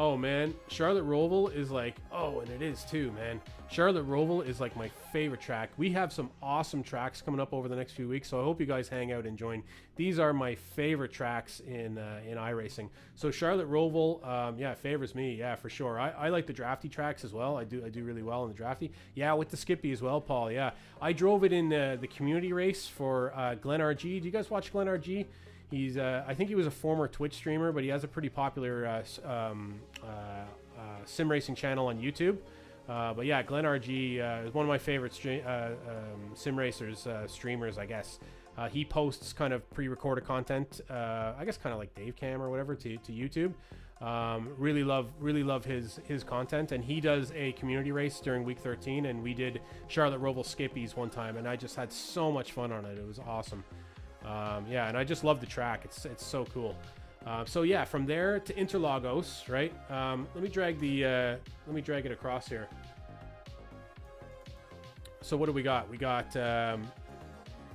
Oh man, Charlotte Roval is like, oh, and it is too, man. Charlotte Roval is like my favorite track. We have some awesome tracks coming up over the next few weeks, so I hope you guys hang out and join. These are my favorite tracks in iRacing. So Charlotte Roval, yeah, favors me, yeah, for sure. I like the drafty tracks as well. I do really well in the drafty. Yeah, with the Skippy as well, Paul. Yeah, I drove it in the community race for Glenn RG. Do you guys watch Glenn RG? He's, I think he was a former Twitch streamer, but he has a pretty popular sim racing channel on YouTube. But yeah, Glenn RG is one of my favorite sim racers, streamers, I guess. He posts kind of pre-recorded content, I guess kind of like Dave Cam or whatever to YouTube. Really love his content, and he does a community race during week 13, and we did Charlotte Roval Skippies one time, and I just had so much fun on it. It was awesome. Yeah, and I just love the track. It's so cool. So yeah, from there to Interlagos, right? Let me drag it across here. So what do we got? We got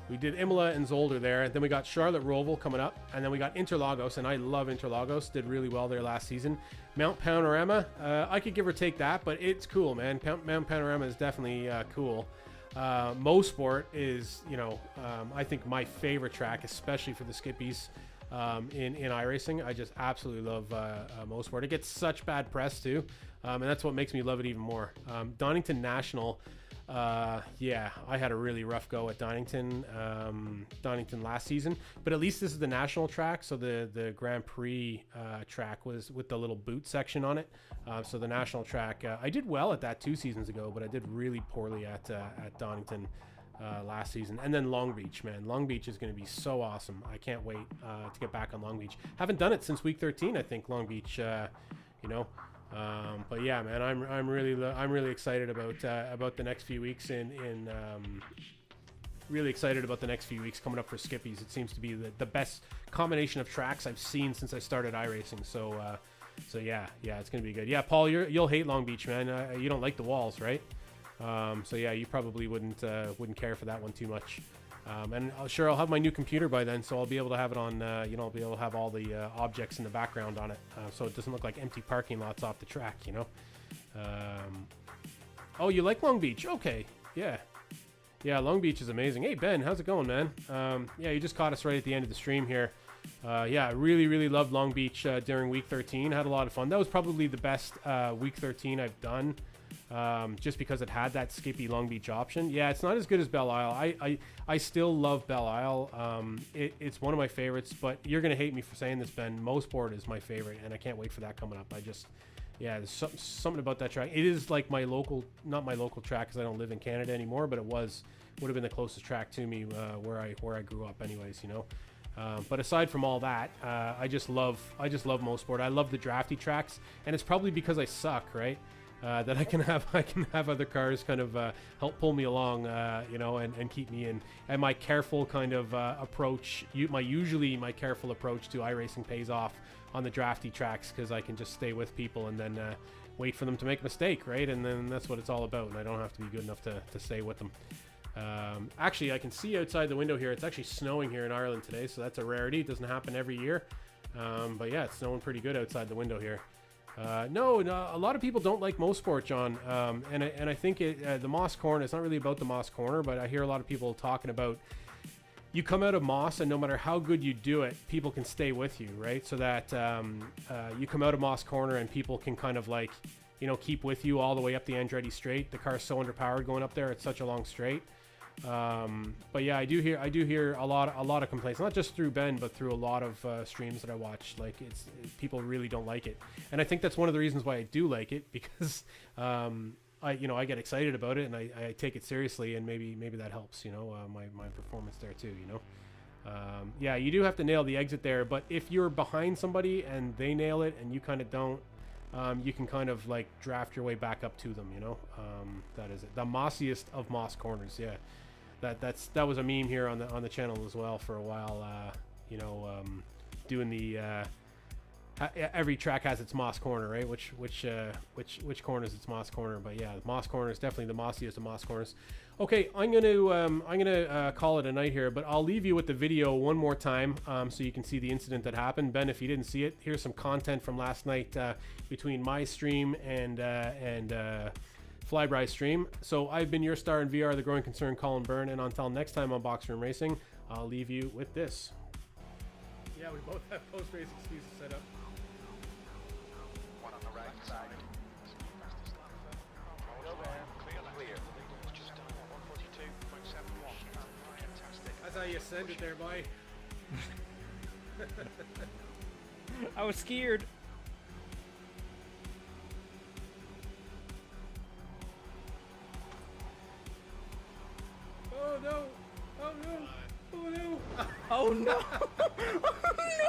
we did Imola and Zolder there, and then we got Charlotte Roval coming up, and then we got Interlagos, and I love Interlagos. Did really well there last season. Mount Panorama, I could give or take that, but it's cool, man. Mount Panorama is definitely cool. Mosport is, you know, I think my favorite track, especially for the skippies in iRacing. I just absolutely love Mosport. It gets such bad press too, and that's what makes me love it even more. Donington National, yeah, I had a really rough go at Donington last season, but at least this is the national track, so the Grand Prix track was with the little boot section on it. So the national track, I did well at that 2 seasons ago, but I did really poorly at Donington last season. And then Long Beach, man. Long Beach is going to be so awesome. I can't wait to get back on Long Beach. Haven't done it since week 13, I think, Long Beach, you know. But yeah, man, I'm really excited about the next few weeks really excited about the next few weeks coming up for skippies. It seems to be the best combination of tracks I've seen since I started iRacing. So yeah, it's gonna be good. Yeah, Paul, you'll hate Long Beach, man. You don't like the walls, right? So yeah, you probably wouldn't care for that one too much. And sure, I'll have my new computer by then, so I'll be able to have it on, you know, I'll be able to have all the objects in the background on it, so it doesn't look like empty parking lots off the track, you know. Oh, you like Long Beach? Okay, yeah, Long Beach is amazing. Hey, Ben, how's it going, man? Yeah, you just caught us right at the end of the stream here. Yeah, I really loved Long Beach during week 13. Had a lot of fun. That was probably the best week 13 I've done. Just because it had that skippy Long Beach option. Yeah, it's not as good as Belle Isle. I still love Belle Isle. It's one of my favorites, but you're going to hate me for saying this, Ben. Mosport is my favorite, and I can't wait for that coming up. Yeah, there's something about that track. It is like not my local track because I don't live in Canada anymore, but would have been the closest track to me where I grew up anyways, you know. But aside from all that, I just love Mosport. I love the drafty tracks, and it's probably because I suck, right? That I can have other cars kind of help pull me along, you know, and keep me in. And my careful kind of approach, my careful approach to iRacing pays off on the drafty tracks because I can just stay with people and then wait for them to make a mistake, right? And then that's what it's all about, and I don't have to be good enough to stay with them. Actually, I can see outside the window here, it's actually snowing here in Ireland today, so that's a rarity. It doesn't happen every year. But yeah, it's snowing pretty good outside the window here. No, a lot of people don't like Mosport, John, and I think the Moss Corner, it's not really about the Moss Corner, but I hear a lot of people talking about you come out of Moss and no matter how good you do it, people can stay with you, right? So that you come out of Moss Corner and people can kind of like, you know, keep with you all the way up the Andretti straight. The car's so underpowered going up there, it's such a long straight. But yeah, I do hear a lot of complaints, not just through Ben, but through a lot of streams that I watch. Like people really don't like it, and I think that's one of the reasons why I do like it, because I get excited about it and I take it seriously, and maybe that helps, you know, my performance there too, you know. Yeah, you do have to nail the exit there, but if you're behind somebody and they nail it and you kind of don't, you can kind of like draft your way back up to them, you know. That is it. The mossiest of Moss Corners, yeah. That was a meme here on the channel as well for a while. You know, doing the every track has its Moss Corner, right? Which corner is its Moss Corner? But yeah, Moss Corner is definitely the mossiest of Moss Corners. Okay, I'm gonna call it a night here, but I'll leave you with the video one more time, so you can see the incident that happened. Ben, if you didn't see it, here's some content from last night between my stream and Flyby's stream. So I've been your star in VR, the growing concern, Colin Byrne, and until next time on Box Room Racing, I'll leave you with this. Yeah, we both have post-race excuses set up. One on the right side. Clear. Just done 142.71. Fantastic. That's how you send it there, boy. I was scared. Oh no! Oh no! Oh no! Oh no!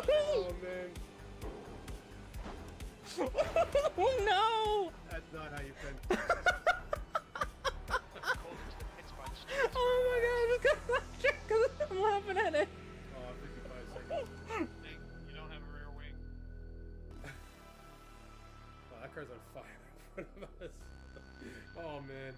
Oh man! Oh no! That's not how you send. Oh my god! I'm laughing at it. Oh, 55 seconds. You don't have a rear wing. Oh, that car's on fire in front of us. Oh man.